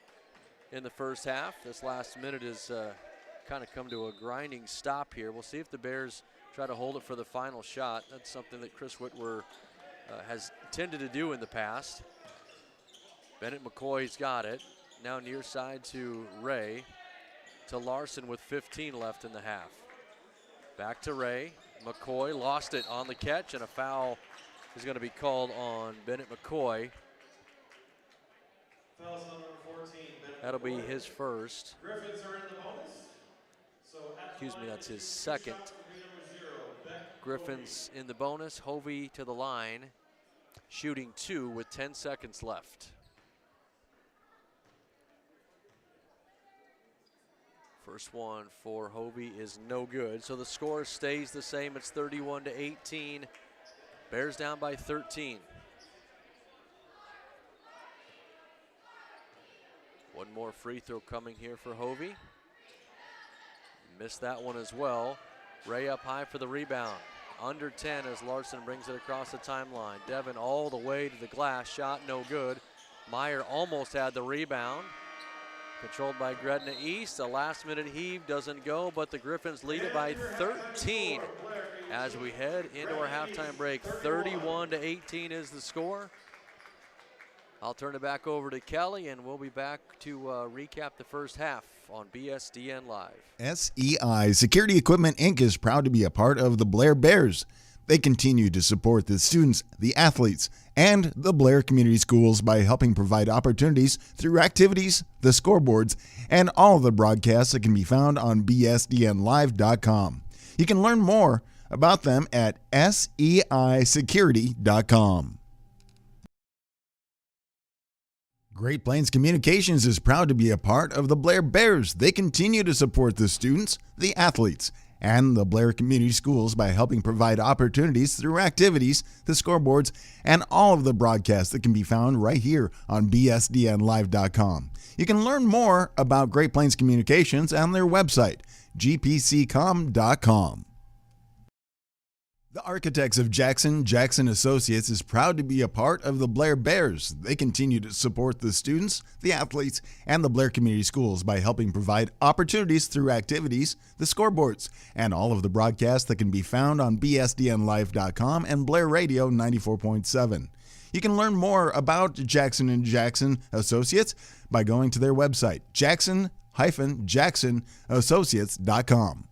in the first half. This last minute has kind of come to a grinding stop here. We'll see if the Bears try to hold it for the final shot. That's something that Chris Whitwer has tended to do in the past. Bennett McCoy's got it. Now near side to Ray. To Larson with 15 left in the half. Back to Ray. McCoy lost it on the catch, and a foul is going to be called on Bennett McCoy. Fouls on number 14, Bennett That'll be McCoy. his first. Griffins are in the bonus. So at Excuse the me, line, that's his two second. shots will be number 0, Beck Griffins in the bonus. Hovey to the line, shooting 2 with 10 seconds left. First one for Hovey is no good, so the score stays the same. It's 31-18. Bears down by 13. One more free throw coming here for Hovey. Missed that one as well. Ray up high for the rebound. Under 10 as Larson brings it across the timeline. Devin all the way to the glass, shot no good. Meyer almost had the rebound. Controlled by Gretna East. A last minute heave doesn't go, but the Griffins lead it by 13 as we head into our halftime break. 31-18 is the score. I'll turn it back over to Kelly, and we'll be back to recap the first half on BSDN Live. SEI Security Equipment Inc. is proud to be a part of the Blair Bears. They continue to support the students, the athletes, and the Blair Community Schools by helping provide opportunities through activities, the scoreboards, and all of the broadcasts that can be found on bsdnlive.com. You can learn more about them at seisecurity.com. Great Plains Communications is proud to be a part of the Blair Bears. They continue to support the students, the athletes, and the Blair Community Schools by helping provide opportunities through activities, the scoreboards, and all of the broadcasts that can be found right here on bsdnlive.com. You can learn more about Great Plains Communications on their website, gpccom.com. The Architects of Jackson Associates is proud to be a part of the Blair Bears. They continue to support the students, the athletes, and the Blair Community Schools by helping provide opportunities through activities, the scoreboards, and all of the broadcasts that can be found on bsdnlive.com and Blair Radio 94.7. You can learn more about Jackson Associates by going to their website, jackson-associates.com.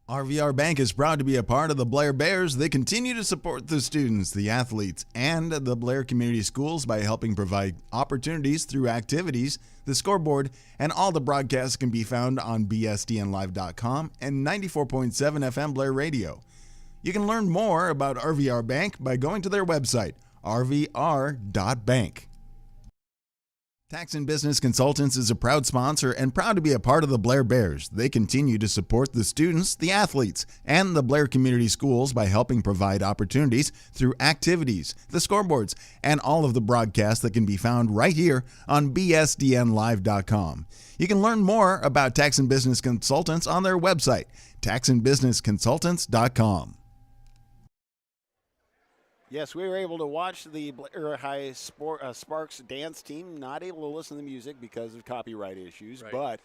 RVR Bank is proud to be a part of the Blair Bears. They continue to support the students, the athletes, and the Blair Community Schools by helping provide opportunities through activities, the scoreboard, and all the broadcasts can be found on bsdnlive.com and 94.7 FM Blair Radio. You can learn more about RVR Bank by going to their website, rvr.bank. Tax and Business Consultants is a proud sponsor and proud to be a part of the Blair Bears. They continue to support the students, the athletes, and the Blair Community Schools by helping provide opportunities through activities, the scoreboards, and all of the broadcasts that can be found right here on bsdnlive.com. You can learn more about Tax and Business Consultants on their website, taxandbusinessconsultants.com. Yes, we were able to watch the Blair High Sparks dance team. Not able to listen to the music because of copyright issues, Right. but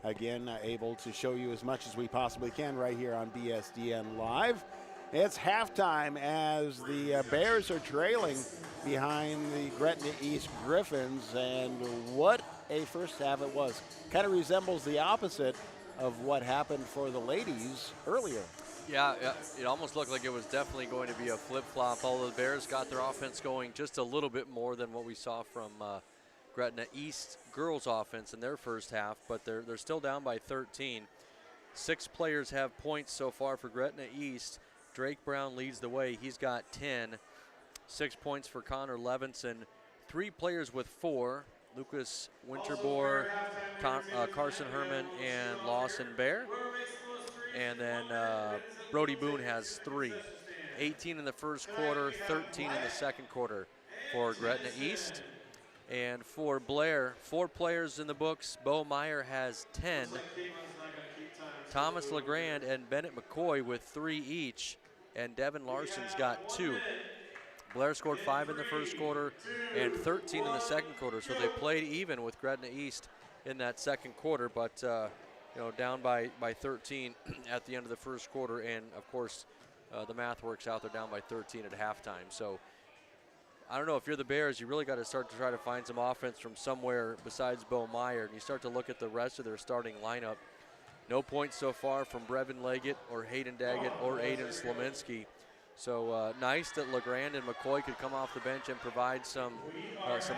again, able to show you as much as we possibly can right here on BSDN Live. It's halftime as the Bears are trailing behind the Gretna East Griffins, and what a first half it was. Kind of resembles the opposite of what happened for the ladies earlier. Yeah, it almost looked like it was definitely going to be a flip-flop, although the Bears got their offense going just a little bit more than what we saw from Gretna East girls' offense in their first half, but they're still down by 13. 6 players have points so far for Gretna East. Drake Brown leads the way. He's got 10. 6 points for Connor Levinson. 3 players with 4. Lucas Winterbore, Carson Herman, and Lawson Bear. And then Brody Boone has 3. 18 in the first quarter, 13 in the second quarter for Gretna East. And for Blair, 4 players in the books. Bo Meyer has 10. Thomas LeGrand and Bennett McCoy with 3 each. And Devin Larson's got 2. Blair scored 5 in the first quarter and 13 in the second quarter. So they played even with Gretna East in that second quarter, but down by 13 at the end of the first quarter. And of course, the math works out. They're down by 13 at halftime. So I don't know, if you're the Bears, you really got to start to try to find some offense from somewhere besides Bo Meyer. And you start to look at the rest of their starting lineup. No points so far from Brevin Leggett or Hayden Daggett or Aiden Slominski. So nice that LeGrand and McCoy could come off the bench and provide some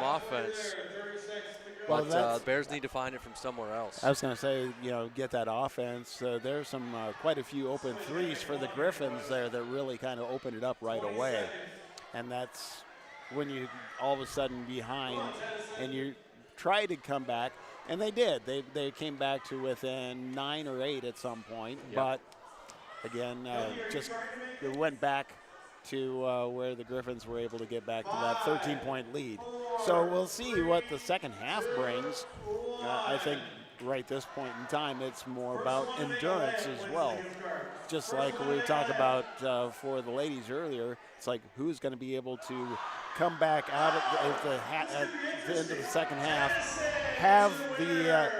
offense. Well, But Bears need to find it from somewhere else. I was going to say, get that offense. There's some quite a few open threes for the Griffins there that really kind of opened it up right away. And that's when you all of a sudden behind and you try to come back. And they did. They came back to within 9 or 8 at some point. Yep. But, again, just it went back to where the Griffins were able to get back to that 13-point lead. So we'll see what the second half brings. I think right this point in time, it's more about endurance as well. Just like we talked about for the ladies earlier, it's like who's going to be able to come back out at the end of the second half, have the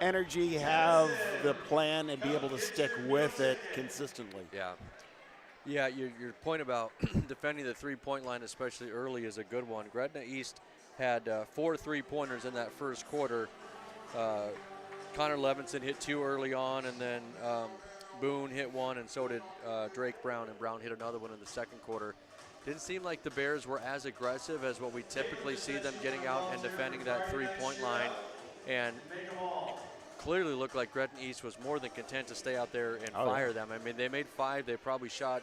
energy, have the plan, and be able to stick with it consistently. Yeah. Yeah, your point about defending the three-point line, especially early, is a good one. Gretna East had 4 3-pointers in that first quarter. Connor Levinson hit 2 early on, and then Boone hit 1, and so did Drake Brown, and Brown hit another one in the second quarter. Didn't seem like the Bears were as aggressive as what we typically see them getting out and defending that three-point line, and clearly looked like Gretna East was more than content to stay out there and fire them. I mean, they made 5. They probably shot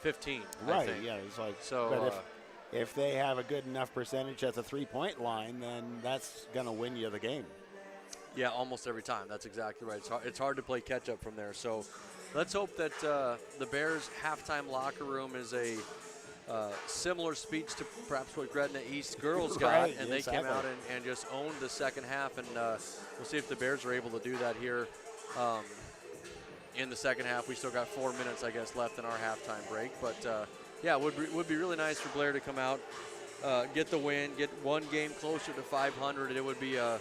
15, right, I think. Yeah, it's like, so, but if they have a good enough percentage at the three-point line, then that's going to win you the game. Yeah, almost every time. That's exactly right. It's hard to play catch-up from there. So let's hope that the Bears' halftime locker room is a similar speech to perhaps what Gretna East girls got, right, and exactly. they came out and just owned the second half. And we'll see if the Bears are able to do that here in the second half. We still got 4 minutes, I guess, left in our halftime break. But, yeah, it would be really nice for Blair to come out, get the win, get one game closer to 500. It would be a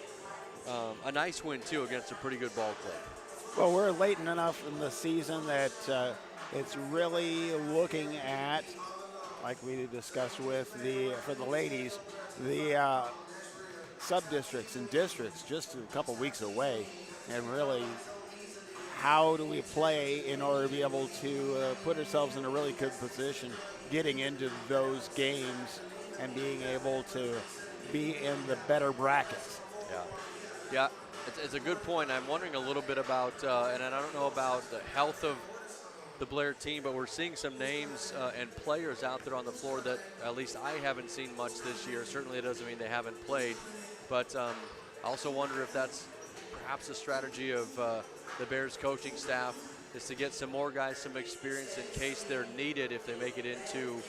nice win, too, against a pretty good ball club. Well, we're late enough in the season that it's really looking at, like we discussed with for the ladies, the sub-districts and districts just a couple weeks away. And really, how do we play in order to be able to put ourselves in a really good position getting into those games and being able to be in the better brackets? Yeah, it's a good point. I'm wondering a little bit about, and I don't know about the health of the Blair team, but we're seeing some names and players out there on the floor that at least I haven't seen much this year. Certainly it doesn't mean they haven't played, but I also wonder if that's perhaps a strategy of the Bears coaching staff is to get some more guys some experience in case they're needed if they make it into,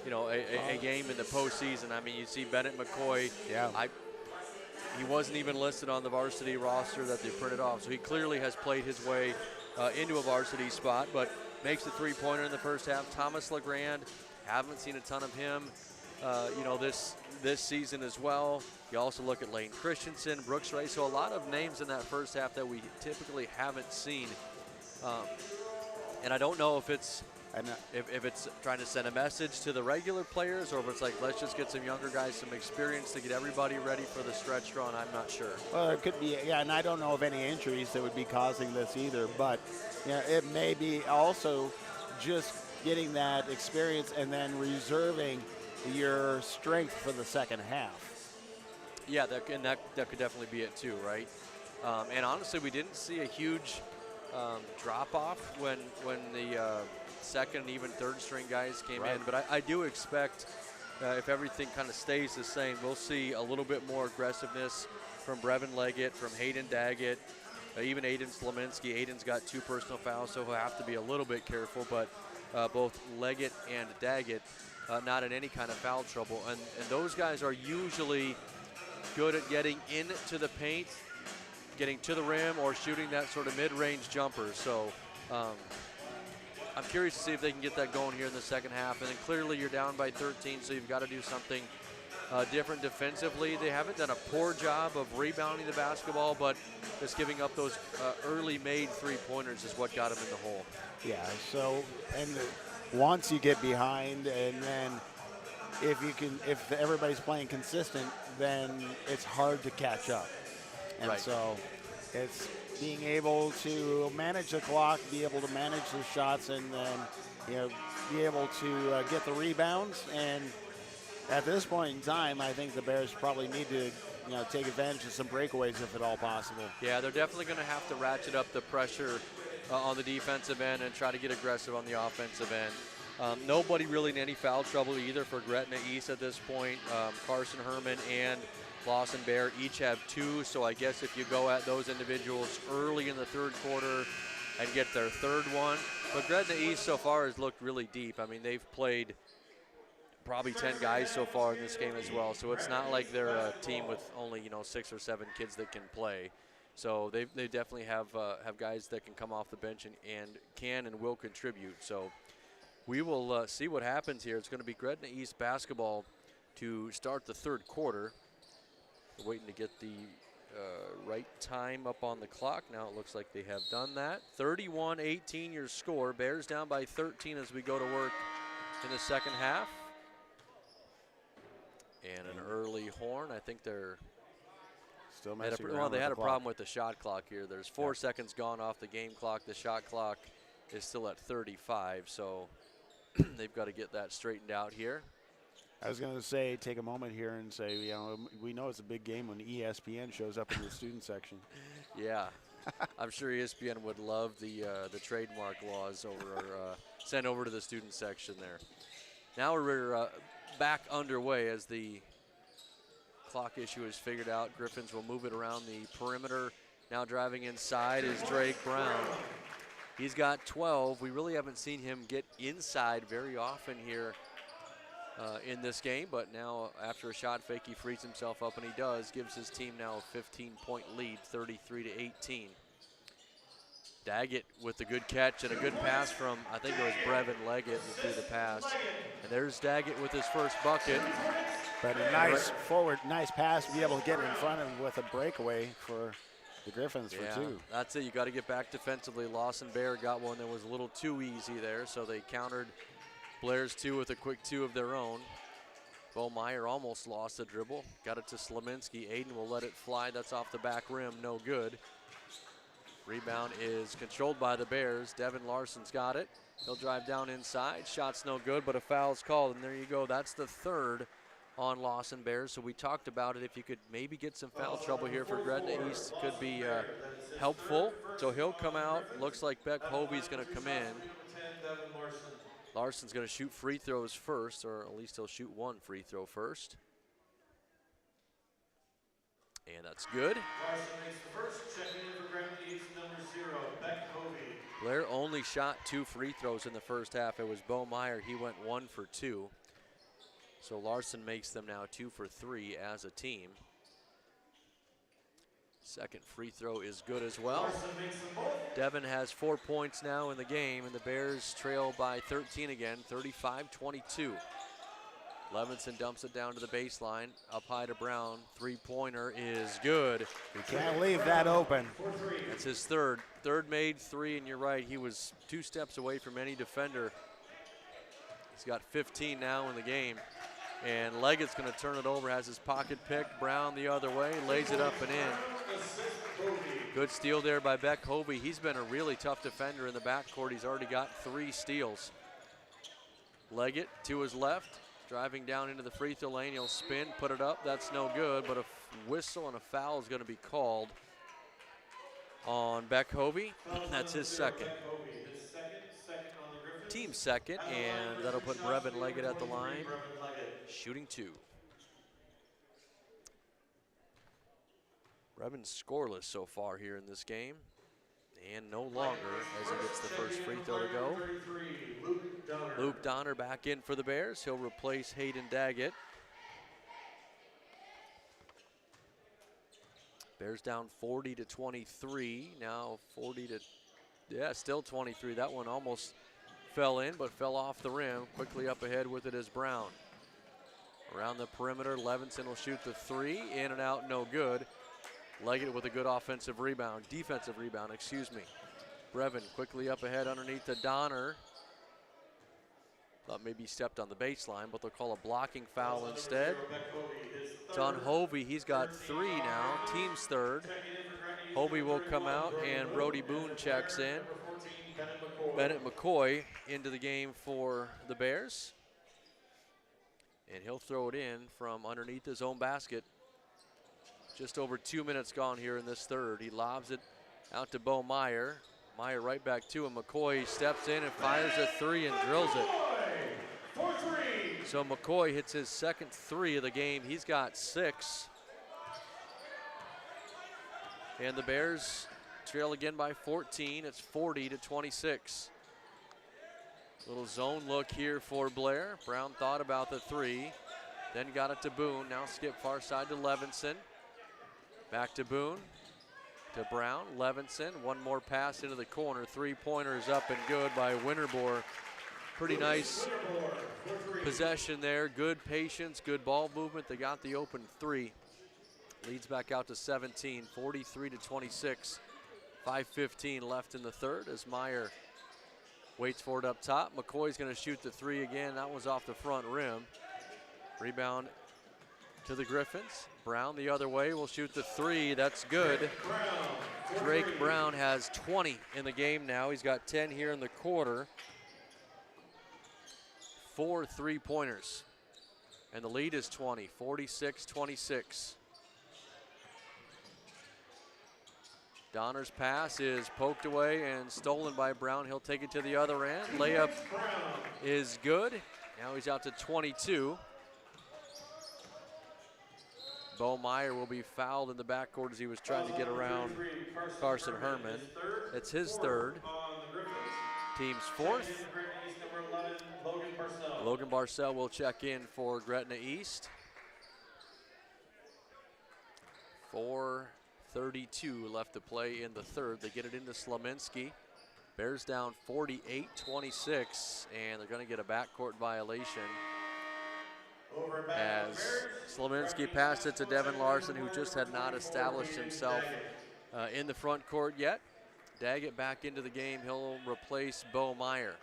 a game in the postseason. I mean, you see Bennett McCoy. Yeah. He wasn't even listed on the varsity roster that they printed off, so he clearly has played his way into a varsity spot, but makes the three-pointer in the first half. Thomas LeGrand, haven't seen a ton of him, this season as well. You also look at Lane Christensen, Brooks Ray, so a lot of names in that first half that we typically haven't seen. And I don't know if it's trying to send a message to the regular players or if it's like, let's just get some younger guys some experience to get everybody ready for the stretch run. I'm not sure. Well, it could be, and I don't know of any injuries that would be causing this either, but it may be also just getting that experience and then reserving your strength for the second half. Yeah, that could definitely be it too, right? And honestly, we didn't see a huge drop-off when the second and even third string guys came in, but I do expect if everything kind of stays the same, we'll see a little bit more aggressiveness from Brevin Leggett, from Hayden Daggett, even Aiden Slominski. Aiden's got 2 personal fouls, so he'll have to be a little bit careful, but both Leggett and Daggett not in any kind of foul trouble, and those guys are usually good at getting into the paint, getting to the rim, or shooting that sort of mid-range jumper. So I'm curious to see if they can get that going here in the second half. And then clearly you're down by 13, so you've got to do something different defensively. They haven't done a poor job of rebounding the basketball, but just giving up those early made three-pointers is what got them in the hole. Yeah, so, and once you get behind and then if everybody's playing consistent, then it's hard to catch up. And Right. so it's being able to manage the clock, be able to manage the shots, and then be able to get the rebounds. And at this point in time, I think the Bears probably need to take advantage of some breakaways if at all possible. Yeah, they're definitely going to have to ratchet up the pressure on the defensive end and try to get aggressive on the offensive end. Nobody really in any foul trouble either for Gretna East at this point. Carson Herman and Lawson Bear each have 2, so I guess if you go at those individuals early in the third quarter and get their third one. But Gretna East so far has looked really deep. I mean, they've played probably 10 guys so far in this game as well, so it's not like they're a team with only 6 or 7 kids that can play. So they definitely have guys that can come off the bench and can and will contribute. So we will see what happens here. It's going to be Gretna East basketball to start the third quarter. We're waiting to get the right time up on the clock. Now it looks like they have done that. 31-18 your score. Bears down by 13 as we go to work in the second half. And an early horn. I think they're still they had a problem with the shot clock here. There's 4 seconds gone off the game clock. The shot clock is still at 35, so they've got to get that straightened out here. I was going to say, take a moment here and say, we know it's a big game when ESPN shows up in the student section. Yeah, I'm sure ESPN would love the trademark laws sent over to the student section there. Now we're back underway as the clock issue is figured out. Griffins will move it around the perimeter. Now driving inside is Drake Brown. He's got 12. We really haven't seen him get inside very often here in this game, but now after a shot fake, he frees himself up, and he does. Gives his team now a 15-point lead, 33-18. Daggett with the good catch and a good pass from, I think it was Brevin Leggett who threw the pass. And there's Daggett with his first bucket. But a nice nice pass to be able to get in front of him with a breakaway for the Griffins for 2. That's it. You got to get back defensively. Lawson Bear got one that was a little too easy there, so they countered Blair's 2 with a quick 2 of their own. Bo Meyer almost lost the dribble. Got it to Sleminski. Aiden will let it fly. That's off the back rim. No good. Rebound is controlled by the Bears. Devin Larson's got it. He'll drive down inside. Shot's no good, but a foul's called, and there you go. That's the third on Lawson Bears. So we talked about it. If you could maybe get some foul trouble here for Gretna East, could be helpful. So he'll come out. Looks like Beck Hovey's going to come in. Larson's going to shoot free throws first, or at least he'll shoot 1 free throw first. And that's good. Larson makes the first, checking in for Gretna East, number 0, Beck Hovey. Blair only shot 2 free throws in the first half. It was Bo Meyer. He went 1 for 2. So Larson makes them now 2 for 3 as a team. Second free throw is good as well. Devin has 4 points now in the game, and the Bears trail by 13 again, 35-22. Levinson dumps it down to the baseline, up high to Brown. Three-pointer is good. You can't leave that open. That's his third. Third made 3, and you're right, he was 2 steps away from any defender. He's got 15 now in the game. And Leggett's going to turn it over, has his pocket picked. Brown the other way, lays it up and in. Good steal there by Beck Hovey. He's been a really tough defender in the backcourt. He's already got 3 steals. Leggett to his left, driving down into the free throw lane. He'll spin, put it up. That's no good, but a whistle and a foul is going to be called on Beck Hovey. That's his second. Team second, and that'll put Brevin Leggett at the line, shooting 2. Brevin's scoreless so far here in this game, and no longer as he gets the first free throw to go. Luke Donner back in for the Bears. He'll replace Hayden Daggett. Bears down 40-23, now 40 still 23. That one almost fell in, but fell off the rim. Quickly up ahead with it is Brown. Around the perimeter, Levinson will shoot the 3. In and out, no good. Leggett with a good defensive rebound, excuse me. Brevin quickly up ahead underneath the Donner. Thought maybe he stepped on the baseline, but they'll call a blocking foul instead. It's on Hovey. He's got 3 now, team's third. Hovey will come out, and Brody Boone checks in. Bennett McCoy into the game for the Bears. And he'll throw it in from underneath his own basket. Just over 2 minutes gone here in this third. He lobs it out to Bo Meyer. Meyer right back to him. McCoy steps in and fires a 3 and drills it. So McCoy hits his second 3 of the game. He's got 6. And the Bears trail again by 14. It's 40-26. Little zone look here for Blair. Brown thought about the 3, then got it to Boone. Now skip far side to Levinson. Back to Boone, to Brown. Levinson, one more pass into the corner. 3-pointers up and good by Winterbore. Pretty nice possession there. Good patience, good ball movement. They got the open 3. Leads back out to 17, 43-26. 5:15 left in the third as Meyer waits for it up top. McCoy's going to shoot the 3 again. That was off the front rim. Rebound to the Griffins. Brown the other way will shoot the 3. That's good. Drake Brown has 20 in the game now. He's got 10 here in the quarter. 4 3-pointers. And the lead is 20, 46-26. Donner's pass is poked away and stolen by Brown. He'll take it to the other end. Layup is good. Now he's out to 22. Bo Meyer will be fouled in the backcourt as he was trying to get around Carson Herman. It's his third. Team's 4th. Logan Barcel will check in for Gretna East. 4:32 left to play in the third. They get it into Slominski. Bears down 48-26, and they're going to get a backcourt violation as Slominski passed it to Devin Larson, who just had not established himself in the front court yet. Daggett back into the game. He'll replace Bo Meyer.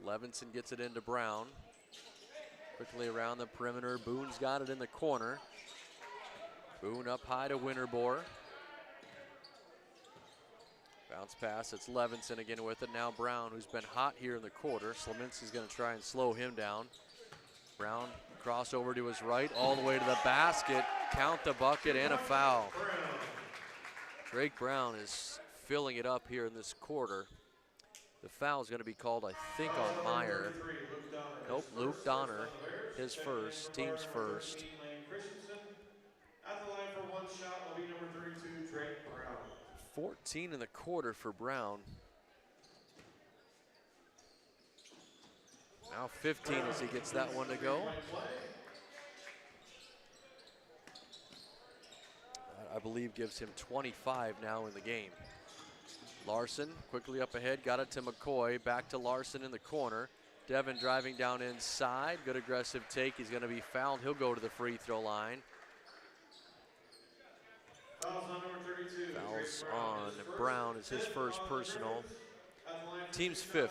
Levinson gets it into Brown. Quickly around the perimeter. Boone's got it in the corner. Boone up high to Winterbore. Bounce pass, it's Levinson again with it. Now Brown, who's been hot here in the quarter. Slominski's going to try and slow him down. Brown crossover to his right, all the way to the basket. Count the bucket and a foul. Drake Brown is filling it up here in this quarter. The foul is going to be called, I think, on Meyer. Nope, Luke Donner, his first, team's first. At the line for 1 shot will be number 32, Drake Brown. 14 in the quarter for Brown. Now 15 as he gets that one to go. That, I believe, gives him 25 now in the game. Larson quickly up ahead, got it to McCoy, back to Larson in the corner. Devin driving down inside, good aggressive take. He's going to be fouled. He'll go to the free throw line. Fouls on number 32. Fouls on Brown is his first personal. Team's 5th.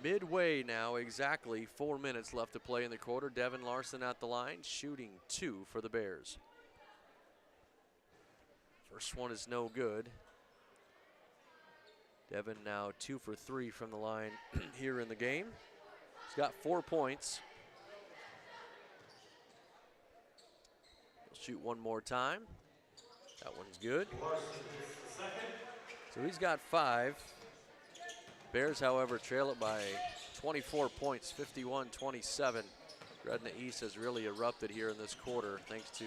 Midway now, exactly 4 minutes left to play in the quarter. Devin Larson at the line, shooting 2 for the Bears. First one is no good. Devin now 2 for 3 from the line here in the game. He's got 4 points. He'll shoot one more time. That one's good. So he's got 5. Bears, however, trail it by 24 points, 51-27. Gretna East has really erupted here in this quarter thanks to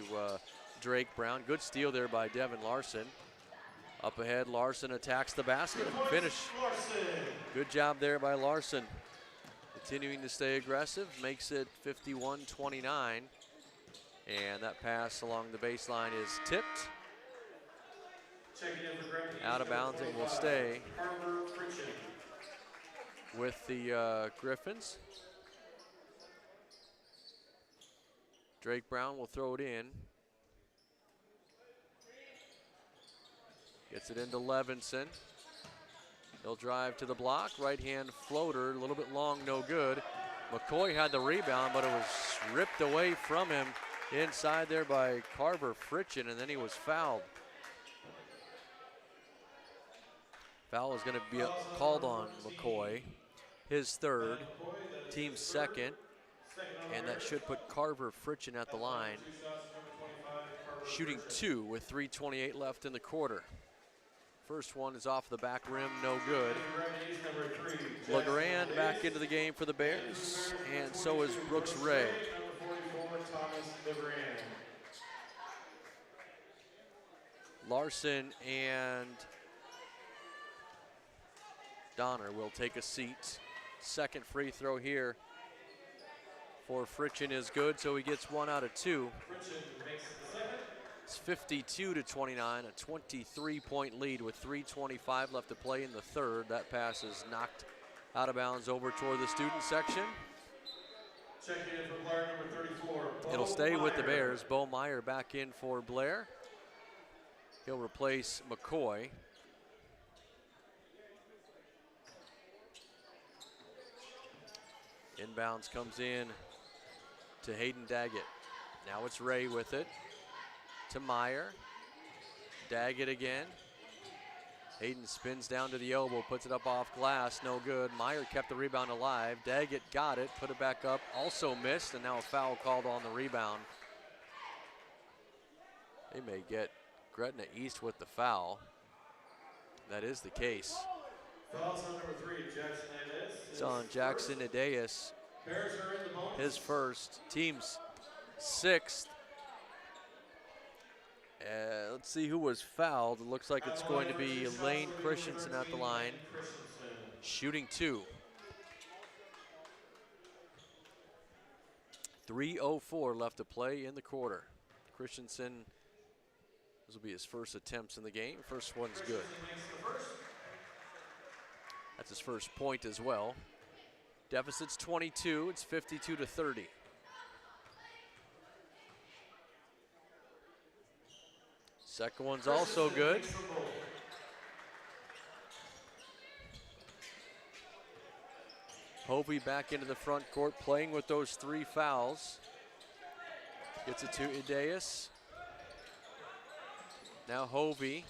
Drake Brown. Good steal there by Devin Larson. Up ahead, Larson attacks the basket and finish. Good job there by Larson. Continuing to stay aggressive, makes it 51-29. And that pass along the baseline is tipped. Out of bounds, it will stay with the Griffins. Drake Brown will throw it in. Gets it into Levinson. He'll drive to the block. Right-hand floater, a little bit long, no good. McCoy had the rebound, but it was ripped away from him inside there by Carver Fritchen, and then he was fouled. Foul is going to be called on McCoy. His third, team's second, and that should put Carver Fritchen at the line, shooting 2 with 3:28 left in the quarter. First one is off the back rim, no good. LeGrand back into the game for the Bears, and so is Brooks Ray. Larson and Donner will take a seat. Second free throw here for Fritchen is good, so he gets 1 out of 2. It's 52-29, a 23-point lead with 3:25 left to play in the third. That pass is knocked out of bounds over toward the student section. Checking in for Blair, number 34. It'll stay with the Bears. Bo Meyer back in for Blair. He'll replace McCoy. Inbounds comes in to Hayden Daggett. Now it's Ray with it. To Meyer. Daggett again. Hayden spins down to the elbow, puts it up off glass, no good. Meyer kept the rebound alive. Daggett got it, put it back up, also missed, and now a foul called on the rebound. They may get Gretna East with the foul. That is the case. Fouls on number 3, Jackson Adeas. It's on Jackson Adeas. Bears are in the bonus. His first, team's 6th. Let's see who was fouled. It looks like it's going to be Lane Christensen at the line, shooting 2. 3:04 left to play in the quarter. Christensen, this will be his first attempts in the game. First one's good. That's his first point as well. Deficit's 22, it's 52-30. Second one's also good. Hovey back into the front court, playing with those 3 fouls. Gets it to Adeas. Now Hovey.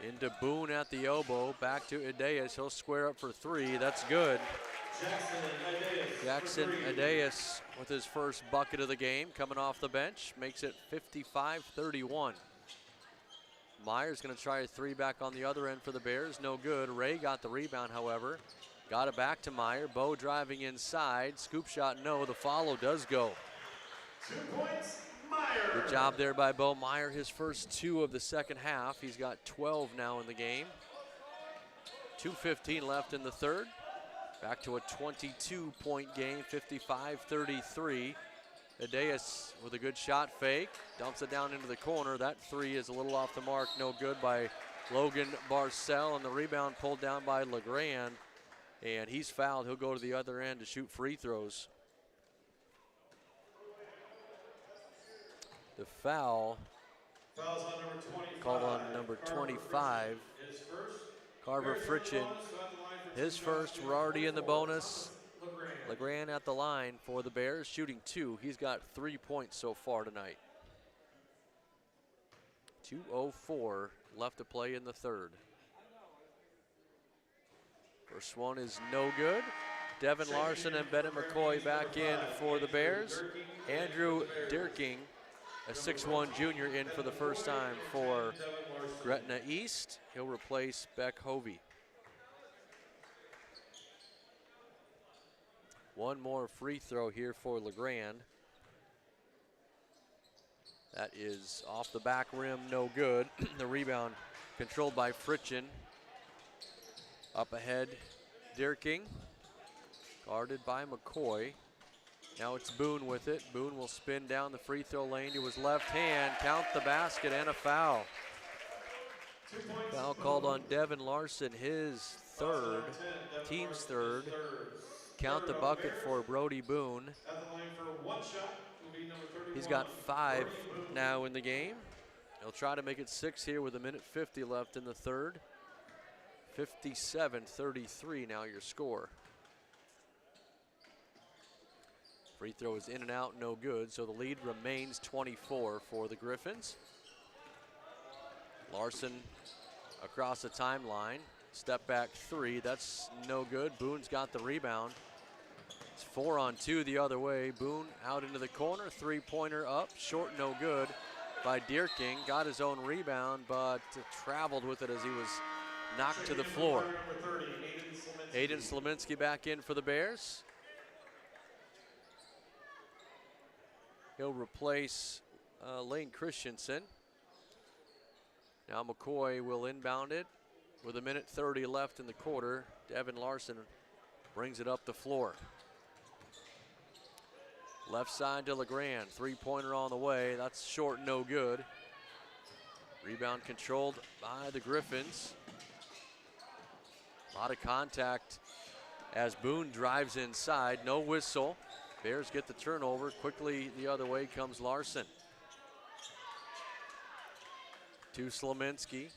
Into Boone at the elbow, back to Adeas. He'll square up for 3, that's good. Jackson Adeas with his first bucket of the game, coming off the bench, makes it 55-31. Meyer's gonna try a 3 back on the other end for the Bears, no good. Ray got the rebound, however. Got it back to Meyer, Bo driving inside, scoop shot, no, the follow does go. 2 points, Meyer. Good job there by Bo Meyer, his first 2 of the second half. He's got 12 now in the game. 2:15 left in the third. Back to a 22-point game, 55-33. Adeas with a good shot fake, dumps it down into the corner. That 3 is a little off the mark, no good by Logan Barcel, and the rebound pulled down by LeGrand. And he's fouled, he'll go to the other end to shoot free throws. The foul Fouls on number 25. called on number 25. His first. Carver Fritchen, his first. We're already in the bonus. LeGrand at the line for the Bears, shooting 2. He's got 3 points so far tonight. 2:04 left to play in the third. First one is no good. Devin Larson and Bennett McCoy back in for the Bears. Andrew Dirking, a 6'1 junior, in for the first time for Gretna East. He'll replace Beck Hovey. One more free throw here for LeGrand. That is off the back rim, no good. The rebound controlled by Fritchen. Up ahead, Dirking, guarded by McCoy. Now it's Boone with it. Boone will spin down the free throw lane to his left hand, count the basket, and a foul. Foul called on Devin Larson, his third, team's third. Count the bucket for Brody Boone. He's got 5 now in the game. He'll try to make it 6 here with 1:50 left in the third. 57-33 now your score. Free throw is in and out, no good, so the lead remains 24 for the Griffins. Larson across the timeline, step back 3, that's no good. Boone's got the rebound. It's 4-on-2 the other way. Boone out into the corner, 3-pointer up, short, no good by Deerking. Got his own rebound, but traveled with it as he was knocked to the floor. Aiden Slominski back in for the Bears. He'll replace Lane Christensen. Now McCoy will inbound it with 1:30 left in the quarter. Devin Larson brings it up the floor. Left side to LeGrand, 3-pointer on the way. That's short, no good. Rebound controlled by the Griffins. A lot of contact as Boone drives inside, no whistle. Bears get the turnover. Quickly the other way comes Larson. To Slominski.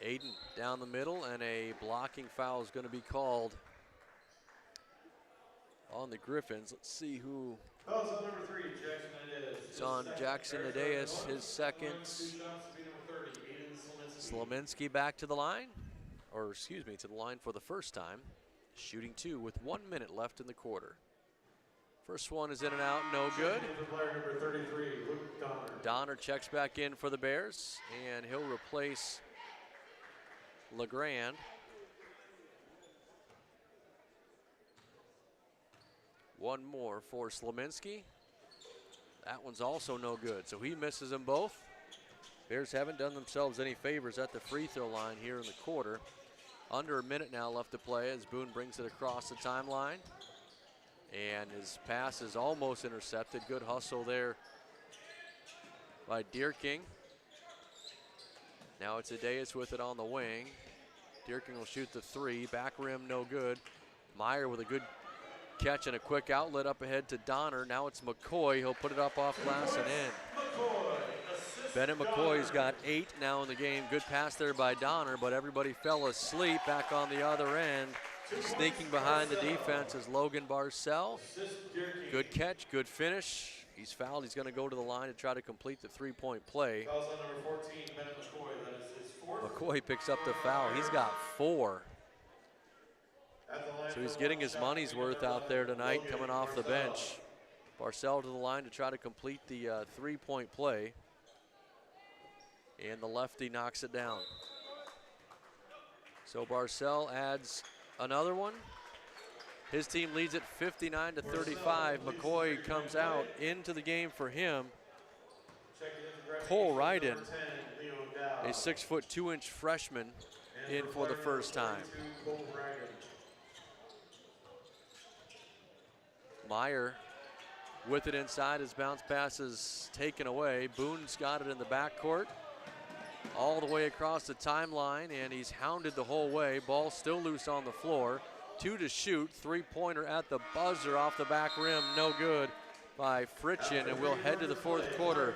Aiden down the middle, and a blocking foul is going to be called on the Griffins. Let's see who. Fouls on number 3, Jackson Adeas. It's on Jackson Adeas, his second. Slominski back to the line, or excuse me, to the line for the first time. Shooting 2 with 1 minute left in the quarter. First one is in and out, no good. Number 33, Luke Donner. Donner checks back in for the Bears, and he'll replace LeGrand. One more for Slominski. That one's also no good, so he misses them both. Bears haven't done themselves any favors at the free throw line here in the quarter. Under a minute now left to play as Boone brings it across the timeline. And his pass is almost intercepted. Good hustle there by Deerking. Now it's Adeas with it on the wing. Deerking will shoot the 3. Back rim, no good. Meyer with a good catch and a quick outlet up ahead to Donner. Now it's McCoy. He'll put it up off glass and in. Bennett McCoy's got 8 now in the game. Good pass there by Donner, but everybody fell asleep back on the other end. Sneaking behind the defense is Logan Barcel. Good catch, good finish. He's fouled. He's going to go to the line to try to complete the 3-point play. Fouls on number 14, Bennett McCoy. That is his 4th. McCoy picks up the foul. He's got 4. So he's getting his money's worth out there tonight coming off the bench. Barcel to the line to try to complete the 3-point play. And the lefty knocks it down. So Barcel adds another one. His team leads it 59-35. McCoy comes out into the game for him. Cole Ryden, a 6', 2-inch freshman, in for the first time. Meyer with it inside. His bounce pass is taken away. Boone's got it in the backcourt. All the way across the timeline, and he's hounded the whole way. Ball still loose on the floor. 2 to shoot. 3-pointer at the buzzer off the back rim. No good by Fritchen, and we'll head to the 4th quarter.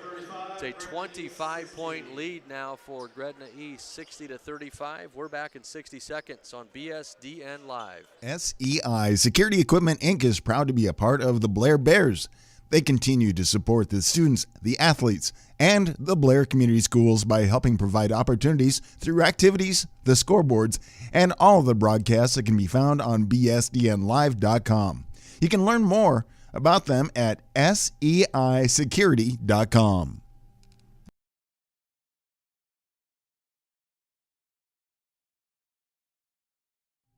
It's a 25-point lead now for Gretna East, 60-35. We're back in 60 seconds on BSDN Live. SEI Security Equipment Inc. is proud to be a part of the Blair Bears. They continue to support the students, the athletes, and the Blair Community Schools by helping provide opportunities through activities, the scoreboards, and all of the broadcasts that can be found on bsdnlive.com. You can learn more about them at seisecurity.com.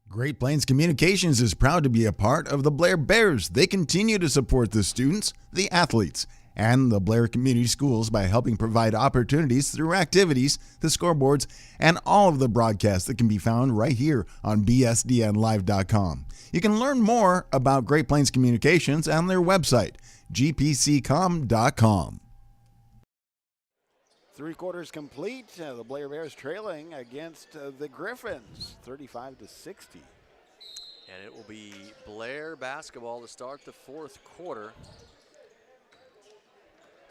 Great Plains Communications is proud to be a part of the Blair Bears. They continue to support the students, the athletes, and the Blair Community Schools by helping provide opportunities through activities, the scoreboards, and all of the broadcasts that can be found right here on bsdnlive.com. You can learn more about Great Plains Communications on their website, gpccom.com. 3 quarters complete. The Blair Bears trailing against the Griffins, 35-60. And it will be Blair basketball to start the 4th quarter.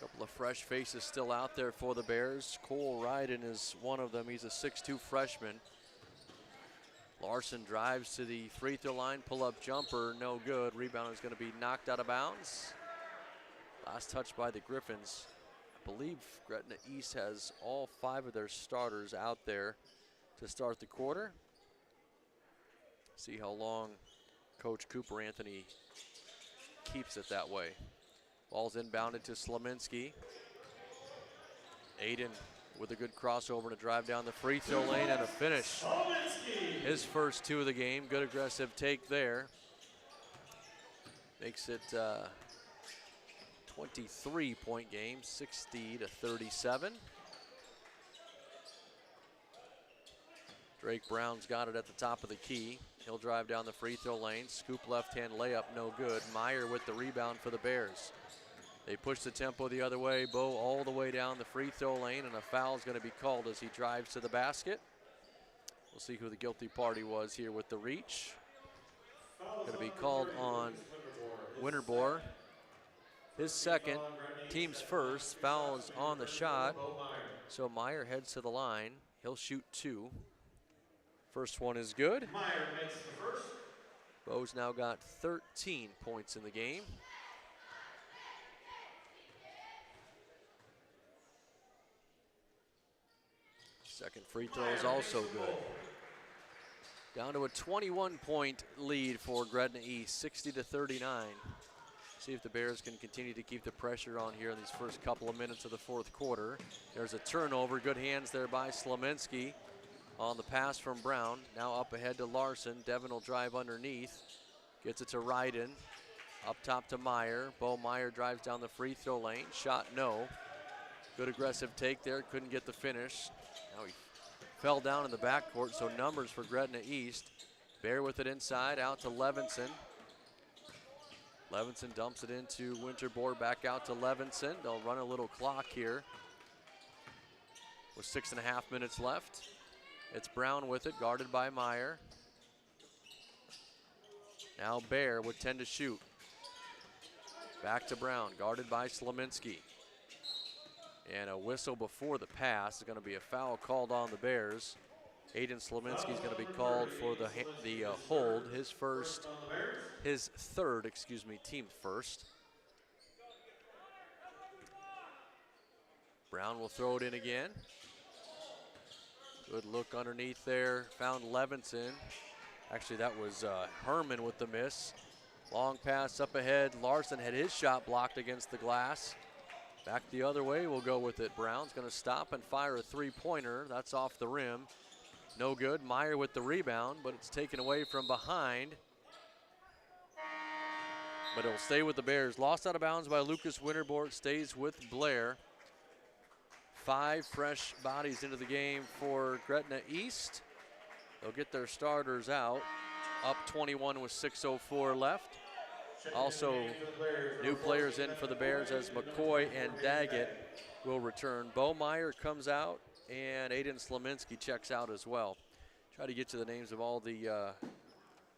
Couple of fresh faces still out there for the Bears. Cole Ryden is one of them. He's a 6'2 freshman. Larson drives to the free throw line, pull-up jumper, no good. Rebound is going to be knocked out of bounds. Last touch by the Griffins. I believe Gretna East has all 5 of their starters out there to start the quarter. See how long Coach Cooper Anthony keeps it that way. Ball's inbounded to Slominski. Aiden with a good crossover to drive down the free throw lane and a finish. His first 2 of the game. Good aggressive take there. Makes it 23-point game, 60-37. Drake Brown's got it at the top of the key. He'll drive down the free throw lane. Scoop left-hand layup, no good. Meyer with the rebound for the Bears. They push the tempo the other way. Bo all the way down the free throw lane, and a foul is going to be called as he drives to the basket. We'll see who the guilty party was here with the reach. Going to be called on Winterbor. His second, team's first. Foul is on the shot. So Meyer heads to the line. He'll shoot 2. First one is good. Meyer makes the first. Bo's now got 13 points in the game. Second free throw is also good. Down to a 21-point lead for Gretna East, 60-39. See if the Bears can continue to keep the pressure on here in these first couple of minutes of the fourth quarter. There's a turnover, good hands there by Slominski on the pass from Brown. Now up ahead to Larson. Devin will drive underneath, gets it to Ryden. Up top to Meyer. Bo Meyer drives down the free throw lane. Shot no. Good aggressive take there, couldn't get the finish. Now he fell down in the backcourt, so numbers for Gretna East. Bear with it inside, out to Levinson. Levinson dumps it into Winterbor, back out to Levinson. They'll run a little clock here with 6.5 minutes left. It's Brown with it, guarded by Meyer. Now Bear with 10 to shoot. Back to Brown, guarded by Slominski. And a whistle before the pass. Is going to be a foul called on the Bears. Aiden Slominski is going to be called for the hold. His third, team first. Brown will throw it in again. Good look underneath there. Found Levinson. Actually, that was Herman with the miss. Long pass up ahead. Larson had his shot blocked against the glass. Back the other way, we'll go with it. Brown's going to stop and fire a three-pointer. That's off the rim. No good. Meyer with the rebound, but it's taken away from behind. But it'll stay with the Bears. Lost out of bounds by Lucas Winterbor. It stays with Blair. 5 fresh bodies into the game for Gretna East. They'll get their starters out. Up 21 with 6:04 left. Also, new players in for the Bears as McCoy and Daggett will return. Bo Meyer comes out, and Aiden Slominski checks out as well. Try to get to the names of all the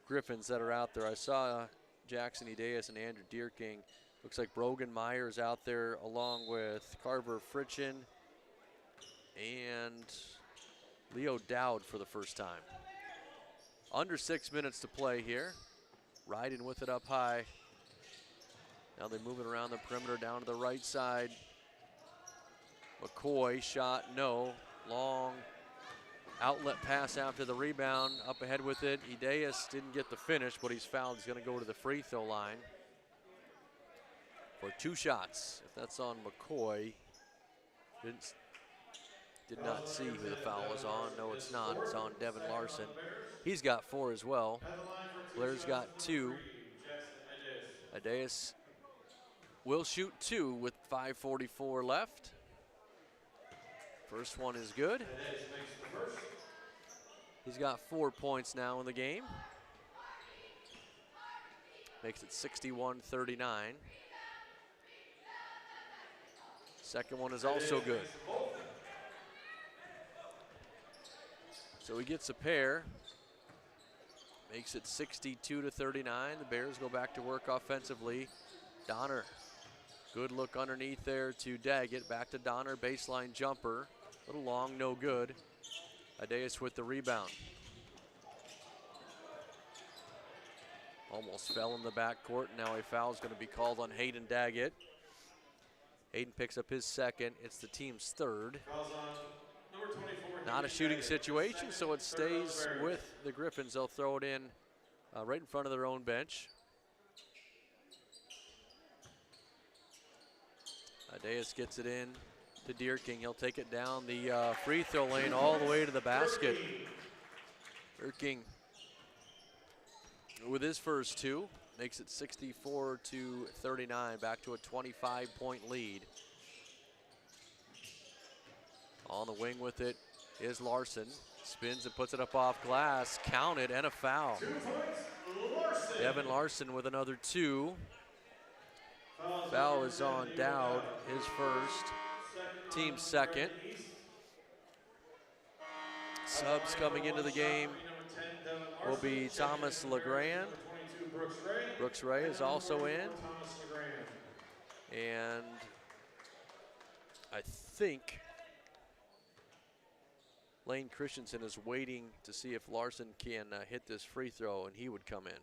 Griffins that are out there. I saw Jackson Ideas and Andrew Deerking. Looks like Brogan Meyer is out there along with Carver Fritchen and Leo Dowd for the first time. Under 6 minutes to play here. Ryden with it up high. Now they move it around the perimeter down to the right side. McCoy shot no. Long outlet pass after the rebound. Up ahead with it. Ideas didn't get the finish, but he's fouled. He's going to go to the free throw line for 2 shots. If that's on McCoy, did not see who the foul was on. No, it's not. It's on Devin Larson. He's got 4 as well. Blair's got 2. Ideas will shoot 2 with 5:44 left. First one is good. He's got 4 points now in the game. Makes it 61-39. Second one is also good. So he gets a pair. Makes it 62-39. The Bears go back to work offensively. Donner Good look underneath there to Daggett. Back to Donner, baseline jumper. A little long, no good. Adeus with the rebound. Almost fell in the backcourt. Now a foul is going to be called on Hayden Daggett. Hayden picks up his second. It's the team's third. Number 24, Not a shooting situation, so it stays with the Griffins. They'll throw it in right in front of their own bench. Adeus gets it in to Deerking. He'll take it down the free throw lane all the way to the basket. Deerking with his first two makes it 64-39, back to a 25-point lead. On the wing with it is Larson. Spins and puts it up off glass. Counted and a foul. 2 points, Larson. Devin Larson with another two. Foul is on Dowd, his first, team second. Subs coming into the game will be Thomas LeGrand. Brooks Ray is also in. And I think Lane Christensen is waiting to see if Larson can hit this free throw, and he would come in.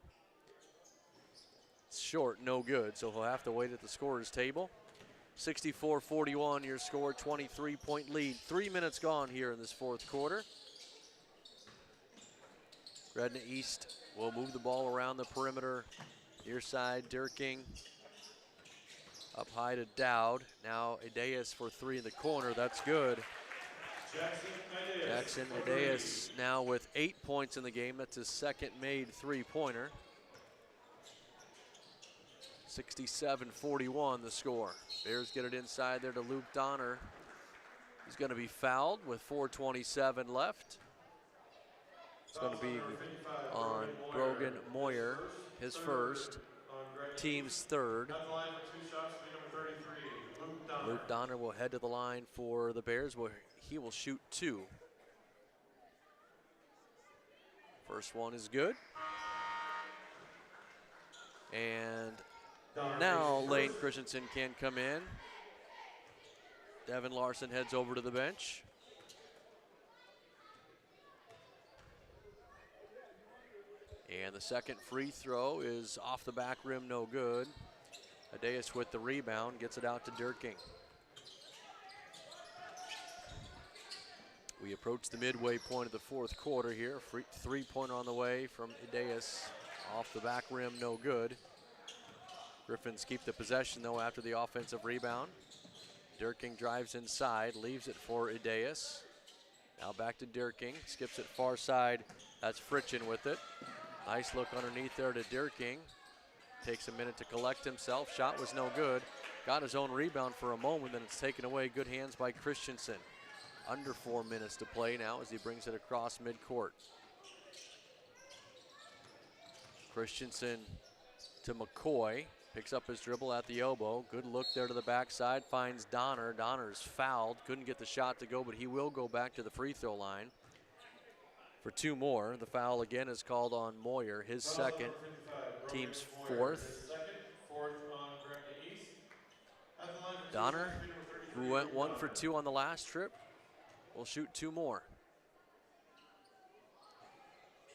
It's short, no good, so he'll have to wait at the scorer's table. 64-41, your score, 23-point lead. 3 minutes gone here in this fourth quarter. Gretna East will move the ball around the perimeter. Near side, Deerking. Up high to Dowd. Now Adeus for three in the corner. That's good. Jackson Adeus now with 8 points in the game. That's his second made three-pointer. 67-41 the score. Bears get it inside there to Luke Donner. He's going to be fouled with 4:27 left. It's going to be on Brogan Moyer, his first, team's third. Luke Donner will head to the line for the Bears, where he will shoot two. First one is good. And now Lane Christensen can come in. Devin Larson heads over to the bench. And the second free throw is off the back rim, no good. Adeus with the rebound, gets it out to Deerking. We approach the midway point of the fourth quarter here. Three-pointer on the way from Adeus. Off the back rim, no good. Griffins keep the possession, though, after the offensive rebound. Deerking drives inside, leaves it for Adeus. Now back to Deerking, skips it far side. That's Fritchen with it. Nice look underneath there to Deerking. Takes a minute to collect himself. Shot was no good. Got his own rebound for a moment, then it's taken away. Good hands by Christensen. Under 4 minutes to play now as he brings it across midcourt. Christensen to McCoy. Picks up his dribble at the elbow. Good look there to the backside. Finds Donner. Donner's fouled. Couldn't get the shot to go, but he will go back to the free throw line for two more. The foul again is called on Moyer, his second, team's fourth. Donner, who went 1 for 2 on the last trip, will shoot two more.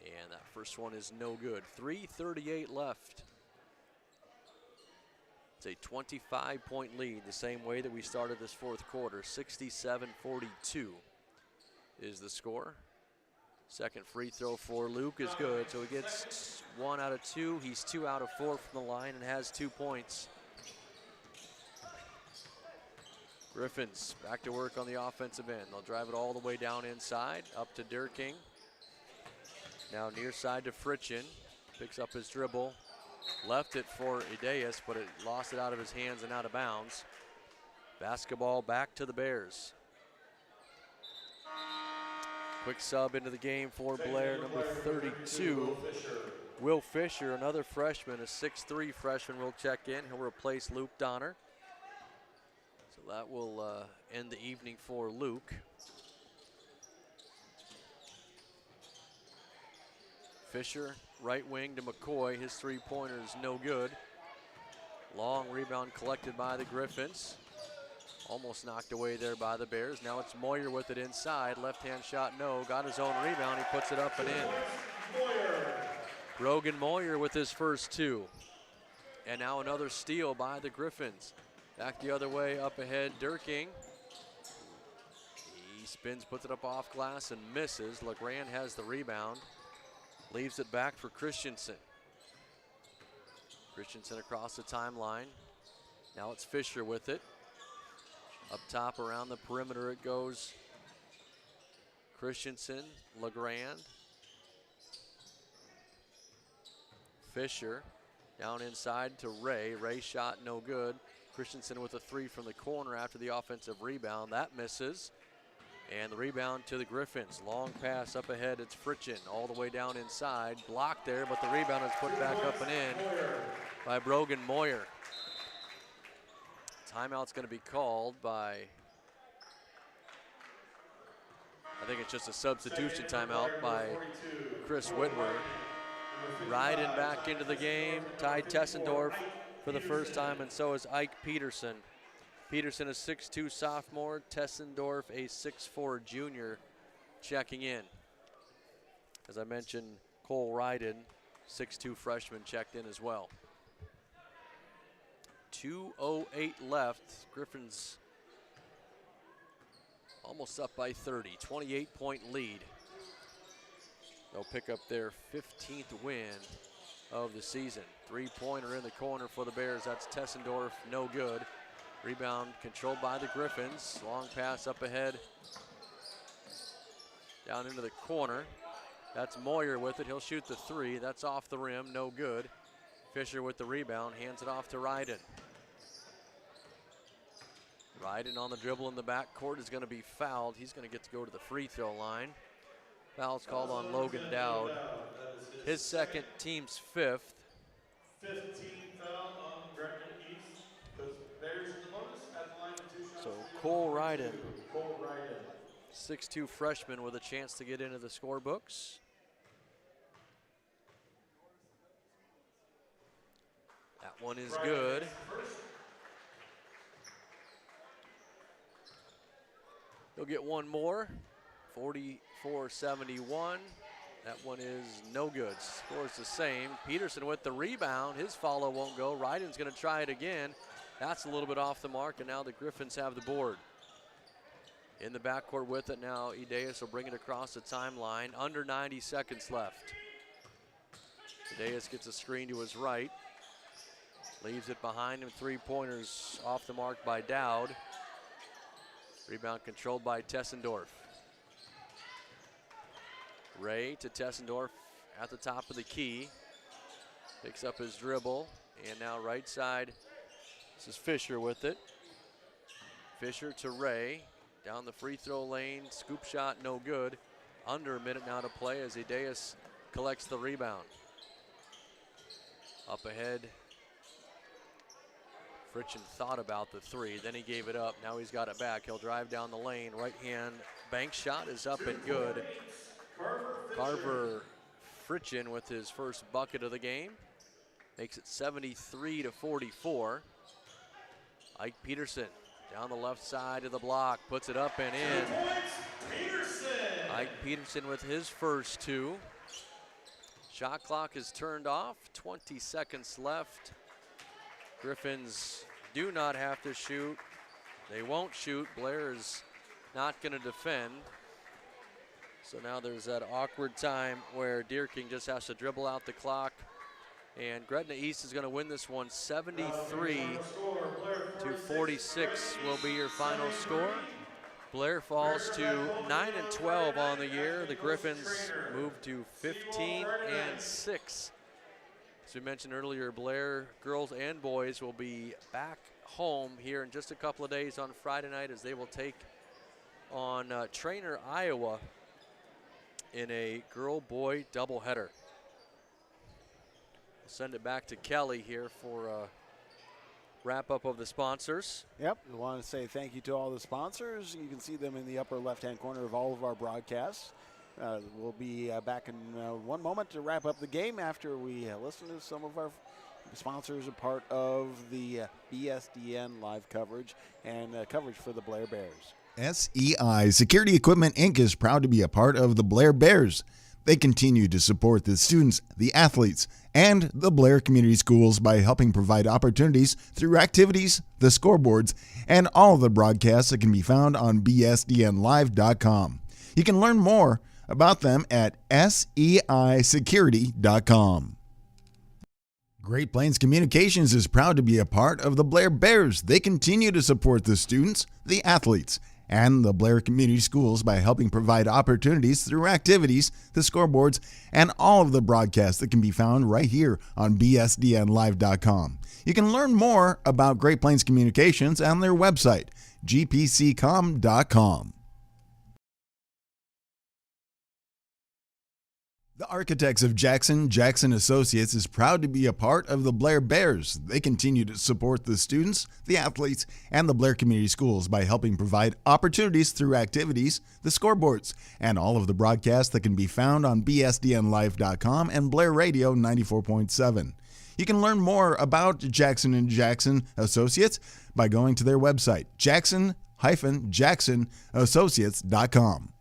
And that first one is no good. 3:38 left. It's a 25-point lead, the same way that we started this fourth quarter. 67-42 is the score. Second free throw for Luke is good, so he gets 1 out of 2. He's 2 out of 4 from the line and has 2 points. Griffins back to work on the offensive end. They'll drive it all the way down inside, up to Deerking. Now near side to Fritchen. Picks up his dribble. Left it for Adeus, but it lost it out of his hands and out of bounds. Basketball back to the Bears. Quick sub into the game for Blair, number 32. Will Fisher, another freshman, a 6'3" freshman, will check in. He'll replace Luke Donner. So that will end the evening for Luke. Fisher, right wing to McCoy. His three-pointer is no good. Long rebound collected by the Griffins. Almost knocked away there by the Bears. Now it's Moyer with it inside. Left-hand shot, no. Got his own rebound. He puts it up and in. Brogan Moyer with his first 2. And now another steal by the Griffins. Back the other way, up ahead, Durking. He spins, puts it up off glass and misses. LeGrand has the rebound. Leaves it back for Christensen. Christensen across the timeline. Now it's Fisher with it. Up top around the perimeter it goes. Christensen, LeGrand. Fisher down inside to Ray. Ray shot no good. Christensen with a 3 from the corner after the offensive rebound. That misses. And the rebound to the Griffins. Long pass up ahead. It's Fritchen all the way down inside. Blocked there, but the rebound is put back up and in by Brogan Moyer. Timeout's going to be called by, I think it's just a substitution timeout by Chris Whitworth. Ryden back into the game. Ty Tessendorf for the first time, and so is Ike Peterson. Peterson, a 6'2 sophomore. Tessendorf, a 6'4 junior, checking in. As I mentioned, Cole Ryden, 6'2 freshman, checked in as well. 2:08 left. Griffins almost up by 30. 28-point lead. They'll pick up their 15th win of the season. 3-pointer in the corner for the Bears. That's Tessendorf, no good. Rebound controlled by the Griffins. Long pass up ahead. Down into the corner. That's Moyer with it. He'll shoot the 3. That's off the rim, no good. Fisher with the rebound, hands it off to Ryden. Ryden on the dribble in the backcourt is going to be fouled. He's going to get to go to the free throw line. Foul's called on Logan Dowd. His second, team's 5th. 15 foul on Gretna East. Those Bears in the bonus at the line for 2 shots. So Cole Ryden, Cole Ryden. 6'2 freshman with a chance to get into the scorebooks. That one is good. He'll get one more. 44-71. That one is no good. Scores the same. Peterson with the rebound. His follow won't go. Ryden's going to try it again. That's a little bit off the mark, and now the Griffins have the board. In the backcourt with it now, Ideas will bring it across the timeline. Under 90 seconds left. Ideas gets a screen to his right. Leaves it behind him. 3-pointers off the mark by Dowd. Rebound controlled by Tessendorf. Ray to Tessendorf at the top of the key. Picks up his dribble, and now right side, this is Fisher with it. Fisher to Ray, down the free throw lane, scoop shot no good. Under a minute now to play as Ideas collects the rebound. Up ahead, Fritchen thought about the 3, then he gave it up. Now he's got it back. He'll drive down the lane. Right hand bank shot is up and good. Carver Fritchen with his first bucket of the game. Makes it 73-44. Ike Peterson down the left side of the block. Puts it up and in. Ike Peterson with his first 2. Shot clock is turned off. 20 seconds left. Griffins do not have to shoot. They won't shoot. Blair is not going to defend. So now there's that awkward time where Deerking just has to dribble out the clock. And Gretna East is going to win this one 73-46 will be your final score. Blair falls to 9-12 on the year. The Griffins move to 15-6. As we mentioned earlier, Blair girls and boys will be back home here in just a couple of days on Friday night as they will take on Trainer, Iowa in a girl-boy doubleheader. We'll send it back to Kelly here for a wrap-up of the sponsors. Yep, we want to say thank you to all the sponsors. You can see them in the upper left-hand corner of all of our broadcasts. We'll be back in one moment to wrap up the game after we listen to some of our sponsors are part of the BSDN live coverage and coverage for the Blair Bears. SEI Security Equipment Inc. is proud to be a part of the Blair Bears. They continue to support the students, the athletes, and the Blair Community Schools by helping provide opportunities through activities, the scoreboards, and all of the broadcasts that can be found on bsdnlive.com. You can learn more about them at seisecurity.com. Great Plains Communications is proud to be a part of the Blair Bears. They continue to support the students, the athletes, and the Blair Community Schools by helping provide opportunities through activities, the scoreboards, and all of the broadcasts that can be found right here on bsdnlive.com. You can learn more about Great Plains Communications on their website, gpccom.com. The Architects of Jackson Associates is proud to be a part of the Blair Bears. They continue to support the students, the athletes, and the Blair Community Schools by helping provide opportunities through activities, the scoreboards, and all of the broadcasts that can be found on bsdnlive.com and Blair Radio 94.7. You can learn more about Jackson Associates by going to their website, jackson-associates.com.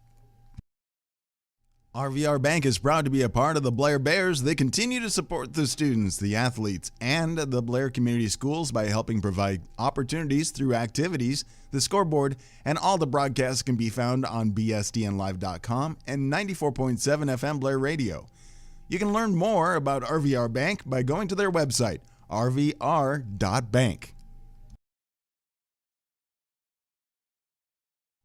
RVR Bank is proud to be a part of the Blair Bears. They continue to support the students, the athletes, and the Blair Community Schools by helping provide opportunities through activities, the scoreboard, and all the broadcasts can be found on bsdnlive.com and 94.7 FM Blair Radio. You can learn more about RVR Bank by going to their website, rvr.bank.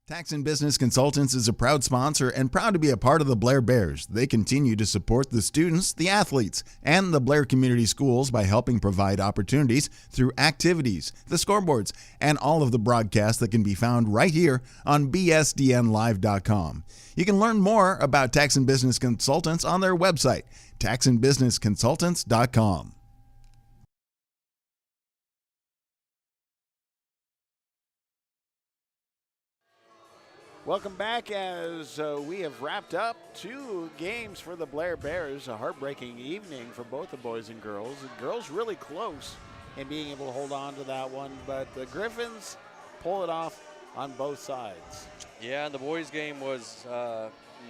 Tax and Business Consultants is a proud sponsor and proud to be a part of the Blair Bears. They continue to support the students, the athletes, and the Blair Community Schools by helping provide opportunities through activities, the scoreboards, and all of the broadcasts that can be found right here on bsdnlive.com. You can learn more about Tax and Business Consultants on their website, taxandbusinessconsultants.com. Welcome back as we have wrapped up 2 games for the Blair Bears. A heartbreaking evening for both the boys and girls. The girls really close in being able to hold on to that one, but the Griffins pull it off on both sides. Yeah, and the boys' game was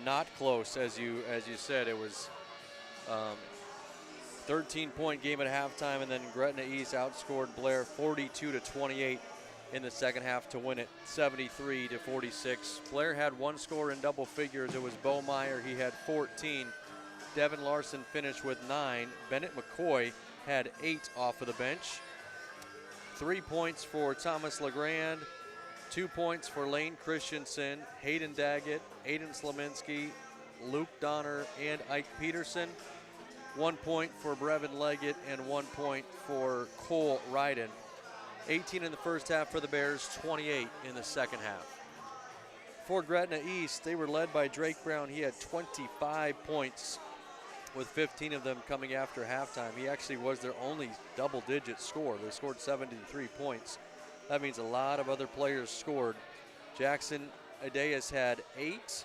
not close, as you said. It was 13-point game at halftime, and then Gretna East outscored Blair 42-28 in the second half to win it 73-46. Blair had one score in double figures. It was Bo Meyer. He had 14. Devin Larson finished with 9. Bennett McCoy had 8 off of the bench. 3 points for Thomas LeGrand. 2 points for Lane Christensen, Hayden Daggett, Aiden Slaminski, Luke Donner, and Ike Peterson. 1 point for Brevin Leggett and 1 point for Cole Ryden. 18 in the first half for the Bears, 28 in the second half. For Gretna East, they were led by Drake Brown. He had 25 points, with 15 of them coming after halftime. He actually was their only double-digit scorer. They scored 73 points. That means a lot of other players scored. Jackson Adeas had 8,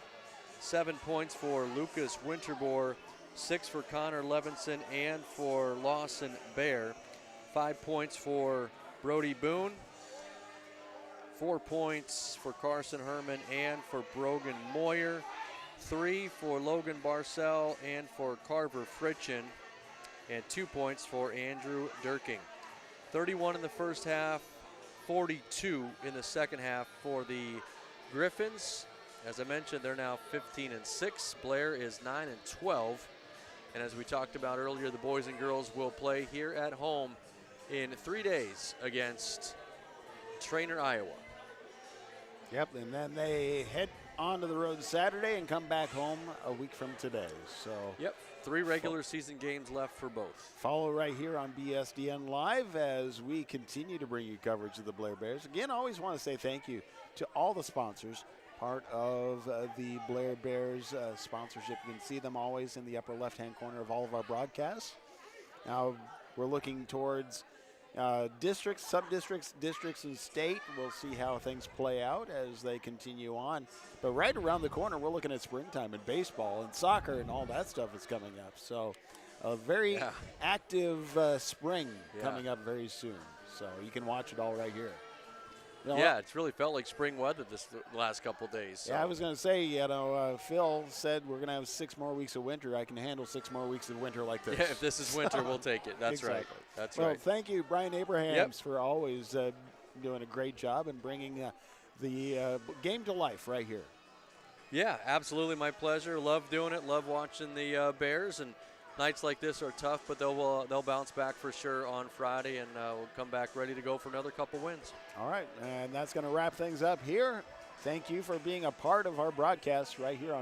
7 points for Lucas Winterbor, 6 for Connor Levinson, and for Lawson Bear. 5 points for Brody Boone, 4 points for Carson Herman and for Brogan Moyer, 3 for Logan Barcel and for Carver Fritchen, and 2 points for Andrew Durking. 31 in the first half, 42 in the second half for the Griffins. As I mentioned, they're now 15-6. Blair is 9-12. And as we talked about earlier, the boys and girls will play here at home in 3 days against Trainer, Iowa. Yep, and then they head onto the road Saturday and come back home a week from today. So yep, 3 regular season games left for both. Follow right here on BSDN Live as we continue to bring you coverage of the Blair Bears. Again, I always want to say thank you to all the sponsors, part of the Blair Bears sponsorship. You can see them always in the upper left-hand corner of all of our broadcasts. Now we're looking towards districts, sub-districts, districts, and state. We'll see how things play out as they continue on. But right around the corner, we're looking at springtime and baseball and soccer and all that stuff is coming up. So a very active spring coming up very soon. So you can watch it all right here. You know, yeah, it's really felt like spring weather this last couple days. So. Yeah, I was going to say, Phil said we're going to have 6 more weeks of winter. I can handle 6 more weeks of winter like this. Yeah, if this is winter, we'll take it. That's exactly. right. That's well, right. Thank you, Brian Abrahams, for always doing a great job and bringing the game to life right here. Yeah, absolutely, my pleasure. Love doing it. Love watching the Bears, and nights like this are tough, but they'll bounce back for sure on Friday, and we'll come back ready to go for another couple wins. All right, and that's going to wrap things up here. Thank you for being a part of our broadcast right here on